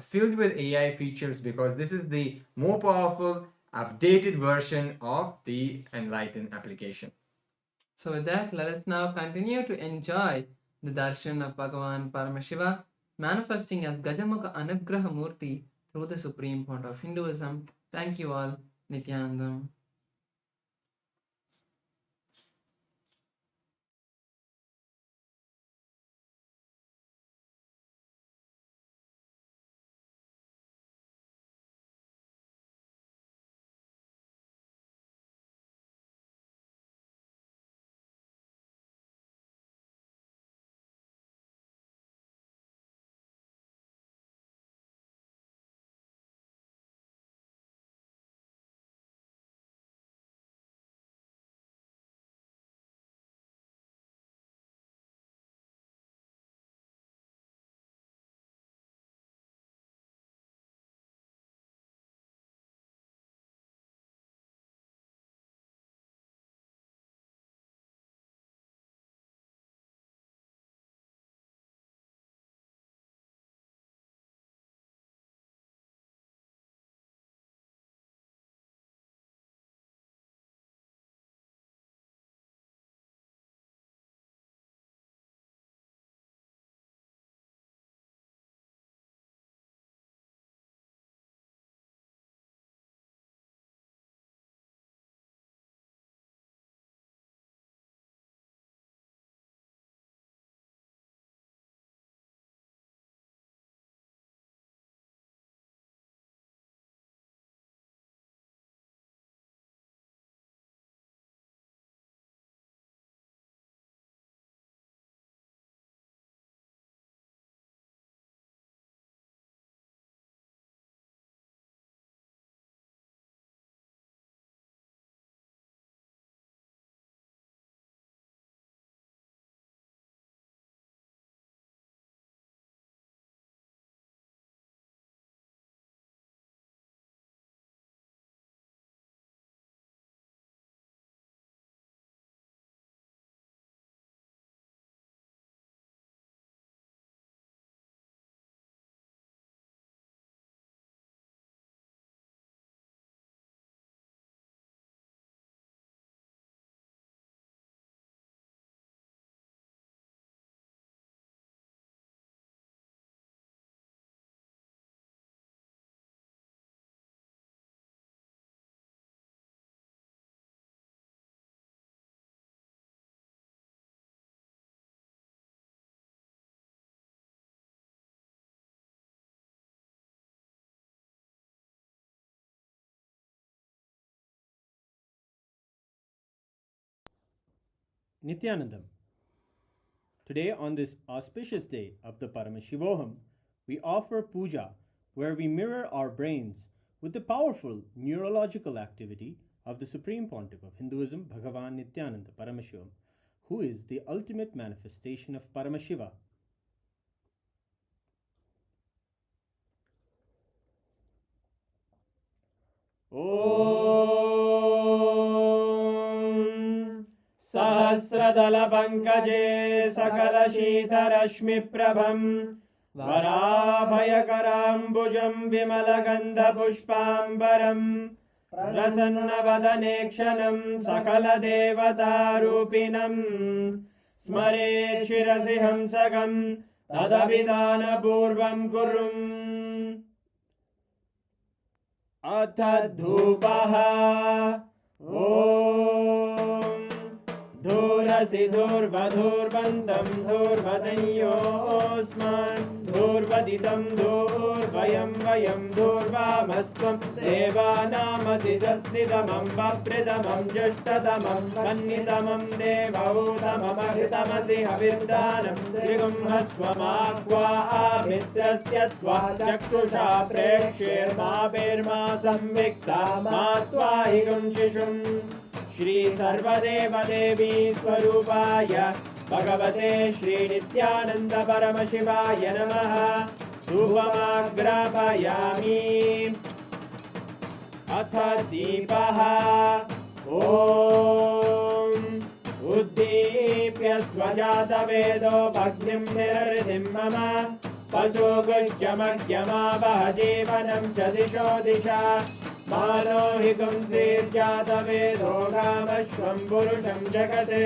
filled with AI features, because this is the more powerful updated version of the Enlighten application. So with that, let us now continue to enjoy the darshan of Bhagavan Paramashiva, manifesting as Gajamukha Anugraha Murthy through the Supreme Pontiff of Hinduism. Thank you all. Nityanandam. Nithyanandam. Today, on this auspicious day of the Paramashivoham, we offer puja where we mirror our brains with the powerful neurological activity of the Supreme Pontiff of Hinduism, Bhagavan Nithyananda Paramamashivam, who is the ultimate manifestation of Paramashiva. Om Sahasradala Pankaje Sakala Shita Rashmi Prabham Varabhayakarambujam Vimalagandha Pushpambaram Prasanna Sakala Devata Rupinam Smare Shirasi Hamsagam Tadabhidana Purvam Kurum Atadhupaha Om Dhurasi Dhurvadhurvantam Dhurvadanyosman Dhurvaditam Dhurvayam Vayam Dhurvamasvam Devanamasi Sasnidamam Vapridamam Jashtadamam Kannitamam Devautamam Ahritamasi Havirdanam Trigum Hasvamakva Amitrasya Tva Chakshusha Prekshir Mabirma Samvikta Matva Higum Shishum Shri Sarvadeva Devi Swarupaya Bhagavate Shri Nithyananda Paramashivaya Namaha Dhupamagrapayami Atha Deepaha Om Uddipya Svajata Vedo Bhagnim Niraridim Mama Pasogushyamagyama Bahajivanam Chadisho Disha Manohikam Sirjata Vedo Gamashvam Purusham Jagate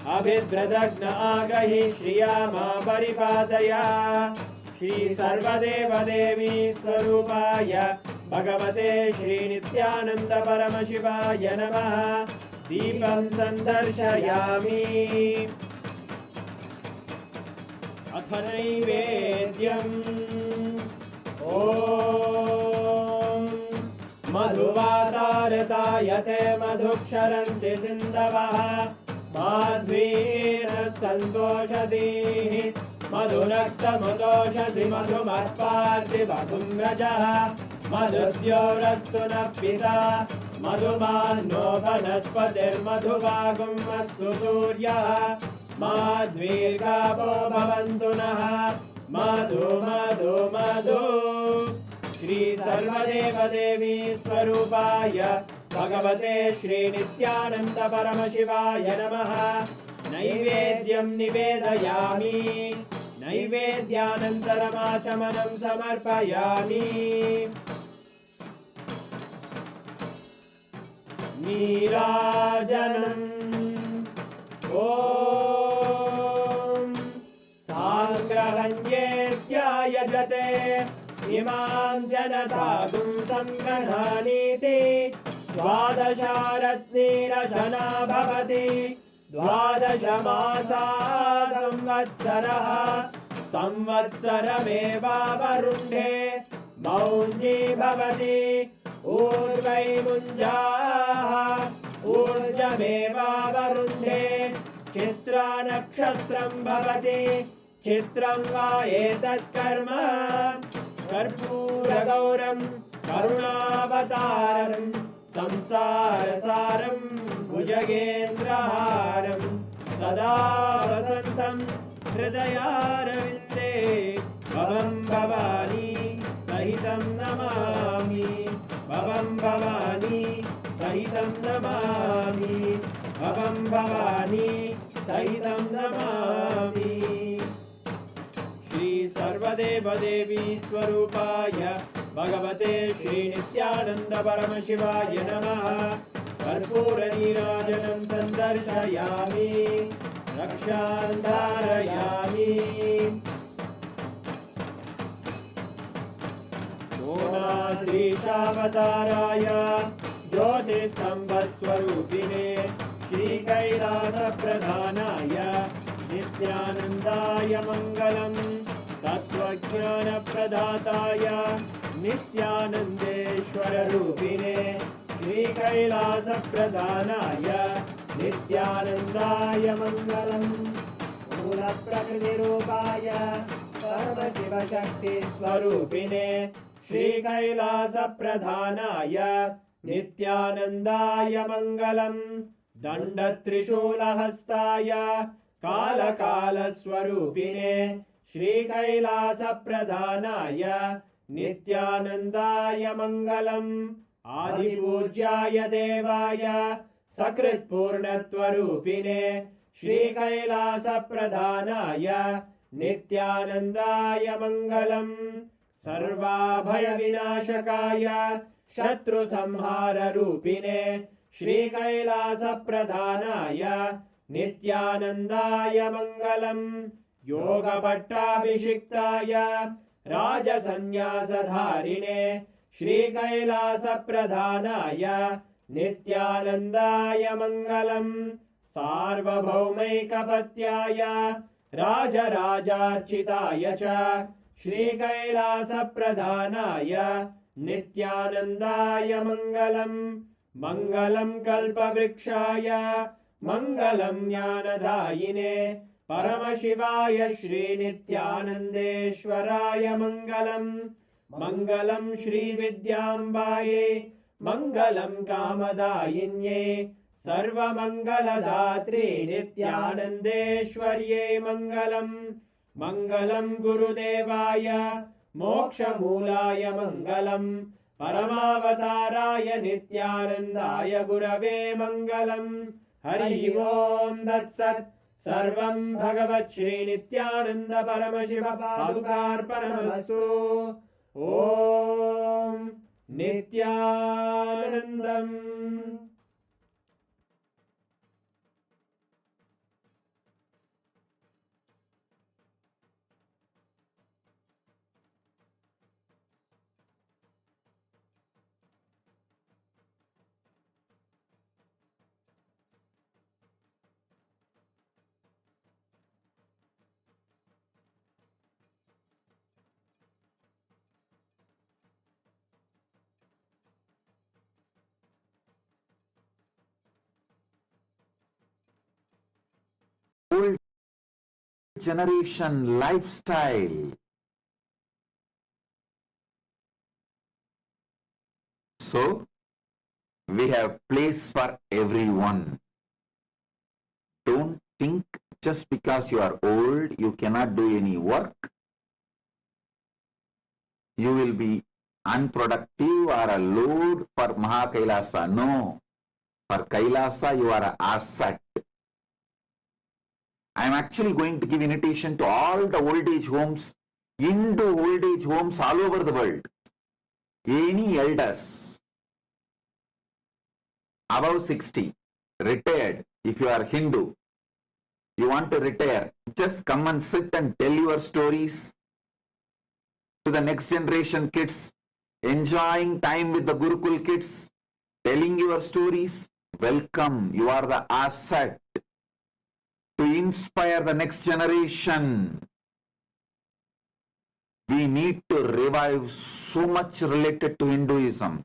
Abhidradagna Agahi Shriyama Paripadaya Shri Sarvadeva Devi Swarupaya Bhagavate Shri Nithyananda Paramashivaya Namaha Deepam Sandarshayami Atha Naivedyam Om Madhuvatartayate Madhuksharanti Sindavaha Madhvira Santoshadihi Madhunakta Madoshasi Madhumarparti Bhagumrajaha Madhudyorastu Napita Madhumano Vanaspatir Madhuvagum Astu Suryaha Madhvirgapo Bhavantunaha Madhu Madhu Madhu Shri Sarvadeva Devi Swarupaya Bhagavate Shri Nithyananda Paramashivaya Namaha Naivedyam Nivedayami Naivedyanantaramashamanam Samarpayami Nirajanam Om Sangrahanyesthayajate Imam Janatagum Samgranhaniti Dvadasharatnirashana Bhavati Dvadashamasa Samvatsaraha Samvatsarameva Varundhe Maunji Bhavati Urvai Munjaha Urjameva Varundhe Chitra Nakshatram Bhavati Chitram Va Etat Karma Karpura Gauram Karunavataram Samsarasaram Bhujagendraharam Sada Vasantam Hridayaravinде Bhavam Bhavani Sahitam Namami Bhavam Bhavani Sahitam Namami Bhavam Bhavani Sahitam Namami Shri Sarvadeva Devi Swarupaya Bhagavate Shri Nithyananda Paramashivaya Namaha Karpura Nirajanam Sandarshayami Rakshandharayami Sonadrishavatārāya Jyotis Sambhaswarupine Shri Kailasa Pradhanaya Nithyanandaya Mangalam Tattvajnana Pradhataya Nithyanandeshwara Rupine Shri Kailasa Pradhanaya नित्यानन्दाय मङ्गलम् मूलप्रकृतिरूपाय परमशिवशक्तिस्वरूपिणे श्रीकैलासप्रधानाय नित्यानन्दाय मङ्गलम् दण्डत्रिशूलहस्ताय कालकालस्वरूपिणे श्रीकैलासप्रधानाय नित्यानन्दाय मङ्गलम् आदिपूज्याय देवाय सकृत्पूर्णत्वरूपिणे श्रीकैलासप्रधानाय नित्यानन्दाय मङ्गलम् सर्वाभयविनाशकाय शत्रुसंहाररूपिणे श्रीकैलासप्रधानाय नित्यानन्दाय मङ्गलम् योगपट्टाभिषिक्ताय राजसन्न्यासधारिणे श्रीकैलासप्रधानाय नित्यानन्दाय मङ्गलम् सार्वभौमैकपत्याय राजराजार्चिताय च श्रीकैलासप्रधानाय नित्यानन्दाय मङ्गलम् मङ्गलम् कल्पवृक्षाय मङ्गलम् ज्ञानदायिने परमशिवाय श्रीनित्यानन्देश्वराय मङ्गलम् मङ्गलम् श्रीविद्याम्बायै मङ्गलम् कामदायिन्यै सर्वमङ्गलदात्रे नित्यानन्देश्वर्यै मङ्गलम् मङ्गलम् गुरुदेवाय मोक्षमूलाय मङ्गलम् परमावताराय नित्यानन्दाय गुरवे मङ्गलम् हरि ओम् तत्सत् सर्वं भगवत् श्रीनित्यानन्द परमशिव पादुकार्पणमस्तु ॐ नित्यानन्दम् Old generation lifestyle. So, we have place for everyone. Don't think just because you are old, you cannot do any work. You will be unproductive or a load for Mahakailasa. No. For Kailasa, you are an asset. I am actually going to give invitation to all the old age homes, into old age homes all over the world. Any elders above 60, retired, if you are Hindu, you want to retire, just come and sit and tell your stories to the next generation kids, enjoying time with the Gurukul kids, telling your stories. Welcome, you are the asset to inspire the next generation. We need to revive so much related to Hinduism.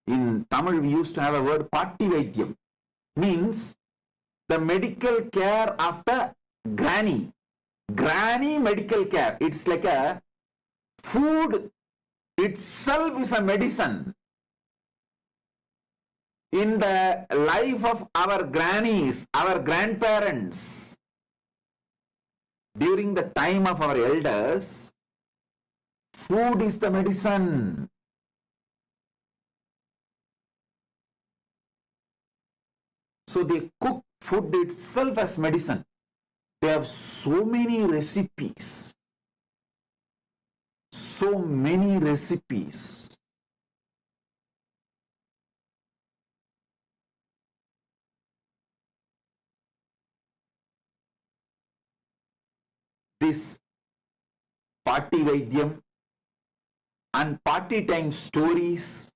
In Tamil, we used to have a word, Patti Vaidyam, means the medical care after granny. Granny medical care. It's like a food itself is a medicine. In the life of our grannies, our grandparents, during the time of our elders, food is the medicine. So they cook food itself as medicine. They have so many recipes. So many recipes. This party Vaidyam and party time stories,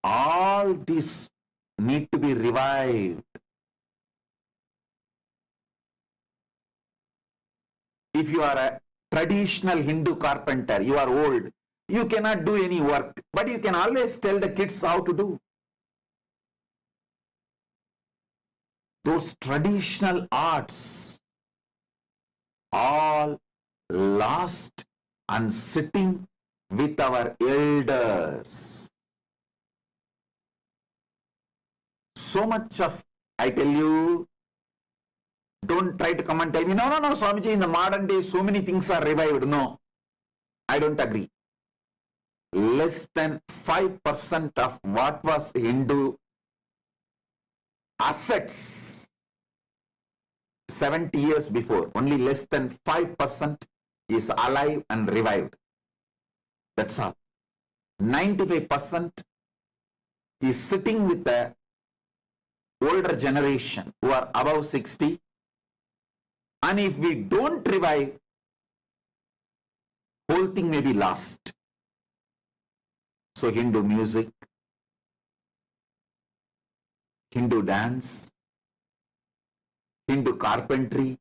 all this need to be revived. If you are a traditional Hindu carpenter, you are old, you cannot do any work, but you can always tell the kids how to do. those traditional arts, all lost and sitting with our elders. So much of, I tell you, don't try to come and tell me, no, Swamiji, in the modern day, so many things are revived. No, I don't agree. Less than 5% of what was Hindu assets 70 years before, only less than 5% is alive and revived. That's all. 95% is sitting with the older generation who are above 60. And if we don't revive, whole thing may be lost. So Hindu music, Hindu dance, Hindu carpentry,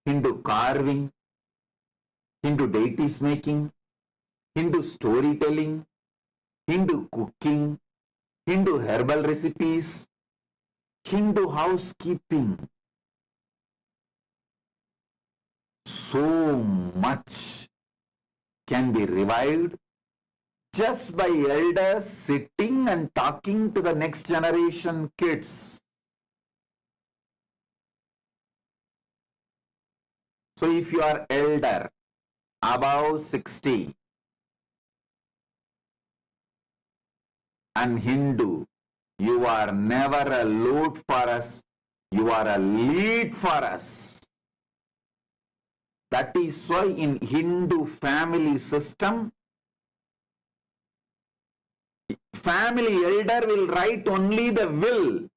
Hindu carving, Hindu deities making, Hindu storytelling, Hindu cooking, Hindu herbal recipes, Hindu housekeeping. So much can be revived just by elders sitting and talking to the next generation kids. So if you are elder, above 60, and Hindu, you are never a load for us, you are a lead for us. That is why in Hindu family system, family elder will write only the will.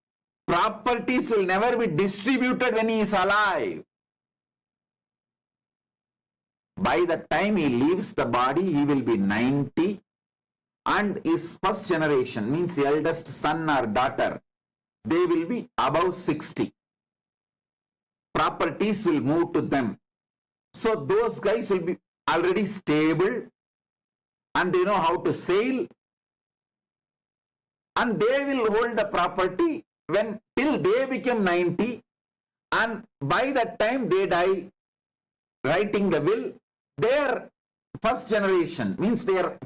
Properties will never be distributed when he is alive. By the time he leaves the body, he will be 90, and his first generation, means the eldest son or daughter, they will be above 60. Properties will move to them. So those guys will be already stable and they know how to sail, and they will hold the property when till they become 90, and by that time they die writing the will. Their first generation, means their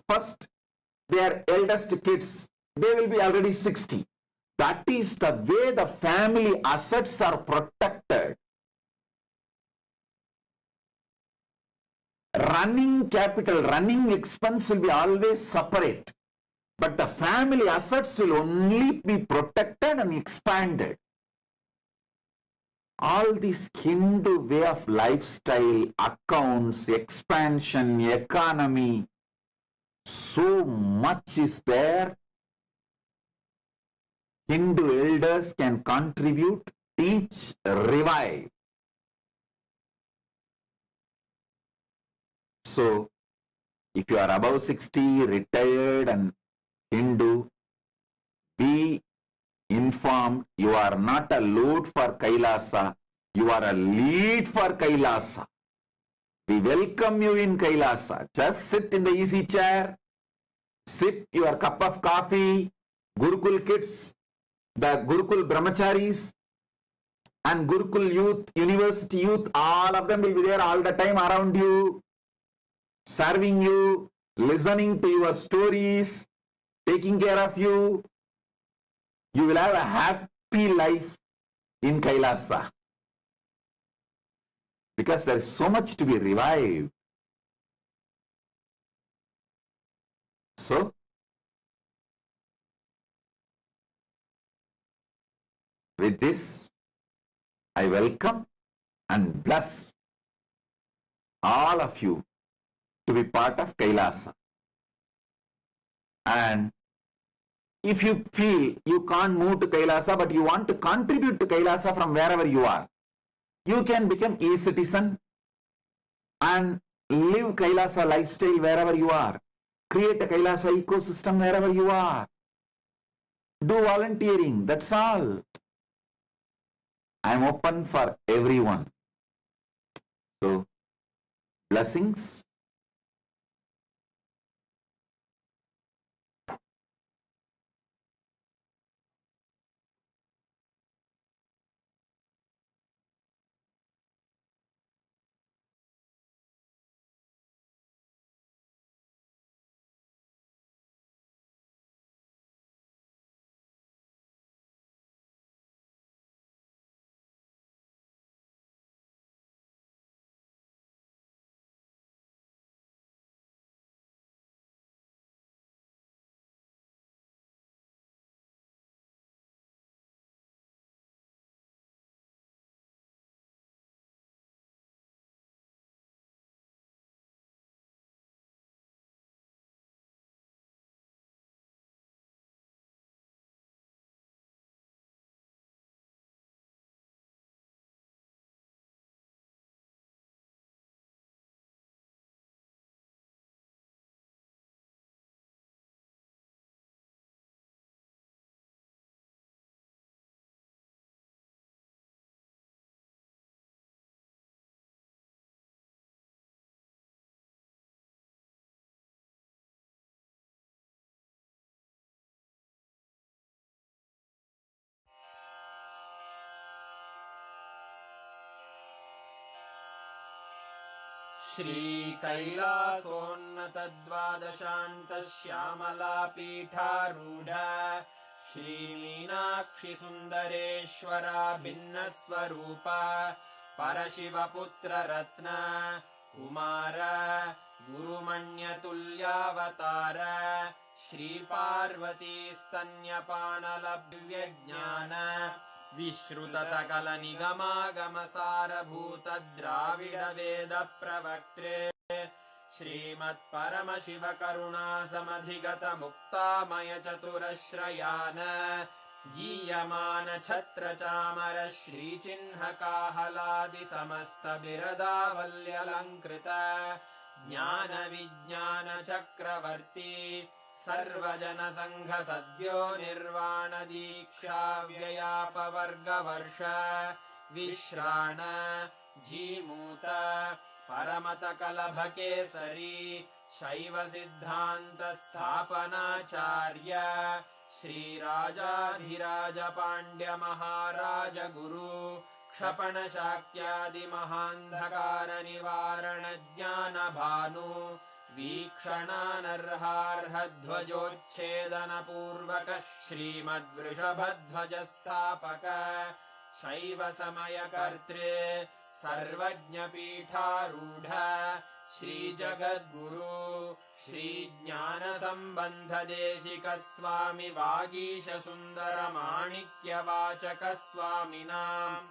eldest kids, they will be already 60. That is the way the family assets are protected. Running capital, running expense will be always separate, but the family assets will only be protected and expanded. All this Hindu way of lifestyle, accounts, expansion, economy, so much is there. Hindu elders can contribute, teach, revive. So, if you are above 60, retired and Hindu, be informed, you are not a load for Kailasa, you are a lead for Kailasa. We welcome you in Kailasa. Just sit in the easy chair, sip your cup of coffee. Gurukul kids, the Gurukul brahmacharis and Gurukul youth, university youth, all of them will be there all the time around you, serving you, listening to your stories, taking care of you. You will have a happy life in Kailasa, because there is so much to be revived. So, with this, I welcome and bless all of you to be part of Kailasa. And if you feel you can't move to Kailasa, but you want to contribute to Kailasa from wherever you are, you can become a citizen and live Kailasa lifestyle wherever you are. Create a Kailasa ecosystem wherever you are. Do volunteering, that's all. I am open for everyone. So, blessings. श्रीकैलासोन्नतद्वादशान्तश्यामलापीठारूढ श्रीमीनाक्षिसुन्दरेश्वरा भिन्नस्वरूप परशिवपुत्ररत्न Kumar गुरुमण्यतुल्यावतार श्रीपार्वतीस्तन्यपानलव्यज्ञान विश्रुतसकलनिगमागमसारभूत द्राविडवेदप्रवक्त्रे श्रीमत्परमशिवकरुणासमधिगतमुक्तामयचतुरश्रयान गीयमान छत्रचामर श्रीचिह्नकाहलादिसमस्तबिरदावल्यलङ्कृत ज्ञानविज्ञानचक्रवर्ती सर्वजनसङ्घसद्यो निर्वाणदीक्षाव्ययापवर्गवर्ष विश्राण Jimuta परमतकलभकेसरी शैवसिद्धान्तस्थापनाचार्य श्रीराजाधिराजपाण्ड्यमहाराज गुरु क्षपणशाक्यादिमहान्धकारनिवारणज्ञानभानु वीक्षणानर्हार्हध्वजोच्छेदनपूर्वक श्रीमद्वृषभध्वजस्थापक शैवसमयकर्त्रे सर्वज्ञपीठारूढ श्रीजगद्गुरु श्रीज्ञानसम्बन्धदेशिकस्वामि वागीशसुन्दरमाणिक्यवाचकस्वामिनाम्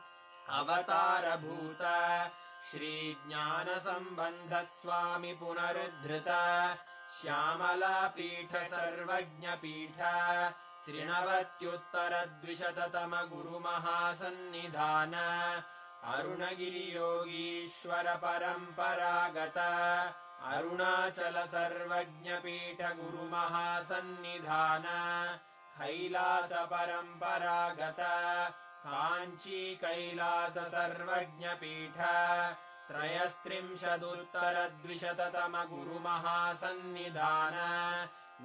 अवतारभूत श्रीज्ञानसम्बन्धस्वामि पुनरुद्धृत श्यामलापीठ सर्वज्ञपीठ त्रिनवत्युत्तरद्विशततम गुरुमहासन्निधान अरुणगिरियोगीश्वर परम्परागत अरुणाचल सर्वज्ञपीठ गुरुमहासन्निधान कैलास परम्परागत काञ्ची कैलास सर्वज्ञपीठ त्रयस्त्रिंशदुत्तरद्विशततम गुरुमहासन्निधान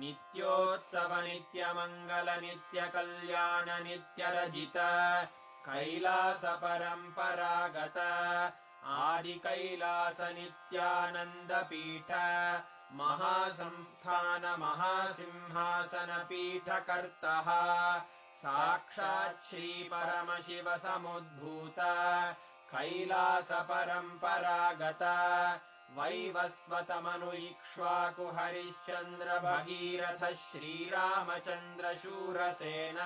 नित्योत्सव नित्यमङ्गल नित्यकल्याण नित्यरजित कैलास परम्परागत आदिकैलास नित्यानन्दपीठ महासंस्थान महासिंहासनपीठकर्तः साक्षात् श्रीपरमशिव समुद्भूत कैलास परम्परागत वैवस्वतमनु इक्ष्वाकु हरिश्चन्द्र भगीरथ श्रीरामचन्द्र शूरसेन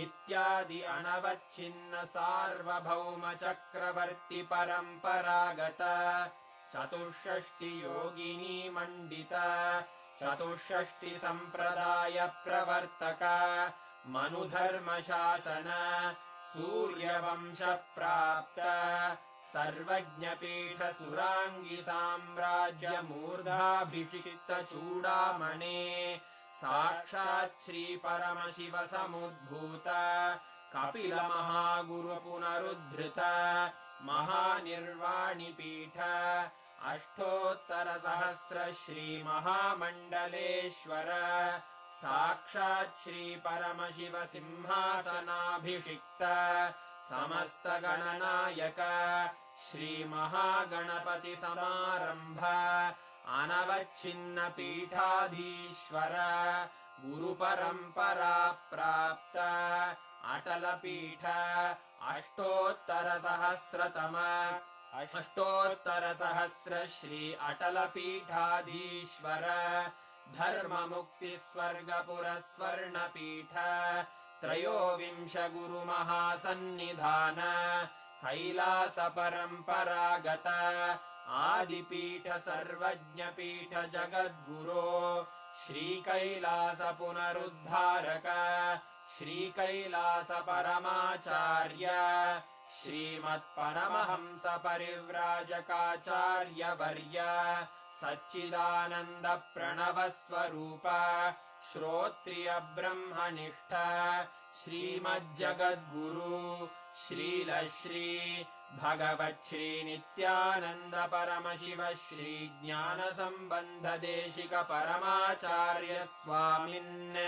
इत्यादि अनवच्छिन्न सार्वभौम चक्रवर्ति परम्परागत चतुष्षष्टि योगिनी मण्डित चतुष्षष्टि सम्प्रदाय प्रवर्तक मनुधर्मशासन सूर्यवंश प्राप्त सर्वज्ञपीठ सुराङ्गी साम्राज्य मूर्धाभिषिक्त चूडामणे साक्षात् श्री परमशिव समुद्भूत कपिल महागुरु पुनरुद्धृत महानिर्वाणिपीठ अष्टोत्तर सहस्र श्री महामण्डलेश्वर साक्षात् श्री परमशिव सिंहासनाभिषिक्त समस्त गणनायक श्री महागणपति समारंभ अनवच्छिन्न पीठाधीश्वर गुरु परंपरा प्राप्त अटल पीठ अष्टोत्तर सहस्र श्री अटल पीठाधीश्वर धर्म मुक्ति स्वर्गपुर स्वर्ण पीठ त्रयोविंश गुरु महासन्निधान कैलास परम्परागत आदिपीठ सर्वज्ञपीठ जगद्गुरो श्री कैलास पुनरुद्धारक श्री कैलास परमाचार्य श्रीमत्परमहंस परिव्राजकाचार्य वर्य सच्चिदानंद प्रणव स्वरूप श्रोत्रिय ब्रह्मनिष्ठ श्रीमज्जगद्गुरु श्रील श्री भगवच्छ्री नित्यानंद परमशिव श्री ज्ञान संबंध देशिक परमाचार्य स्वामिन्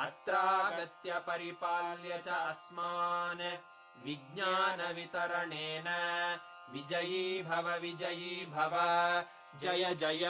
अत्रागत्य परिपाल्य च अस्मान् विज्ञानवितरणेन विजयी भव जय जय